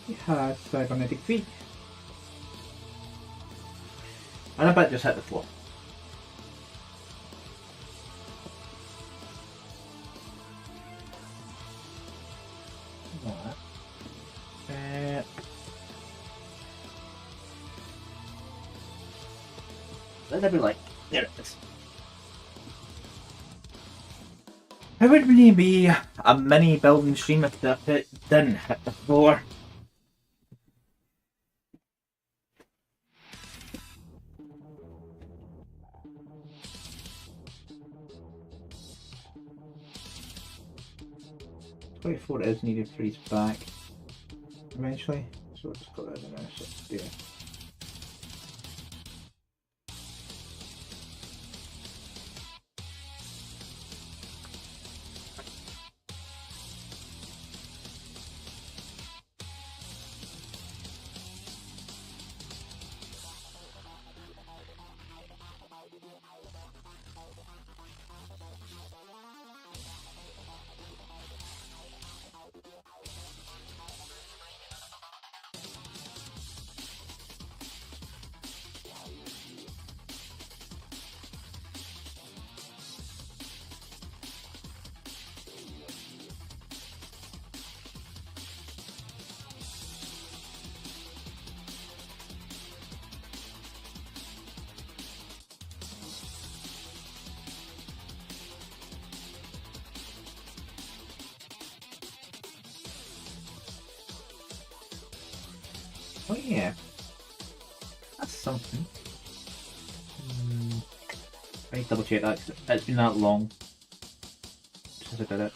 He has cybernetic feet. And a bit just hit the floor. Let it be like, there it is. How would it be a mini building stream if it didn't hit the floor? $24 is needed for his back eventually, so let's put that in there. So, yeah. Oh yeah, that's something. I need to double check that 'cause it's been that long since I did it.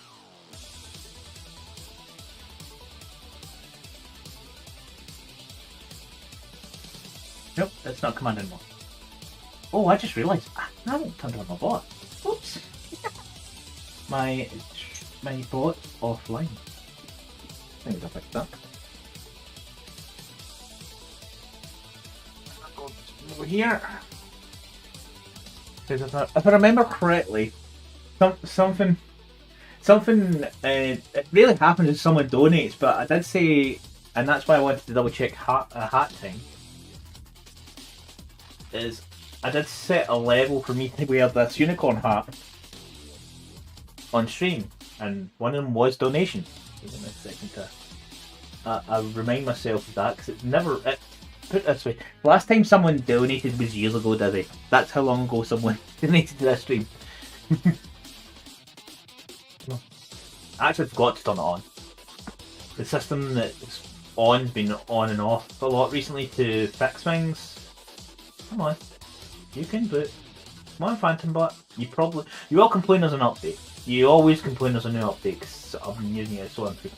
Nope, it's not command anymore. Oh, I just realised I haven't turned on my bot. Oops. my bot offline. I think I'll fix that. Over here, because if I remember correctly, something it really happens if someone donates, but I did say, and that's why I wanted to double check hat time. Is I did set a level for me to wear this unicorn hat on stream, and one of them was donation. Give me a second to I remind myself of that because it's never. Put it this way, the last time someone donated was years ago, Dizzy. That's how long ago someone donated to this stream. I actually forgot to turn it on. The system that's on's been on and off a lot recently to fix things. Come on, you can do it. Come on, Phantom Bot. You all complain there's an update. You always complain there's a new update because I've been using it so unfair.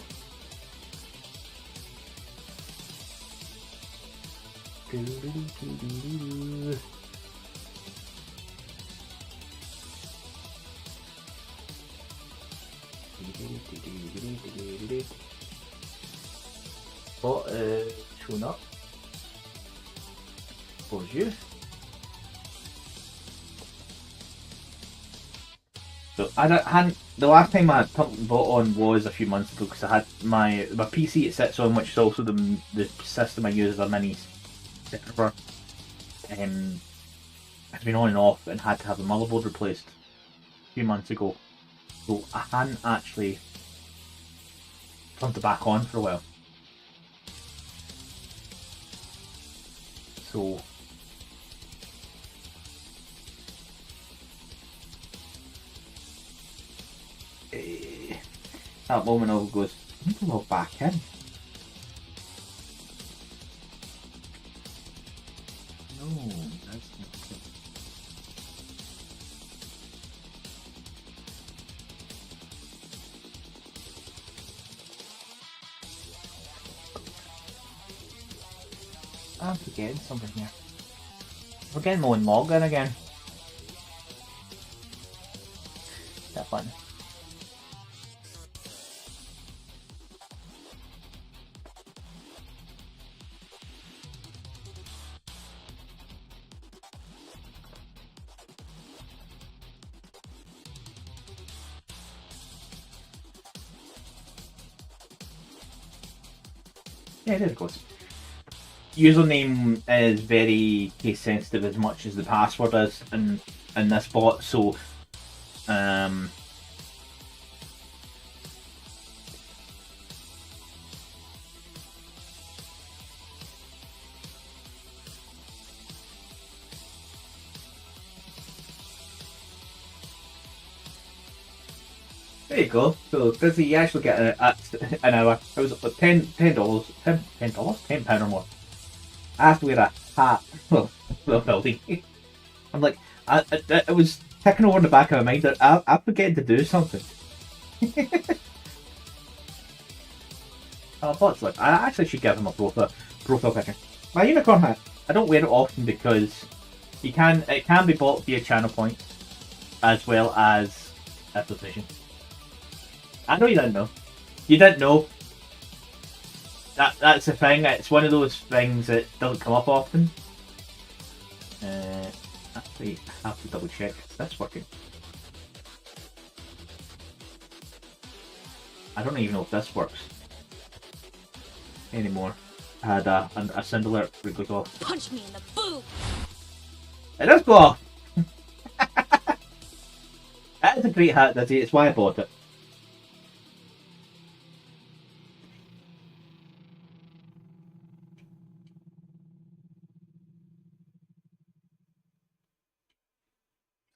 Bot showing up. Suppose you. So the last time I put the bot on was a few months ago because I had my PC it sits on, which is also the system I use as a mini server. It's been on and off and had to have the motherboard replaced a few months ago. So I hadn't actually turned it back on for a while. So that moment of goes, I need to log back in. No, that's not good. I'm forgetting something here. We're getting more and login again. Is that fun? Yeah, there it goes. username is very case sensitive as much as the password is in this bot, so there you go. So Busy, you actually get an hour. It was like $10, £10 or more. I have to wear a hat. Well, building. I'm like, it was ticking over in the back of my mind that I'm forgetting to do something. But like, I actually should give him a profile picture. My unicorn hat. I don't wear it often because it can be bought via channel point as well as application. I know you didn't know. You didn't know. That's the thing. It's one of those things that doesn't come up often. Actually, I have to double check. Is this working? I don't even know if this works anymore. I had a sound alert that goes off. Punch me in the boob! It does go off! That is a great hat, Dizzy. It's why I bought it.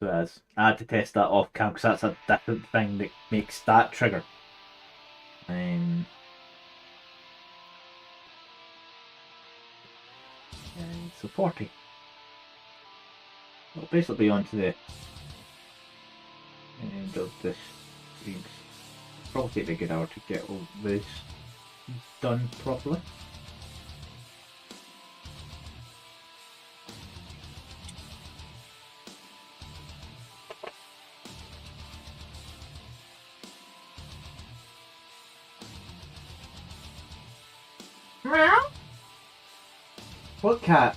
So it is. I had to test that off cam because that's a different thing that makes that trigger. And so 40. Well, basically onto the end of this stream. Probably take a good hour to get all this done properly. Meow. What cat?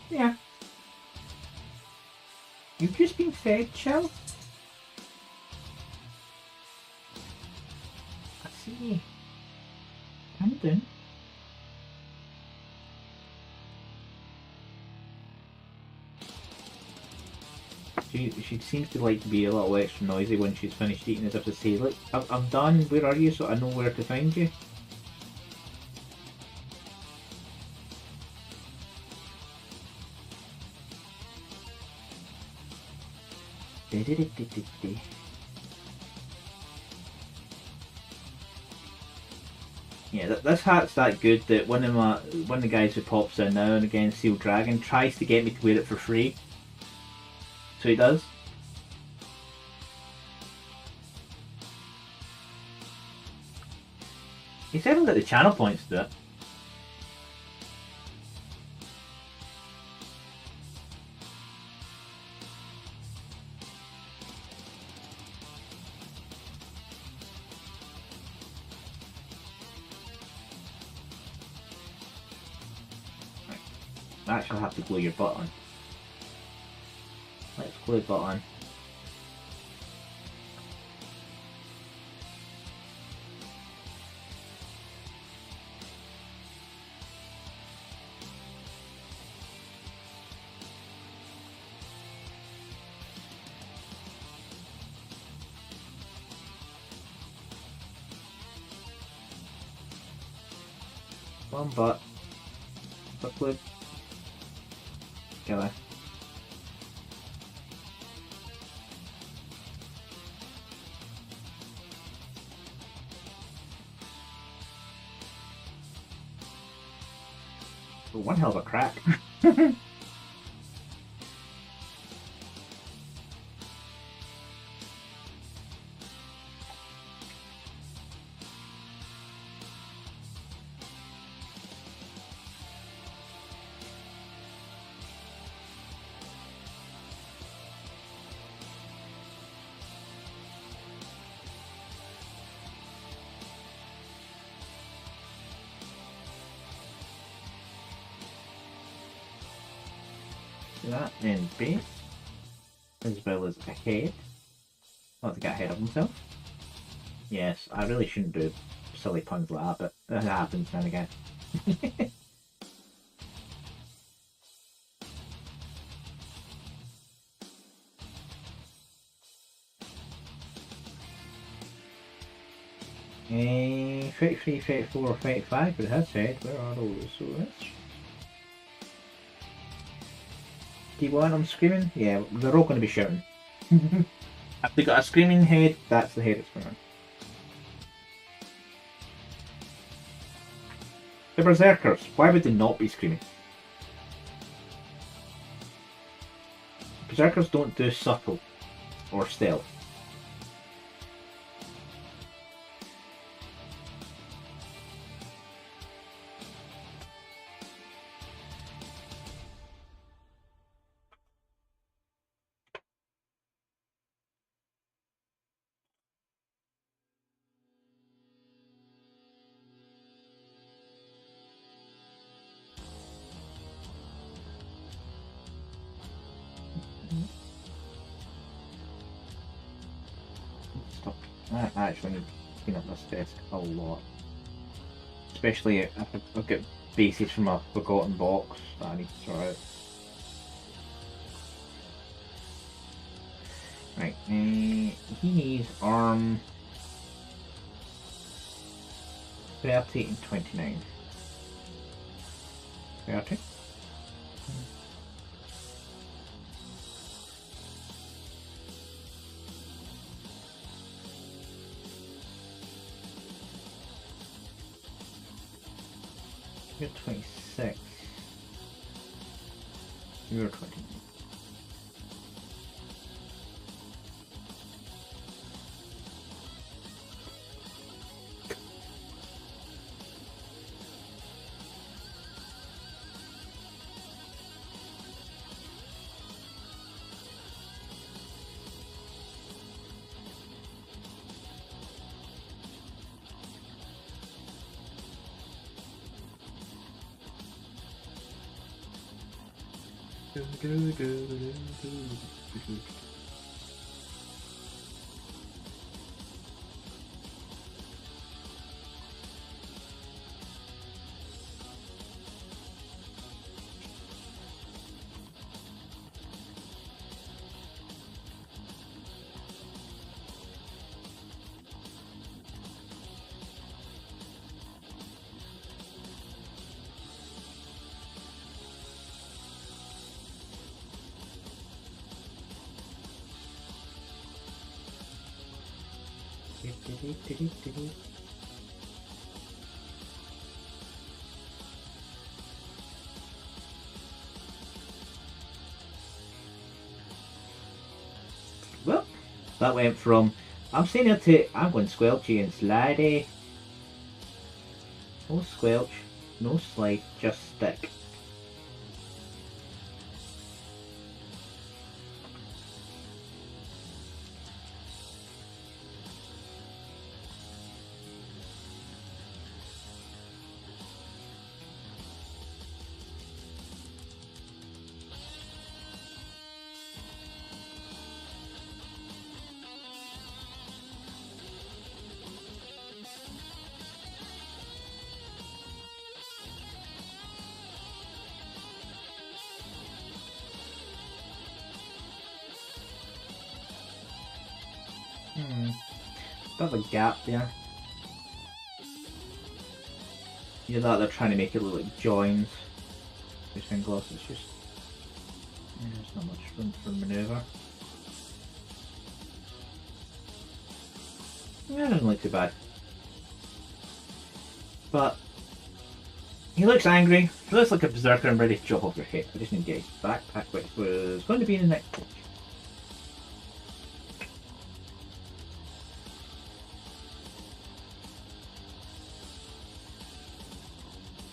Yeah. You've just been fed, Chill. I see. I'm done. She seems to like to be a little extra noisy when she's finished eating, as if to say, look, I'm done, where are you, so I know where to find you. Yeah, this hat's that good that one of the guys who pops in now and again, Seal Dragon, tries to get me to wear it for free. So he does. He's even got the channel points to do it. I actually have to glue your butt on. Let's glue the butt on. One butt. Butt glue. Go there. Oh, one hell of a crack. That and base, as well as a head. Not to get ahead of himself. Yes, I really shouldn't do silly puns like that, but that happens now and again. And 33, 34, or 35 for the headset. Where are those? So that's do you want them screaming? Yeah, they're all going to be shouting. If they got a screaming head, that's the head it's going on. The Berserkers, why would they not be screaming? Berserkers don't do subtle or stealth. Stop. I actually need to clean up this desk a lot. Especially if I've got bases from a forgotten box that I need to sort out. Right, he needs arm 30 and 29. 30. You're 26. You're 20. Well, that went from I'm saying it to I'm going squelchy and slidey. No squelch, no slide, just stick. Bit of a gap there. You know that they're trying to make it look like joins. Between glosses, it's just there's not much room for manoeuvre. Yeah, it doesn't look too bad. But he looks angry. He looks like a berserker and ready to chop off your head. I just need to get his backpack, which was going to be in the next page.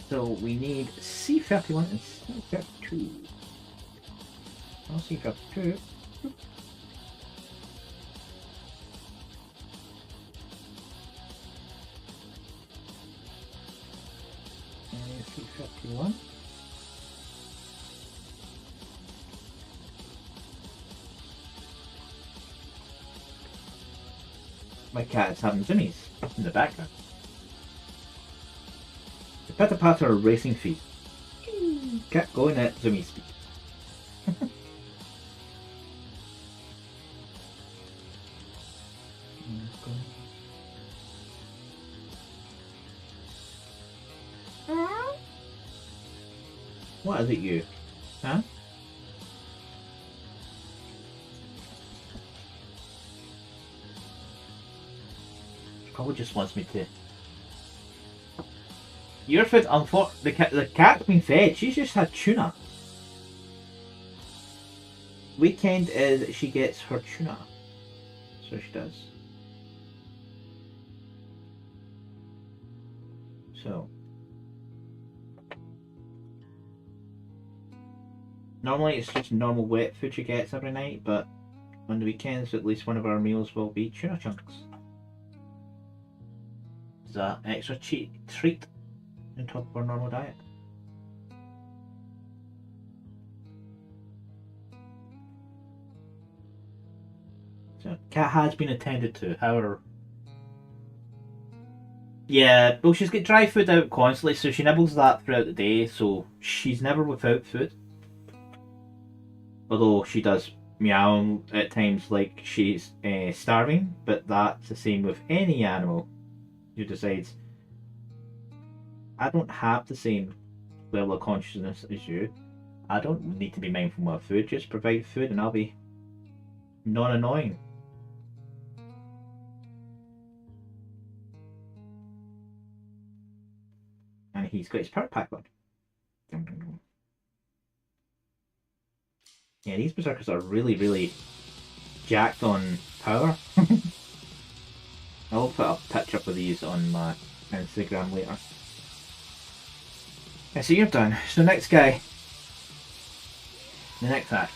So we need C31 and C32. Well, C32. And C51. My cat is having zoomies in the background. Pitter patter racing feet. Kept going at zoomie speed. What is it, you? Huh? Probably just wants me to. Your food, the cat's been fed. She's just had tuna. Weekend is she gets her tuna. So she does. So. Normally it's just normal wet food she gets every night, but on the weekends at least one of our meals will be tuna chunks. It's an extra treat on top of our normal diet. So cat has been attended to, however. Yeah, well she's got dry food out constantly, so she nibbles that throughout the day, so she's never without food. Although she does meow at times like she's starving, but that's the same with any animal who decides, I don't have the same level of consciousness as you. I don't need to be mindful of my food, just provide food and I'll be non-annoying. And he's got his power pack on. Yeah, these berserkers are really, really jacked on power. I'll put a picture of these on my Instagram later. Yeah, so you're done. So next guy. The next axe.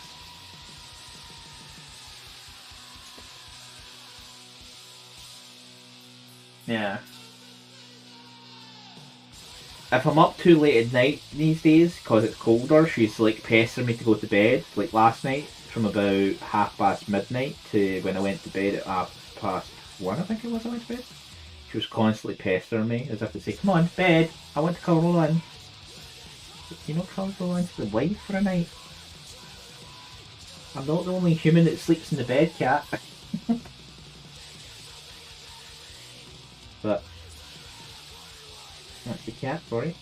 Yeah. If I'm up too late at night these days, because it's colder, she's like pestering me to go to bed. Like last night, from about 1:30 midnight to when I went to bed at 1:30, I think it was I went to bed. She was constantly pestering me as if to say, come on, bed, I want to cuddle in. You know, cuddle into the wife for a night. I'm not the only human that sleeps in the bed, cat. But that's the cat for you.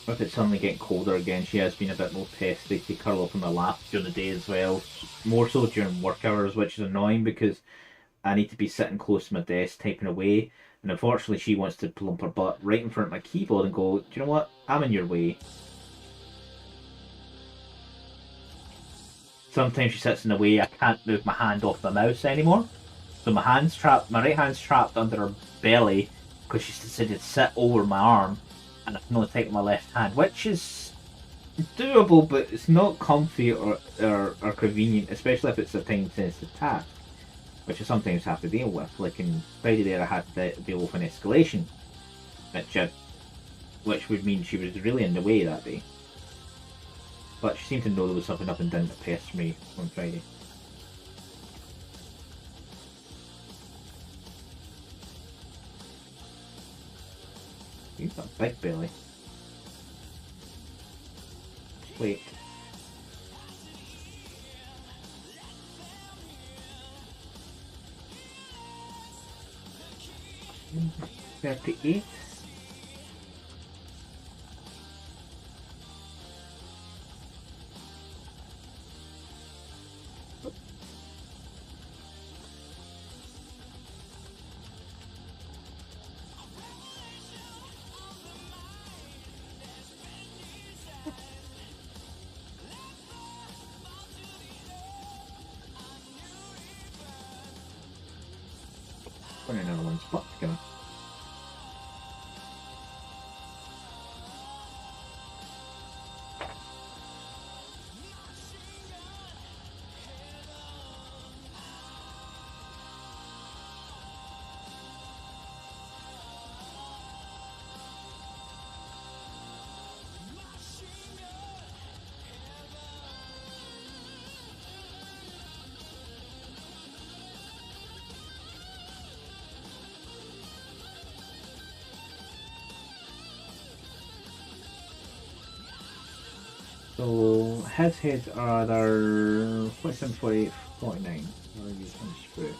If it's suddenly getting colder again, she has been a bit more pesty to curl up in my lap during the day as well. More so during work hours, which is annoying because I need to be sitting close to my desk typing away. And unfortunately she wants to plump her butt right in front of my keyboard and go, do you know what? I'm in your way. Sometimes she sits in the way, I can't move my hand off my mouse anymore. So my right hand's trapped under her belly because she's decided to sit over my arm and I can only take my left hand, which is doable, but it's not comfy or convenient, especially if it's a time-sensitive task, which I sometimes have to deal with. Like in Friday there I had to deal with an escalation, which would mean she was really in the way that day. But she seemed to know there was something up and didn't pester me on Friday. You've got a big belly. Wait. $38. Put another one spot together. So his heads are either 47, 48, 49. Or you can split.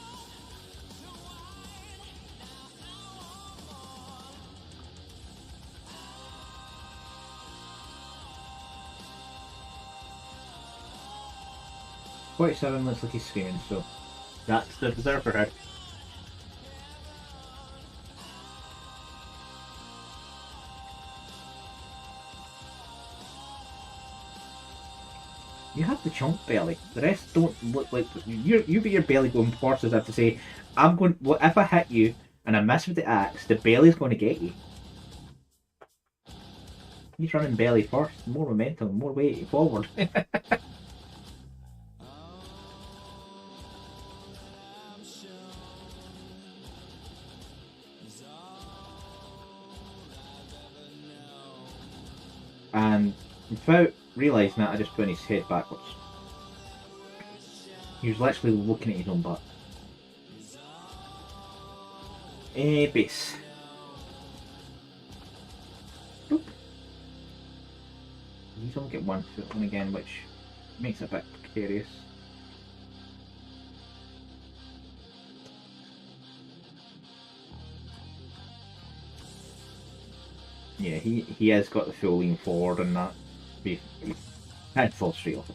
$47 looks like he's screaming, so that's the berserker head. You have the chunk belly. The rest don't look like you got your belly going first, as I have to say. I'm going. Well, if I hit you and I miss with the axe, the belly's going to get you. He's running belly first. More momentum, more weight forward. And without realising that, I just put his head backwards. He was literally looking at his own butt. Base. Boop. He's only get 1 foot on again, which makes it a bit precarious. Yeah, he has got the full lean forward and that. Head fall straight off.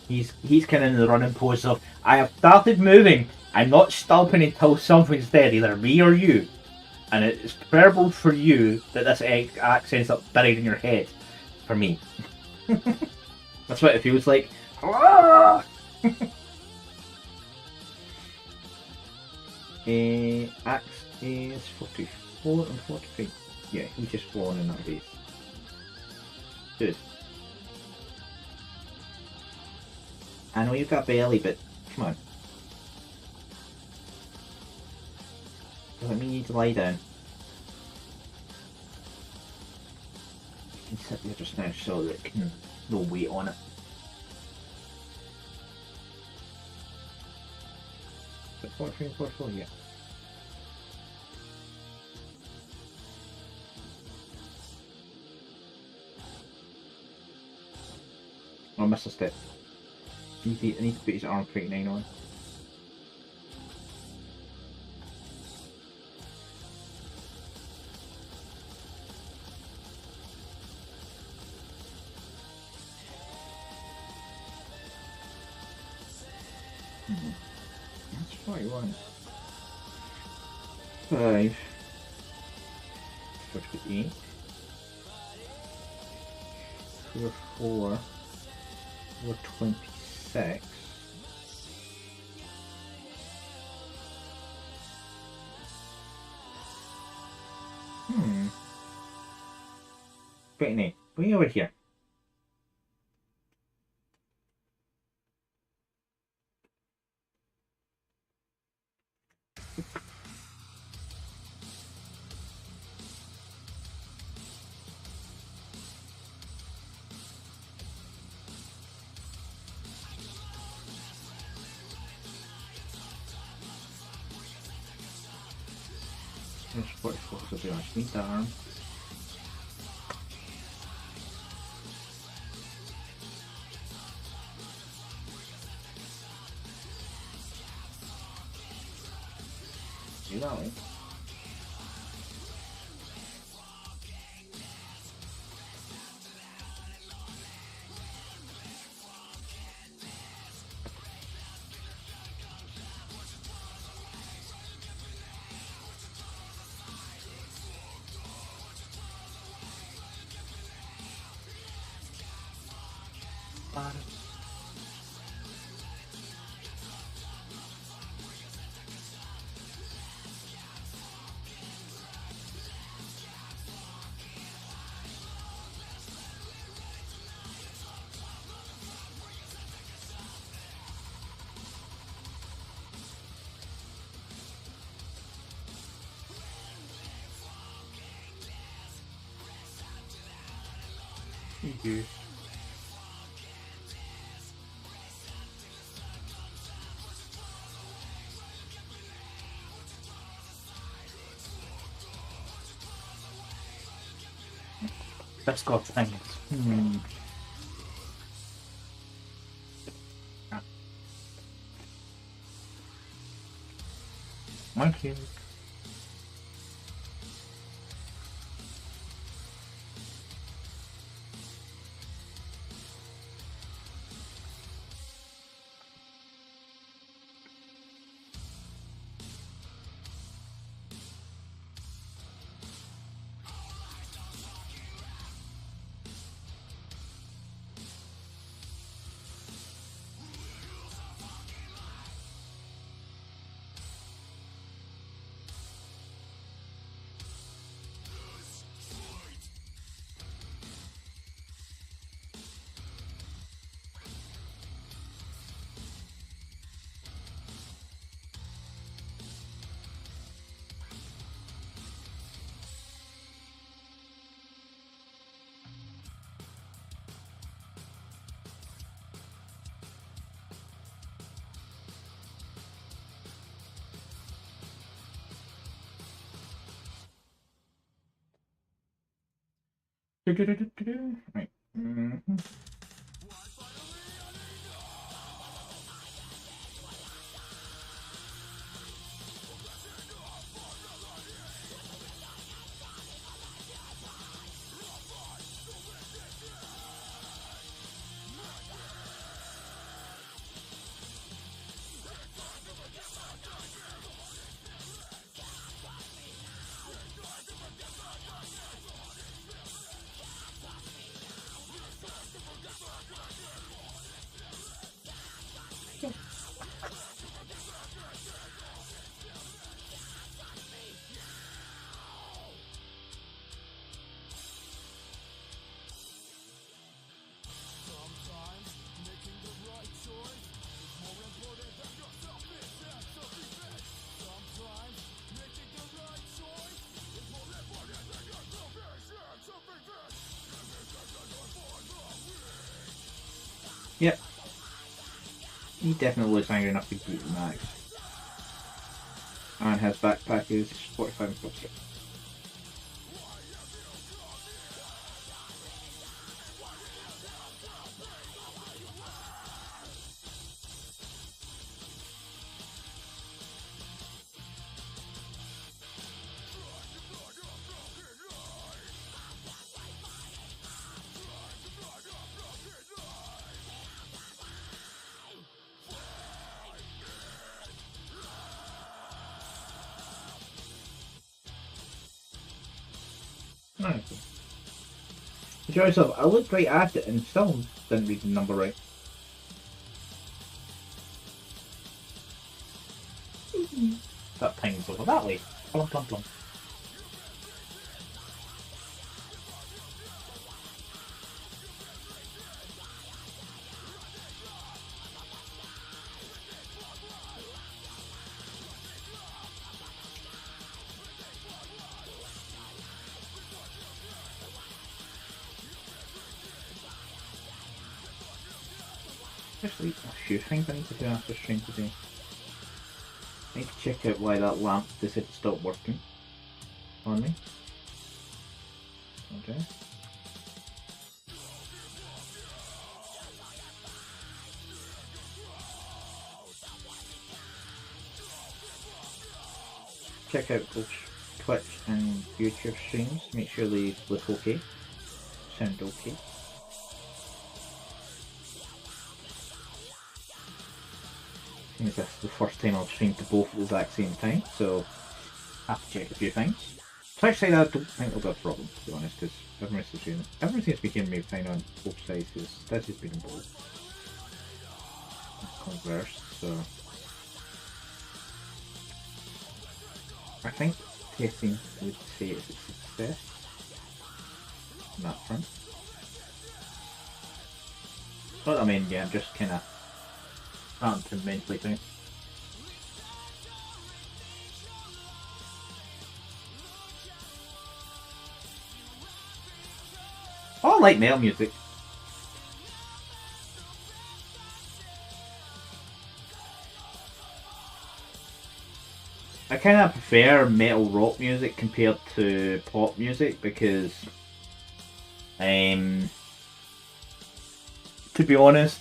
He's kind of in the running pose of, I have started moving. I'm not stopping until something's dead, either me or you. And it's preferable for you that this axe ends up buried in your head. For me. That's what it feels like. Axe is 44 and 43. Yeah, he's just fallen in that base. Good. I know you've got belly, but come on. Doesn't mean you need to lie down. You can sit there just now so that it can no weight on it. But 43 and 44, yeah. Oh, I missed a step. I need to put his arm 39 on. That's 41. 5. 58. 4. 26. Brittany, bring over here. There's 44, so they are sweet arm. Do that way. You goose. That's got things. Hmm. Ah. Monkey. Right. Mm-hmm. Yep. He definitely looks angry enough to beat Max. And his backpack is 45 plus 6. Nice. The choice of I looked right at it and still didn't read the number right. That time's over that way. Plum plum plum. Actually, a few things I need to do after stream today. I need to check out why that lamp decided to stop working on me. Okay. Check out both Twitch and YouTube streams, make sure they look okay, sound okay. I think this is the first time I've streamed to both at the exact same time, so I have to check a few things. Twitch side I don't think it'll be a problem, to be honest, because everyone seems to be giving me fine on both sides, because this has been both conversed, so I think testing would say it's a success on that front. But I mean, yeah, I'm just kind of starting to mentally think. Oh, I like metal music. I kind of prefer metal rock music compared to pop music because To be honest,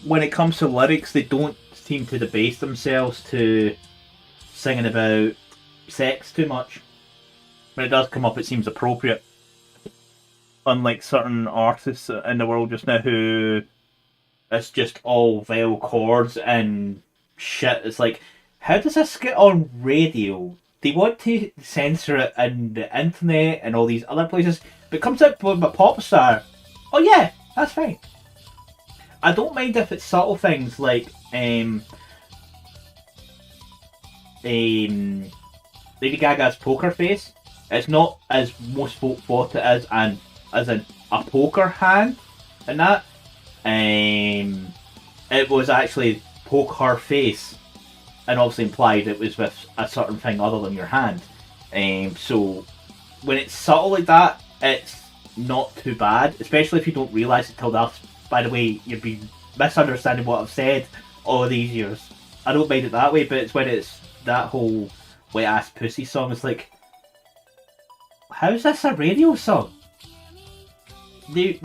when it comes to lyrics, they don't seem to debase themselves to singing about sex too much. When it does come up, it seems appropriate. Unlike certain artists in the world just now who it's just all vile chords and shit. It's like, how does this get on radio? They want to censor it in the internet and all these other places, but it comes out with a pop star. Oh yeah, that's fine. I don't mind if it's subtle things like Lady Gaga's poker face. It's not as most folk thought it is, and as in a poker hand, and that. It was actually poke her face, and obviously implied it was with a certain thing other than your hand. So when it's subtle like that, it's not too bad, especially if you don't realise it till that's. By the way, you'd be misunderstanding what I've said all these years. I don't mind it that way, but it's when it's that whole wet ass pussy song. It's like, how's this a radio song? They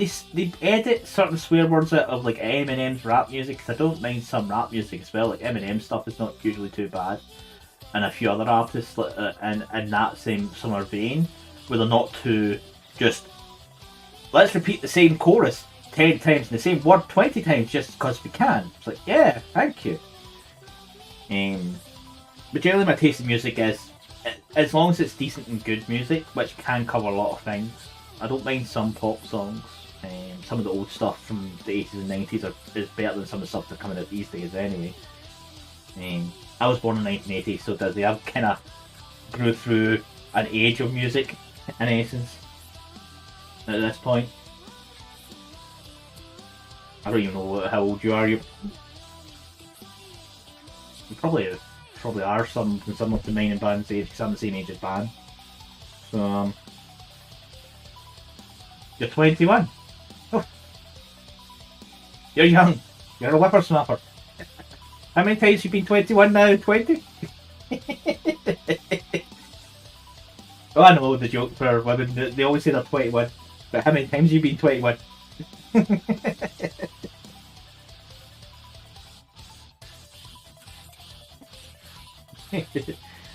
edit certain swear words out of like Eminem's rap music, because I don't mind some rap music as well. Like Eminem stuff is not usually too bad, and a few other artists in that same similar vein, where they're not too just let's repeat the same chorus 10 times in the same word 20 times just because we can. It's like, yeah, thank you. But generally my taste in music is, as long as it's decent and good music, which can cover a lot of things. I don't mind some pop songs. Some of the old stuff from the 80s and 90s is better than some of the stuff that's coming out these days anyway. I was born in 1980, so Disney, I've kind of grew through an age of music, in essence, at this point. I don't even know how old you are. You probably are some of the main band's age, because I'm the same age as band. So you're 21. Oh. You're young. You're a whippersnapper. How many times have you been 21 now? 20? Oh, I know the joke for women. They always say they're 21. But how many times have you been 21?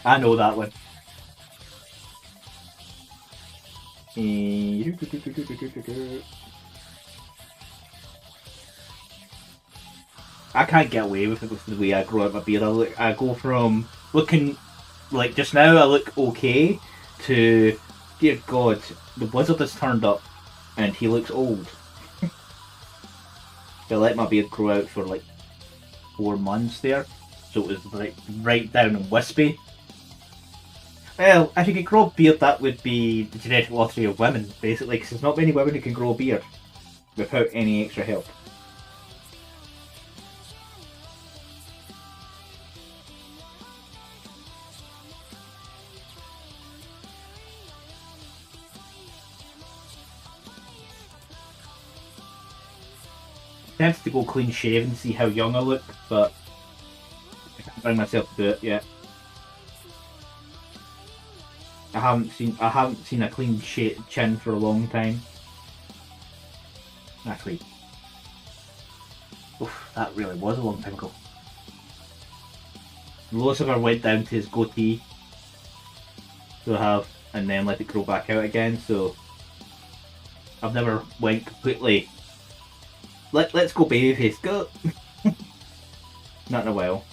I know that one. I can't get away with it with the way I grow out my beard. I go from looking like just now I look okay to, dear God, the wizard has turned up and he looks old. I let my beard grow out for like 4 months there, so it was like right down and wispy. Well, if you could grow a beard, that would be the genetic lottery of women, basically, because there's not many women who can grow a beard without any extra help. I tempted to go clean shave and see how young I look, but I can't bring myself to do it yet. I haven't seen a clean chin for a long time. Actually, oof, that really was a long time ago. Lucifer went down to his goatee, so I have, and then let it grow back out again. So I've never went completely. Let's go babyface, go. Not in a while.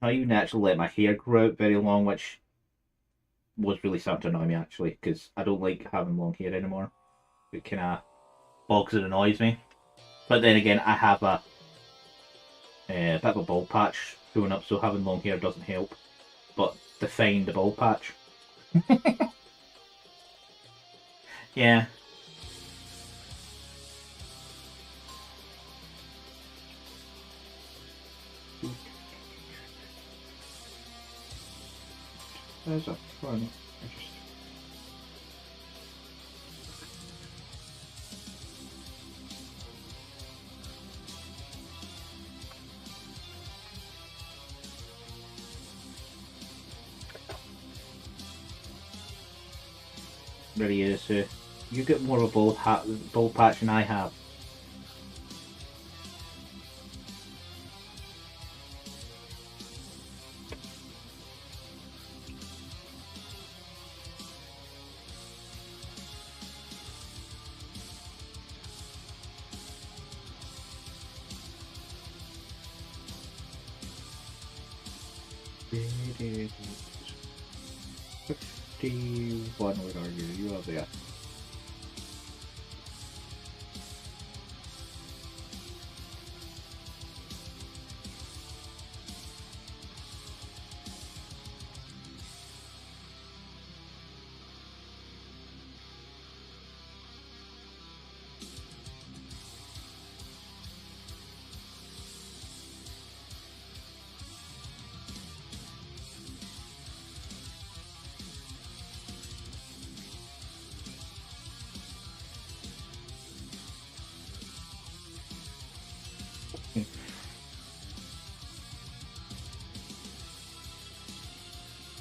I even actually let my hair grow out very long, which was really starting to annoy me actually, because I don't like having long hair anymore. It kind of bogs and annoys me. But then again, I have a bit of a bald patch growing up, so having long hair doesn't help, but define the bald patch. Yeah. There's a fun. really is. You get more of a bald patch than I have. One, where are you? You are there.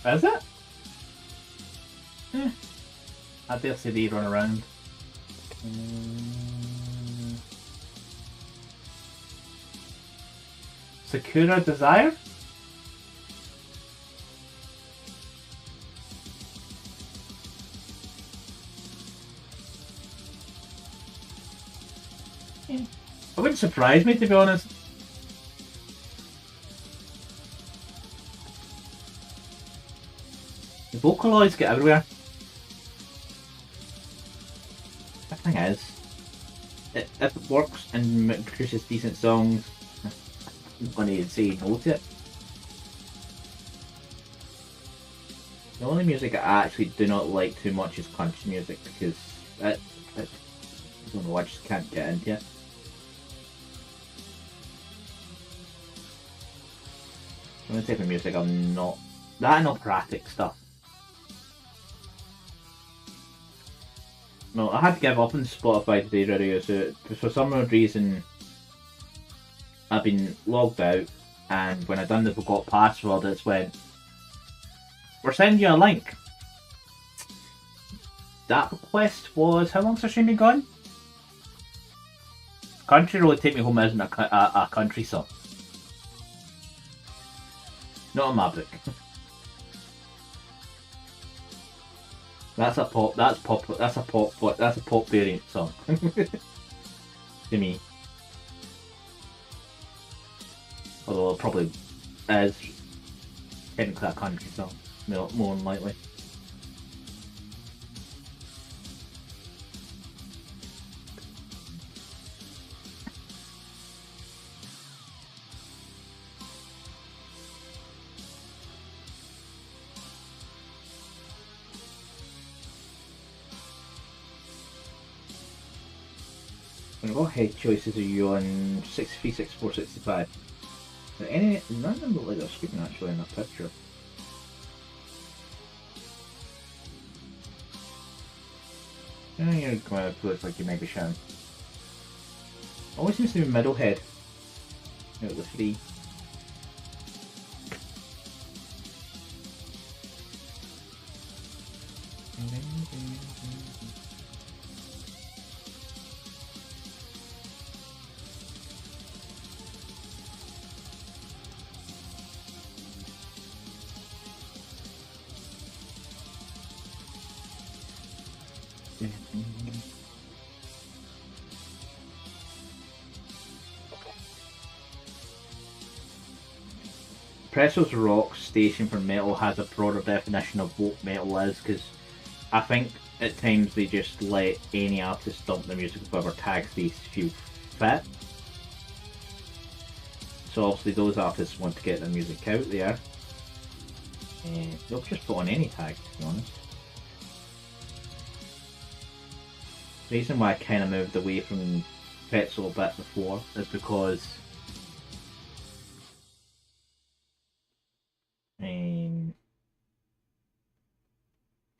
Is it? I dare say they run around. Sakura Desire? It wouldn't surprise me, to be honest. The Vocaloids get everywhere. The thing is, if it works and produces decent songs, I'm going to say no to it. The only music I actually do not like too much is country music, because I don't know, I just can't get into it. The only type of music I'm not... That and operatic stuff. No, I had to give up on Spotify today, really, so for some odd reason I've been logged out, and when I done the forgot password, it's went, we're sending you a link. That request was, how long's the stream been gone? Country Road Take Me Home isn't a country song. Not in my book. That's a pop variant song. To me. Although it probably is technically a country song, more than likely. What head choices are you on 636, 465? None of them look like they're screaming actually in that picture. Yeah, you're going to look like you might be shouting. Always seems to be middle head out of the three. Presso's rock station for metal has a broader definition of what metal is, because I think at times they just let any artist dump their music with whatever tags they feel fit. So obviously those artists want to get their music out there. They'll just put on any tag, to be honest. The reason why I kind of moved away from Pretzel a bit before is because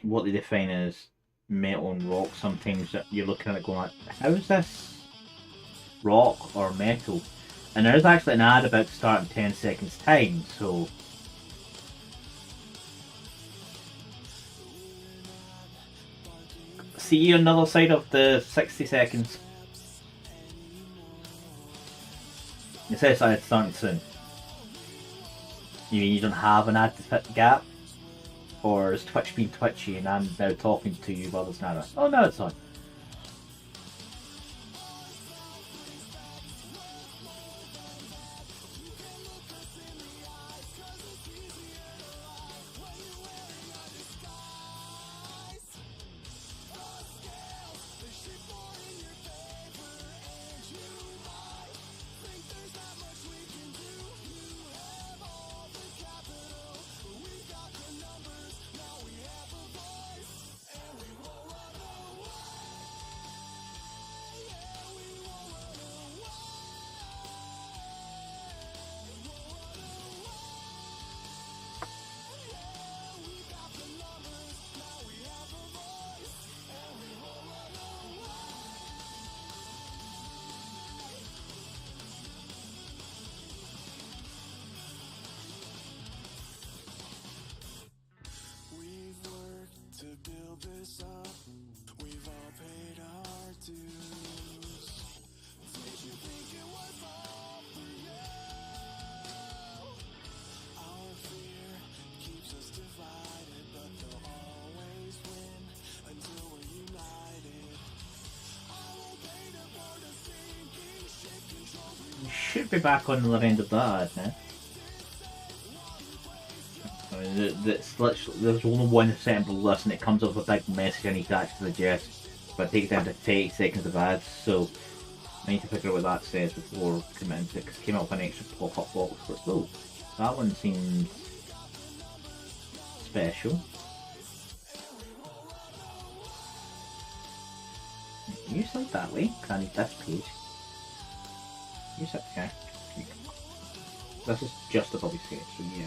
what they define as metal and rock, sometimes you're looking at it going like, how is this rock or metal? And there is actually an ad about to start in 10 seconds time, so see you on the other side of the 60 seconds. It says it's starting soon. You mean you don't have an ad to fit the gap? Or is Twitch being twitchy and I'm now talking to you while there's an ad? Oh no, it's on. You should be back on the other end of that ad now. I mean, that's literally, there's only one sample list and it comes up with a big message I need to actually digest. But it takes down to 30 seconds of ads, so I need to figure out what that says before committing to it, because it came up with an extra pop-up box. But oh, that one seems special. Use it that way, because I need this page. Use it, okay. This is just above his head, so yeah.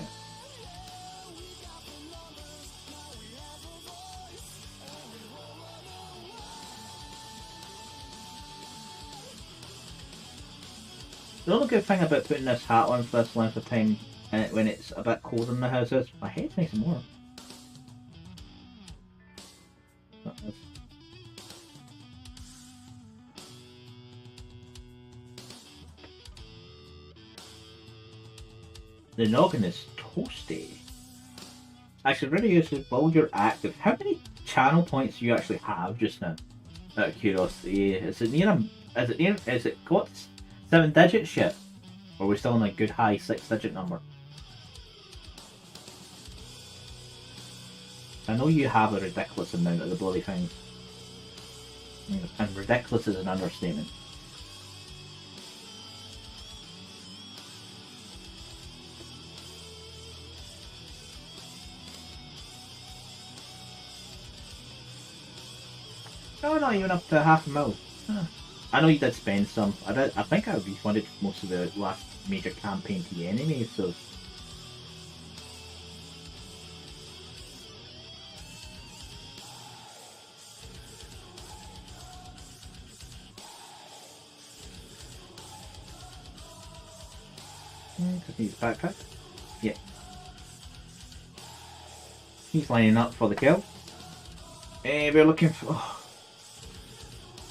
The only good thing about putting this hat on for this length of time when it's a bit cold in the house is my head's nice and warm. The noggin is toasty. Actually, really useful while you're active. How many channel points do you actually have just now? Out of curiosity, is it near a? Is it got 7 digits yet? Or are we still in a good high 6-digit number? I know you have a ridiculous amount of the bloody things. And ridiculous is an understatement. No, not even up to half a mil. Huh. I know you did spend some. I think I refunded most of the last major campaign to you anyway, so. Could use backpack. Yeah. He's lining up for the kill. We're looking for. Oh.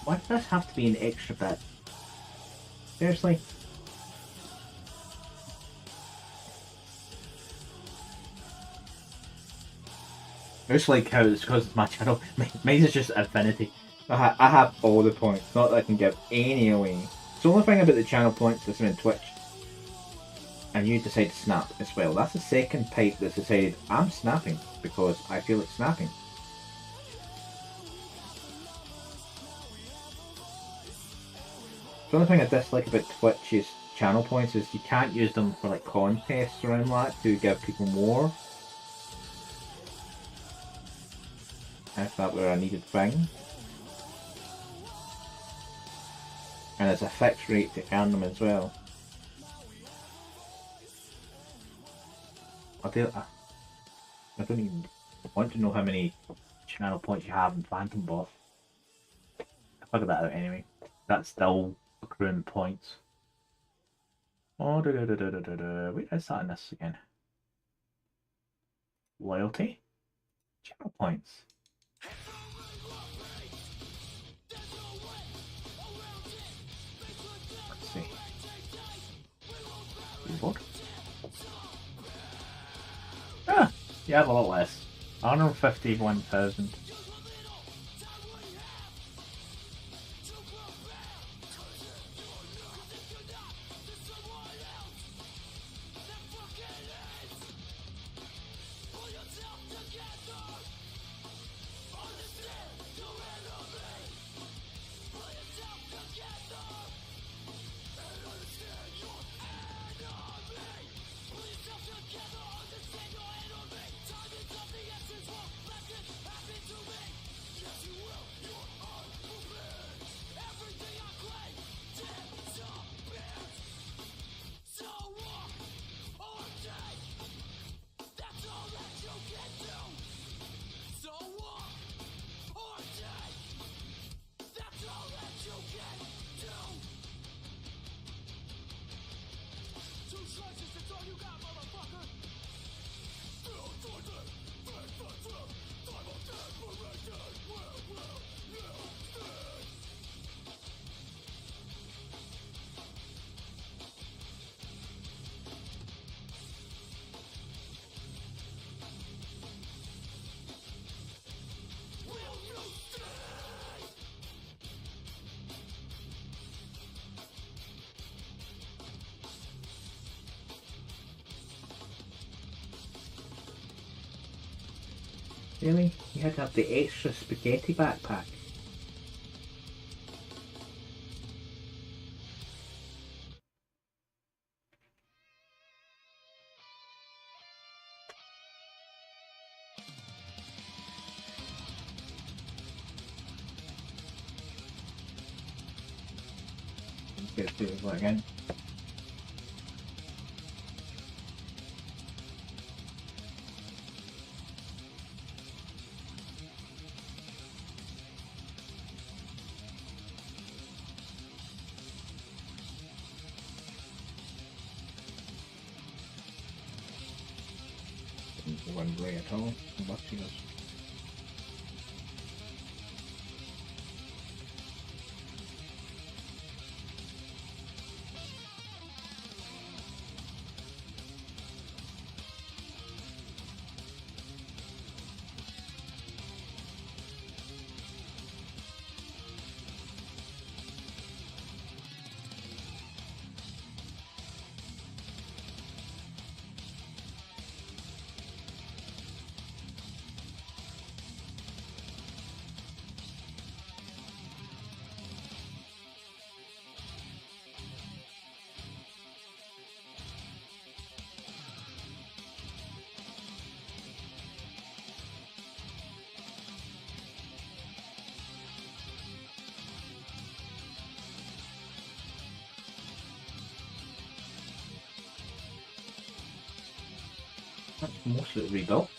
Why does this have to be an extra bit? Seriously? It's like how it's because it's my channel. Mine is just infinity. I have all the points, not that I can give any away. It's the only thing about the channel points system in Twitch. And you decide to snap as well. That's the second pipe that's decided I'm snapping because I feel it's snapping. The only thing I dislike about Twitch's channel points is you can't use them for like contests around that to give people more. If that were a needed thing. And there's a fixed rate to earn them as well. I don't even want to know how many channel points you have in Phantom Boss. I'll figure that out anyway. That's still accruing points. Oh, wait, is that in this again? Loyalty? Channel points. board. Ah, you have a lot less. 151,000. Really? You had to have the extra spaghetti backpack. Get to it again. One way at all. What she does. That's mostly rebuilt.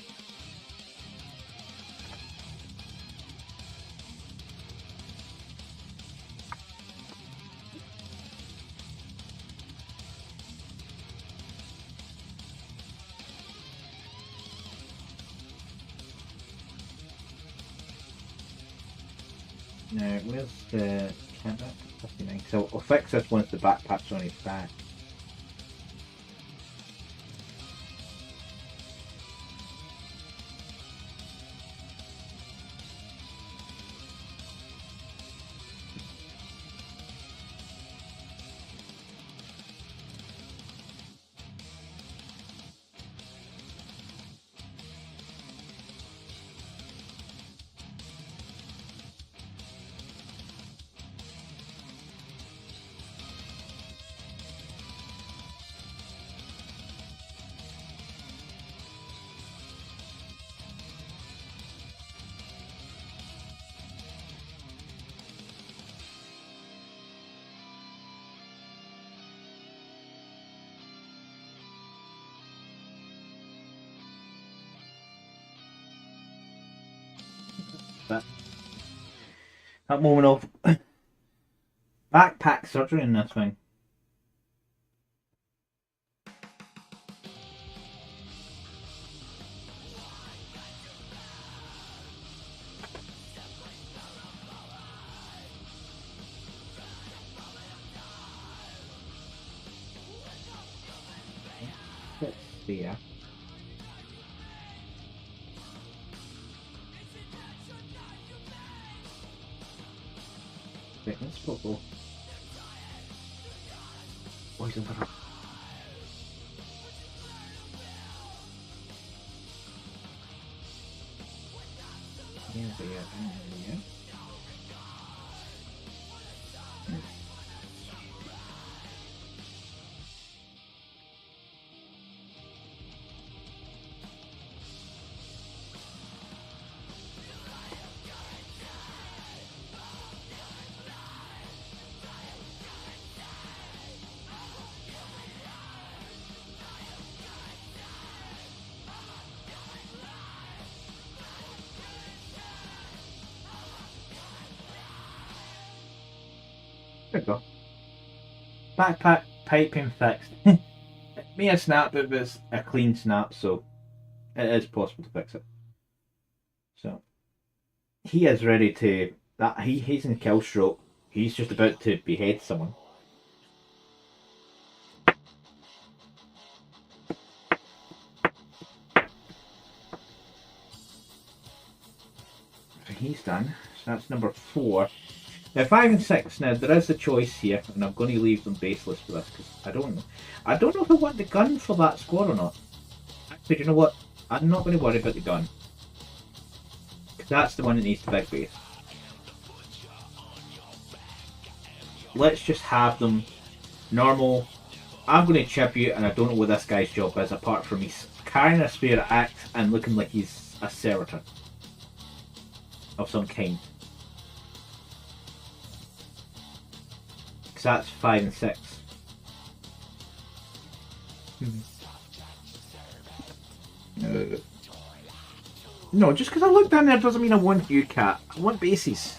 Now, where's the camera? 59. So I'll fix this once the backpack's on its back. That moment of backpack surgery in this thing. there. Right, let's go. Oh, he's over. Yeah, there. There we go. Backpack piping fixed. It may have snapped, but it's a clean snap, so it is possible to fix it. So he is ready to. He's in kill stroke. He's just about to behead someone. So he's done. So that's number 4. Now 5 and 6. Now there is a choice here, and I'm going to leave them baseless for this because I don't know. I don't know if I want the gun for that squad or not. Actually, you know what? I'm not going to worry about the gun. Because that's the one that needs the big base. Let's just have them normal. I'm going to chip you, and I don't know what this guy's job is apart from he's carrying a spare axe and looking like he's a servitor of some kind. Because that's 5 and 6. No, just because I look down there doesn't mean I want you, cat. I want bases.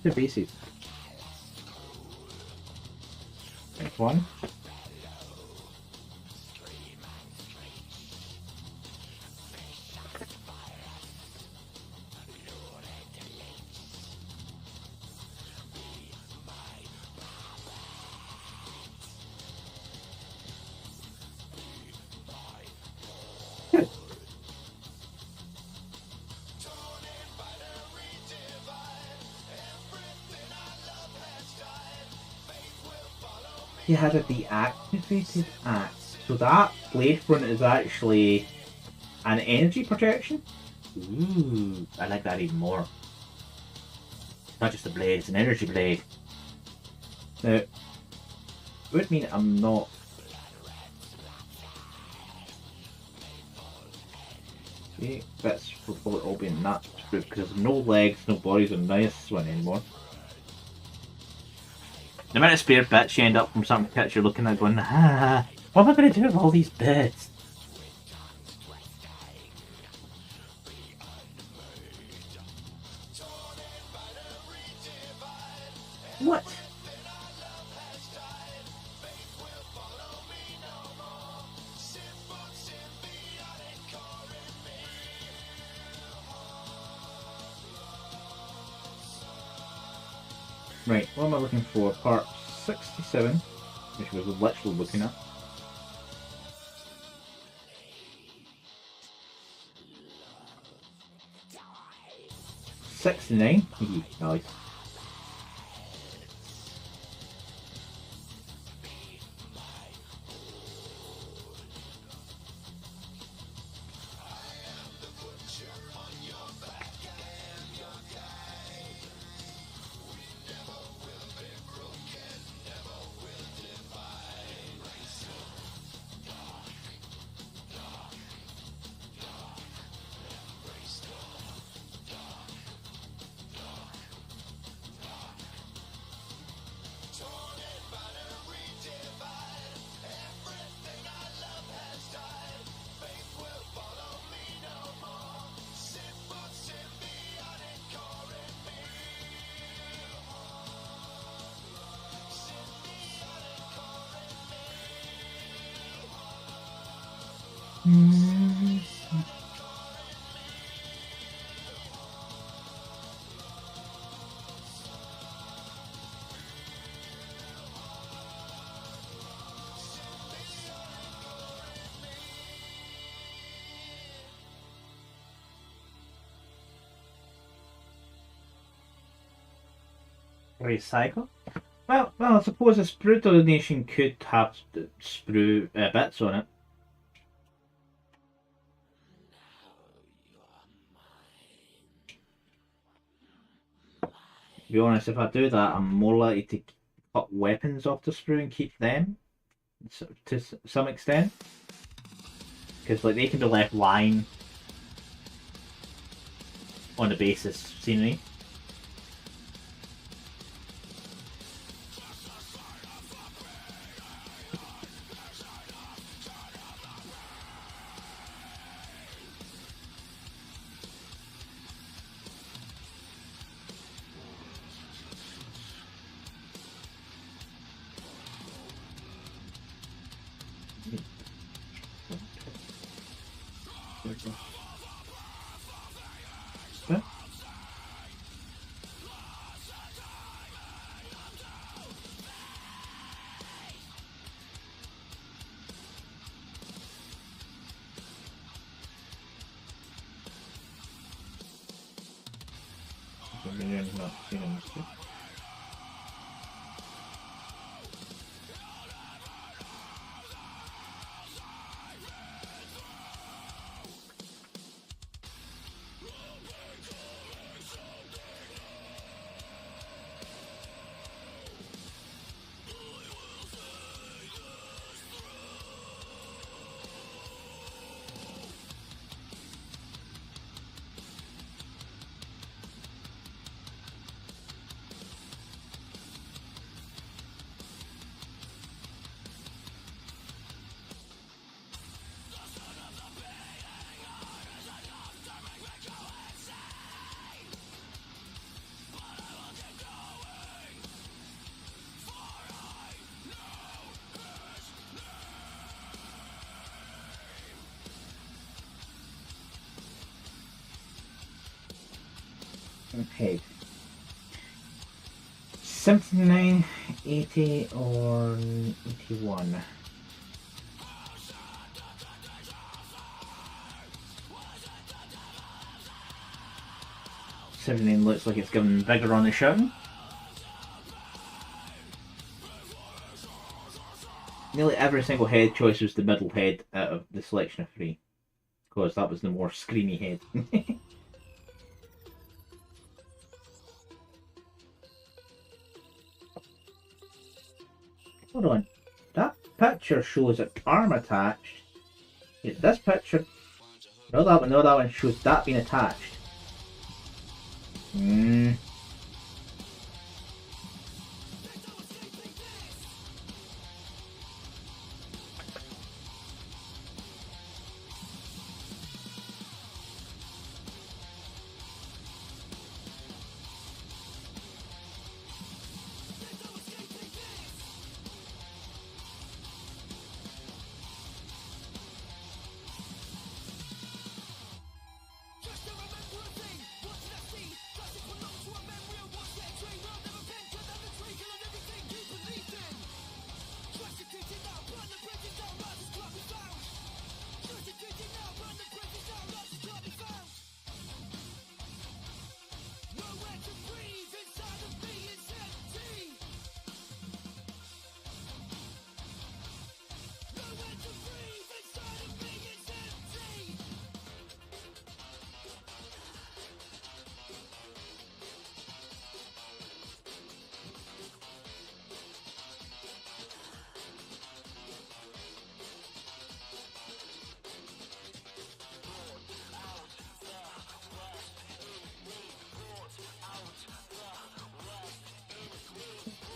The bases. Next one. Good. He had a deactivated axe. So that blade front is actually an energy protection? Ooh, I like that even more. Not just a blade, it's an energy blade. Now, it would mean I'm not... Okay, bits will probably all be in that group because there's no legs, no bodies on this one anymore. The amount of spare bits you end up from some kits you're looking at going, ah, what am I going to do with all these bits? What? Right, what am I looking for? Part 67, which we were literally looking at. $69. Nice. Recycle. Well, I suppose a sprue donation could have sprue bits on it. To be honest, if I do that, I'm more likely to cut weapons off the sprue and keep them to some extent, because like they can be left lying on the basis scenery. What? Not seen him. Okay. 79, 80, or 81? '79 looks like it's given bigger on the shouting. Nearly every single head choice was the middle head out of the selection of 3. Because that was the more screamy head. Hold on. That picture shows an arm attached. Yeah, this picture... No, that one shows that being attached.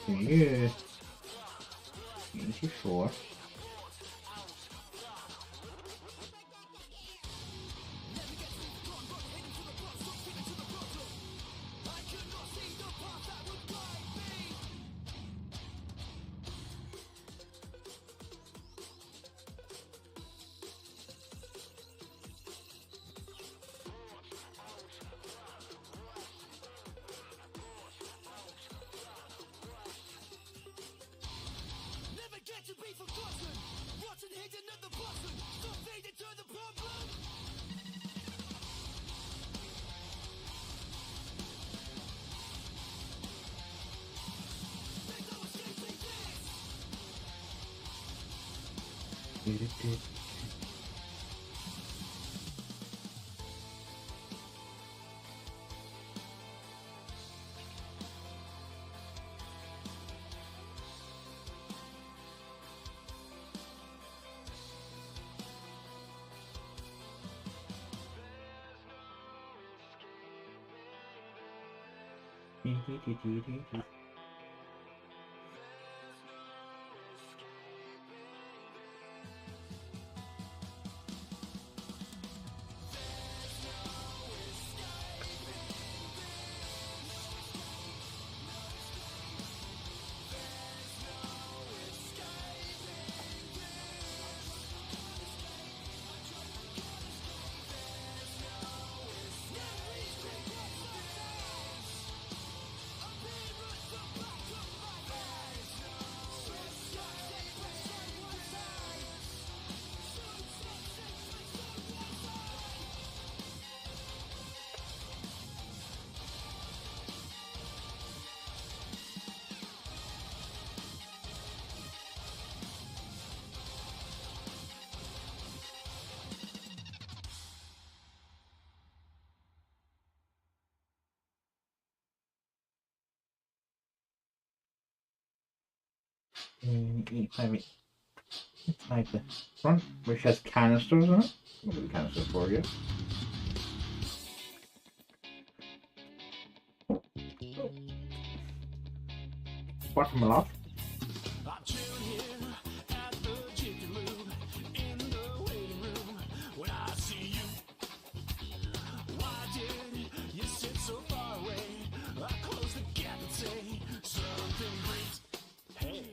Yeah. 84. Inside the front, which has canisters in it. What are the canisters for you? Bottom left. I'm chilling here at the chicken loop in the waiting room when I see you. Why did you sit so far away? I close the gap and say something great. Hey,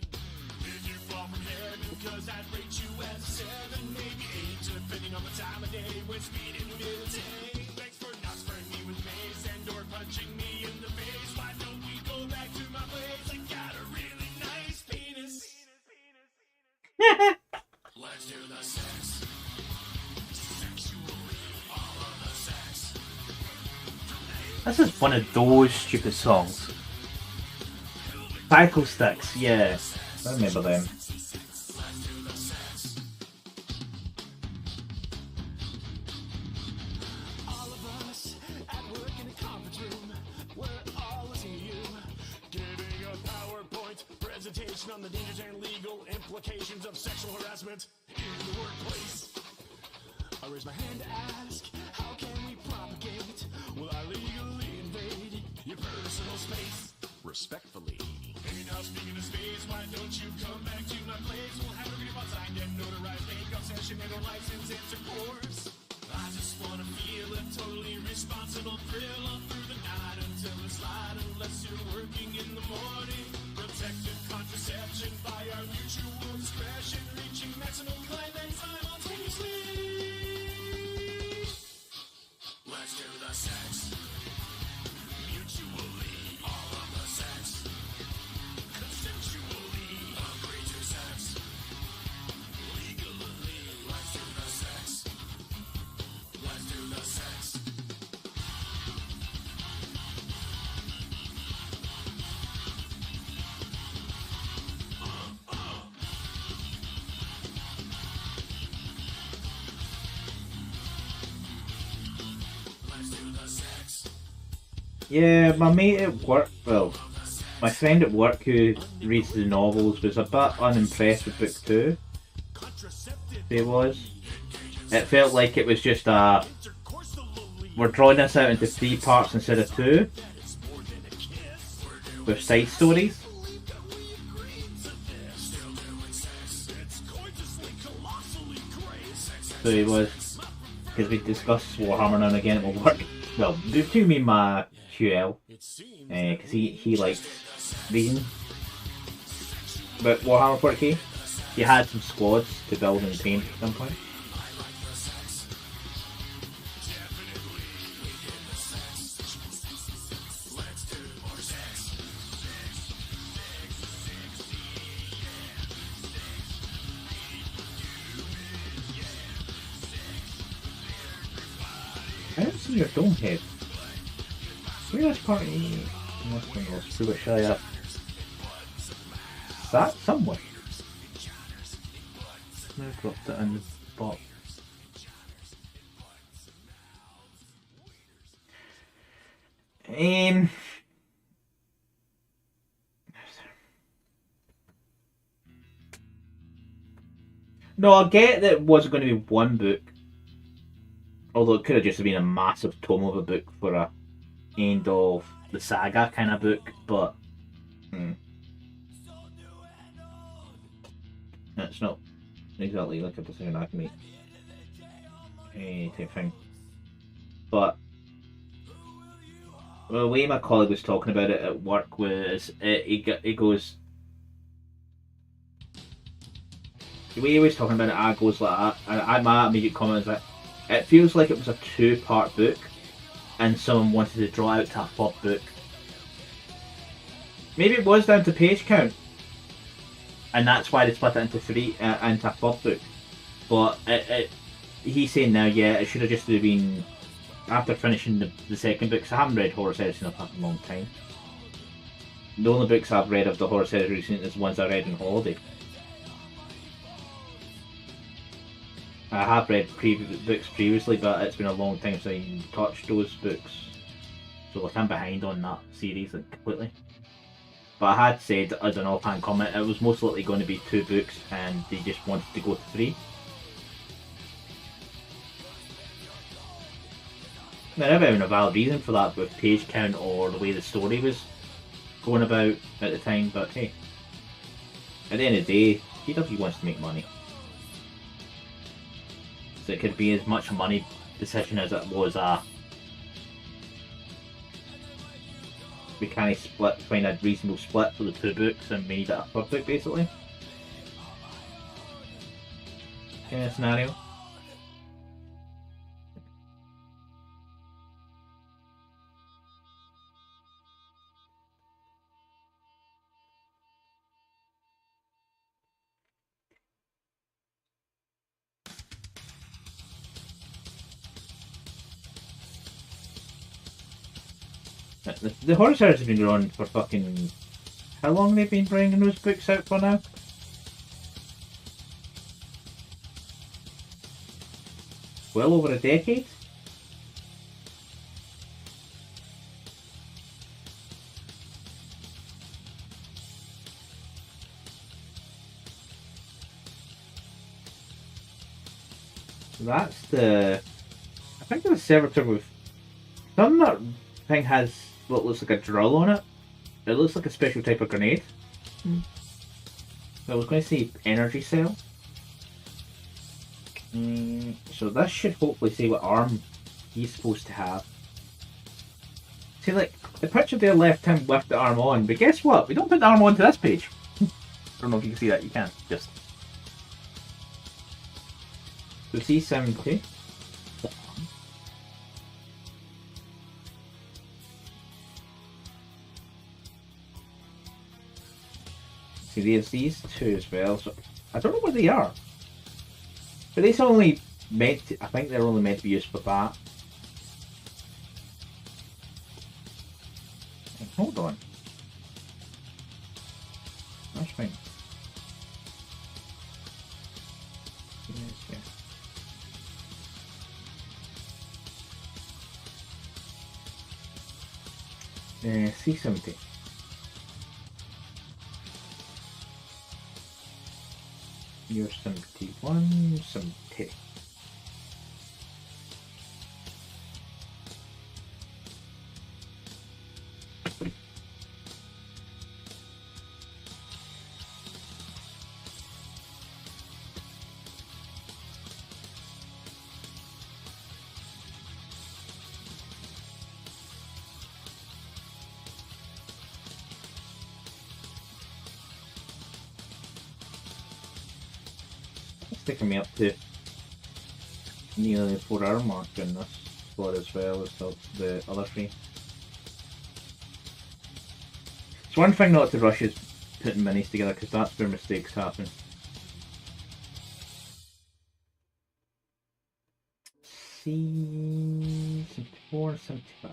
did you fall from heaven? Because I'd rate you as a 7, maybe 8, depending on the time of day when speeding will take. Thanks for not spraying me with mace and or punching me in the face. Why don't we go back to my place? I got a really nice penis. Let's do the sex. Sexually, all of the sex. This is one of those stupid songs. Cycle Sticks, yeah. I remember them. Let's do the sex. All of us at work in a conference room. We're all listening to you. Giving a PowerPoint presentation on the dangers and legal implications of sexual harassment in the workplace. I raise my hand to ask, how can we propagate? Will I legally invade your personal space? Respectfully. Hey, now speaking of space, why don't you come back to my place? We'll have a read outside and notarized make-up session and a license intercourse. I just wanna feel a totally responsible thrill all through the night until it's light, unless you're working in the morning. Protected contraception by our mutual discretion, reaching maximum climax simultaneously. Let's do the sex. Mutually, all of the sex. Consensually, agree to sex. Legally, let's do the sex. Let's do the sex. Let's do the sex. Yeah, my mate at work, well, my friend at work who reads the novels was a bit unimpressed with book 2. He was. It felt like it was just a, we're drawing this out into 3 parts instead of 2, with side stories. So he was, because we discussed Warhammer now and again at my work. Well, between me and my QL, because he likes reading. But Warhammer 40k, he had some squads to build and paint at some point. I don't see your dome head. Where is party? Must go through it, shall I? Is that somewhere? I dropped it in the box. No, I get that it wasn't going to be one book. Although it could have just been a massive tome of a book for a end of the saga kind of book, but it's not exactly like a decision I can make type thing. But the way my colleague was talking about it at work was he goes, the way he was talking about it, I goes like that, and my immediate comment is that it feels like it was a 2-part book and someone wanted to draw out to a 4th book. Maybe it was down to page count, and that's why they split it into 3 into a 4th book. But he's saying now, yeah, it should have just been after finishing the 2nd book. So I haven't read Horus Heresy in a long time. The only books I've read of the Horus Heresy recently is ones I read on holiday. I have read books previously, but it's been a long time since I touched those books. So like I'm behind on that series like completely. But I had said as an offhand comment, it was most likely going to be 2 books and they just wanted to go to 3. There never been a valid reason for that with page count or the way the story was going about at the time, but hey, at the end of the day, PW wants to make money. So it could be as much a money decision as it was we kind of find a reasonable split for the 2 books and made it a 3rd book basically. Kind of scenario. The Horus Heresy has been going on for fucking... How long have they been bringing those books out for now? Well over a decade? That's the... I think the servitor with... Some that thing has what looks like a drill on it. It looks like a special type of grenade. I was going to say energy cell. So this should hopefully say what arm he's supposed to have. See, like, the picture there left him with the arm on, but guess what? We don't put the arm onto this page. I don't know if you can see that, you can. Just. So C70. See, there's these 2 as well, so I don't know what they are. But these are only meant to, I think they're only meant to be used for that. Hold on. That's fine. C70. You're 71, 70. It's taking me up to nearly the 4-hour mark in this spot as well as the other 3. It's one thing not to rush is putting minis together because that's where mistakes happen. C 74, 75.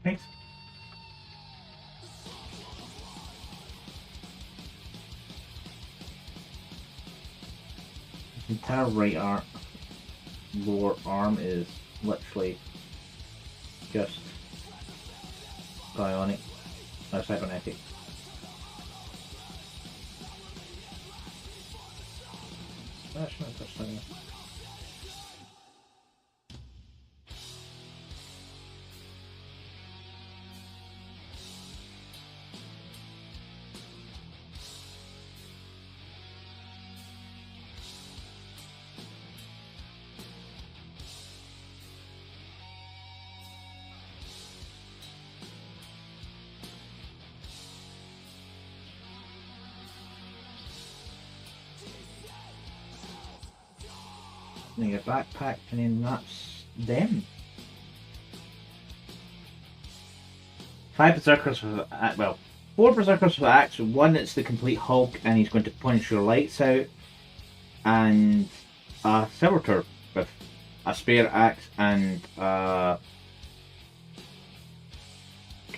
Thanks. The entire right lower arm is literally just bionic or cybernetic. That's not the first thing. Then your backpack, and then that's them. 5 berserkers with well, 4 berserkers with axe. 1 it's the complete Hulk, and he's going to punch your lights out, and a servitor with a spare axe and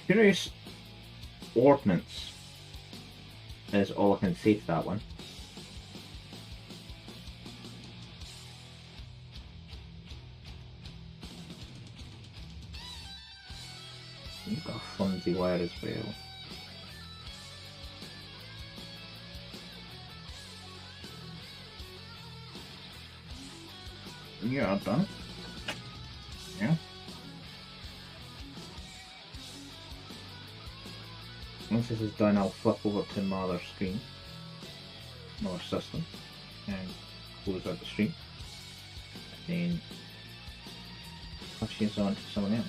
curious ordnance is all I can say to that one. You've got a flimsy wire as well. Yeah, I've done it. Yeah. Once this is done, I'll flip over to my other screen, my other system, and close out the stream. Then I'll change on to someone else.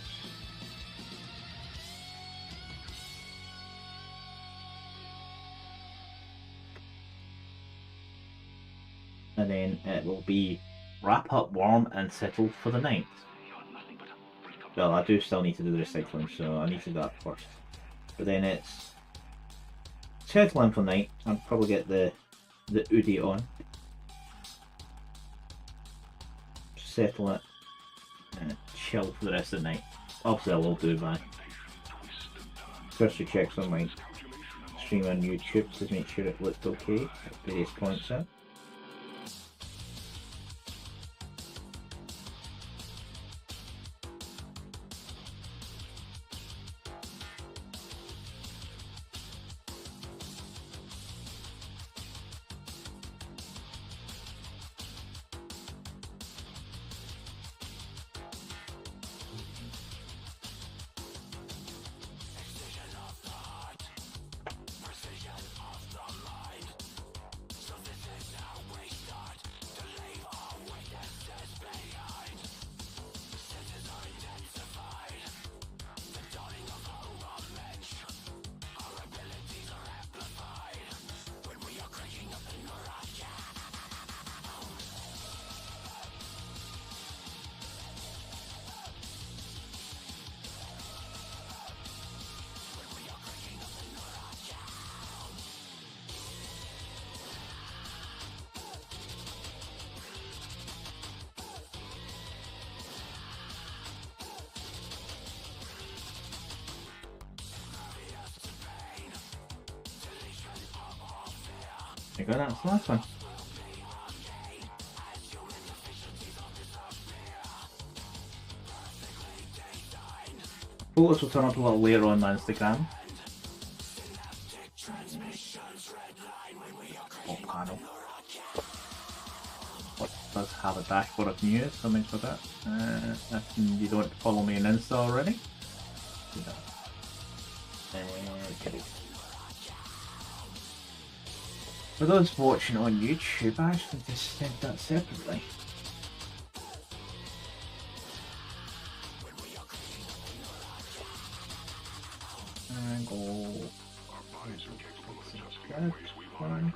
And then it will be wrap up, warm, and settle for the night. Well, I do still need to do the recycling, so I need to do that first. But then it's settling for night. I'll probably get the hoodie on, settle it, and chill for the rest of the night. Obviously, I will do my first checks on my stream on YouTube to make sure it looked okay at various points out. There you go, that's the last one. Photos will turn up a little later on my Instagram. Top panel. What does have a dashboard of news, something for that. If you don't follow me on Insta already, do that. Okay. For those watching on YouTube, I actually just sent that separately. And go. Subscribe. One.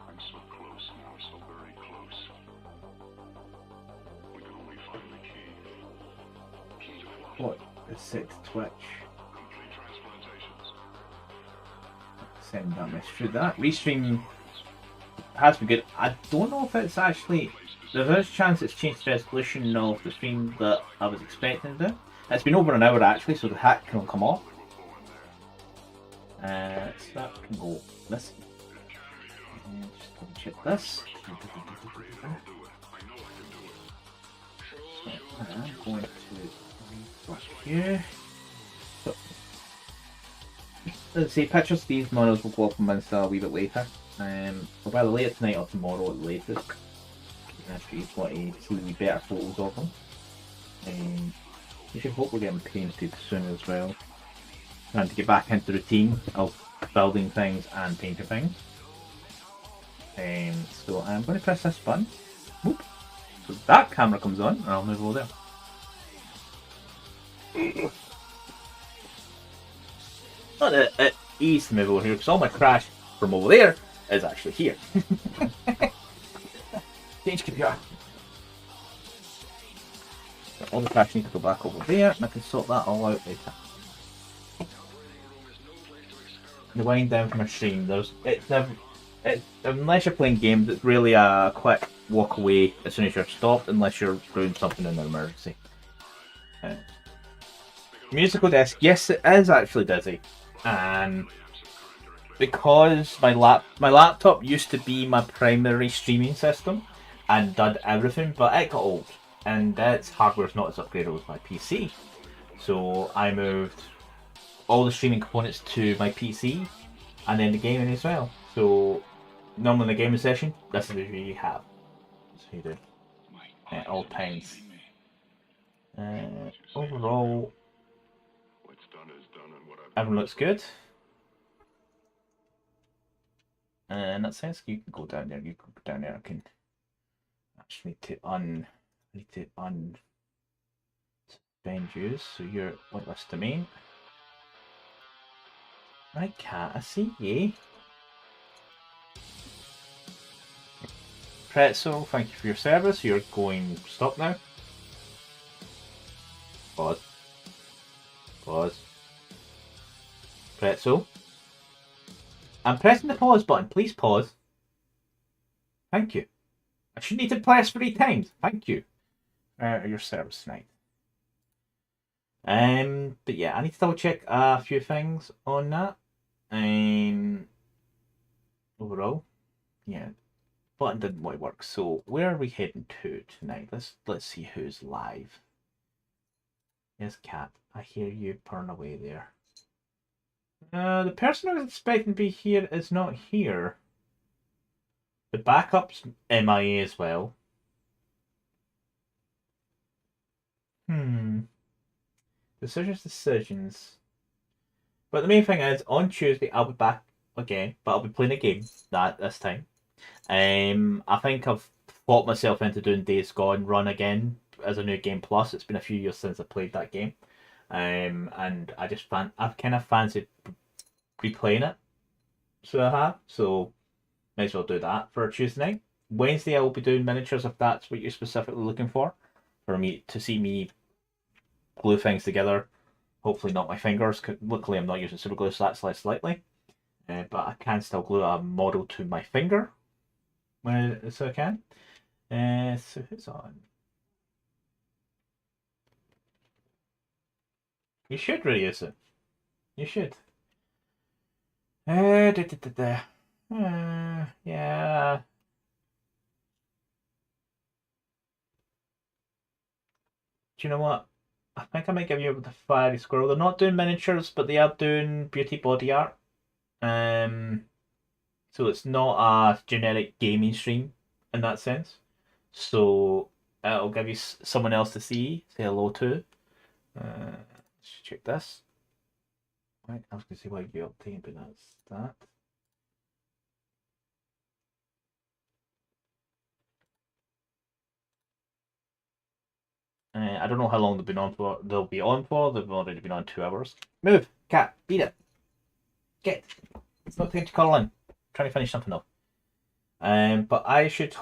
I'm so close now, so very close. We can only find the key. What? It's set to Twitch. Complete transplantations. Send that message through that. Restream has been good. I don't know if it's actually. There's a chance it's changed the resolution of the stream that I was expecting to do. It's been over an hour actually, so the hat can come off. So that can go this. Just double check this. So I'm going to go here. So, let's see, pictures of these models will go up on my Insta a wee bit later. So either later tonight or tomorrow at the latest. If you want to see better photos of them. You should hopefully get them painted soon as well. Trying to get back into the routine of building things and painting things. So I'm going to press this button. Whoop. So that camera comes on and I'll move over there. Not that it easy to move over here because all my crash from over there is actually here. Change computer. All the crash needs to go back over there and I can sort that all out later. The wind down from a stream, unless you're playing games, it's really a quick walk away as soon as you're stopped, unless you're doing something in an emergency. Musical desk, yes, it is actually dizzy, and because my laptop used to be my primary streaming system and did everything, but it got old, and its hardware's not as upgradable as my PC, so I moved all the streaming components to my PC and then the gaming as well. So normally in a gaming session, this is what you have. That's what you do at all times. Overall, everyone looks good. And that sense, you can go down there. You can go down there. I can actually need to unsuspend you. So you're whitelist domain. Right, cat, I see ye. Pretzel, thank you for your service. You're going stop now. Pause. Pause. Pretzel. I'm pressing the pause button. Please pause. Thank you. I should need to press 3 times. Thank you. Your service tonight. But yeah, I need to double check a few things on that. Overall, yeah, button didn't really work. So where are we heading to tonight? Let's see who's live. Yes, cat. I hear you purring away there. The person I was expecting to be here is not here. The backup's MIA as well. Decisions. But the main thing is, on Tuesday I'll be back again, but I'll be playing a game this time. I think I've fought myself into doing Days Gone run again as a new game plus. It's been a few years since I played that game, and I've kind of fancied replaying it, so I have. So might as well do that for Tuesday night. Wednesday I will be doing miniatures if that's what you're specifically looking for me to see me glue things together. Hopefully not my fingers. Luckily I'm not using super glue, so that's less likely. But I can still glue a model to my finger, so I can. So who's on? You should really use it. You should. Yeah. Do you know what? I think I might give you the fiery squirrel. They're not doing miniatures, but they are doing beauty body art. So it's not a generic gaming stream in that sense. So it'll give you someone else to say hello to. Let's check this. Right, I was going to say what you're updating, but that's that. I don't know how long they've been on for. They'll be on for. They've already been on 2 hours. Move, cat, beat it. Get. It's not time to call in. I'm trying to finish something up. But I should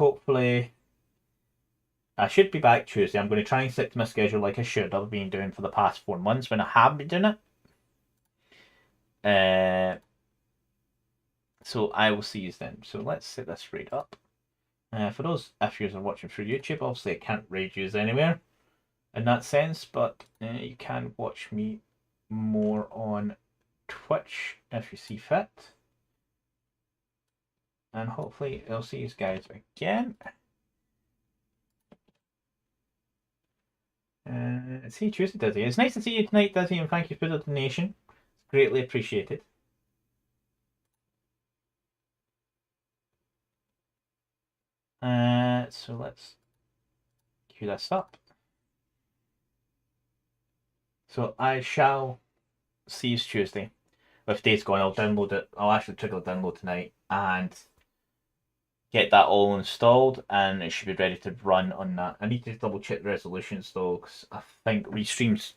be back Tuesday. I'm going to try and stick to my schedule like I should. I've been doing for the past 4 months when I have been doing it. So I will see you then. So let's set this raid up. For those if you are watching through YouTube, obviously I can't raid you anywhere. in that sense, but you can watch me more on Twitch if you see fit. And hopefully I'll see you guys again. See you Tuesday, Dizzy. It's nice to see you tonight, Dizzy, and thank you for the donation. It's greatly appreciated. So let's cue this up. So I shall see you Tuesday. If Days Gone, I'll download it. I'll actually trigger the download tonight and get that all installed, and it should be ready to run on that. I need to double check the resolutions though, because I think Restream's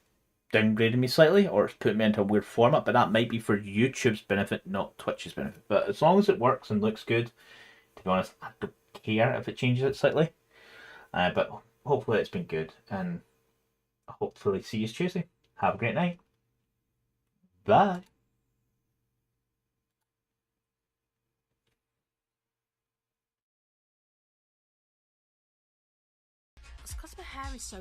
downgraded me slightly, or it's put me into a weird format, but that might be for YouTube's benefit, not Twitch's benefit. But as long as it works and looks good, to be honest, I don't care if it changes it slightly. But hopefully it's been good, and hopefully see you Tuesday. Have a great night. Bye. It's because my hair is so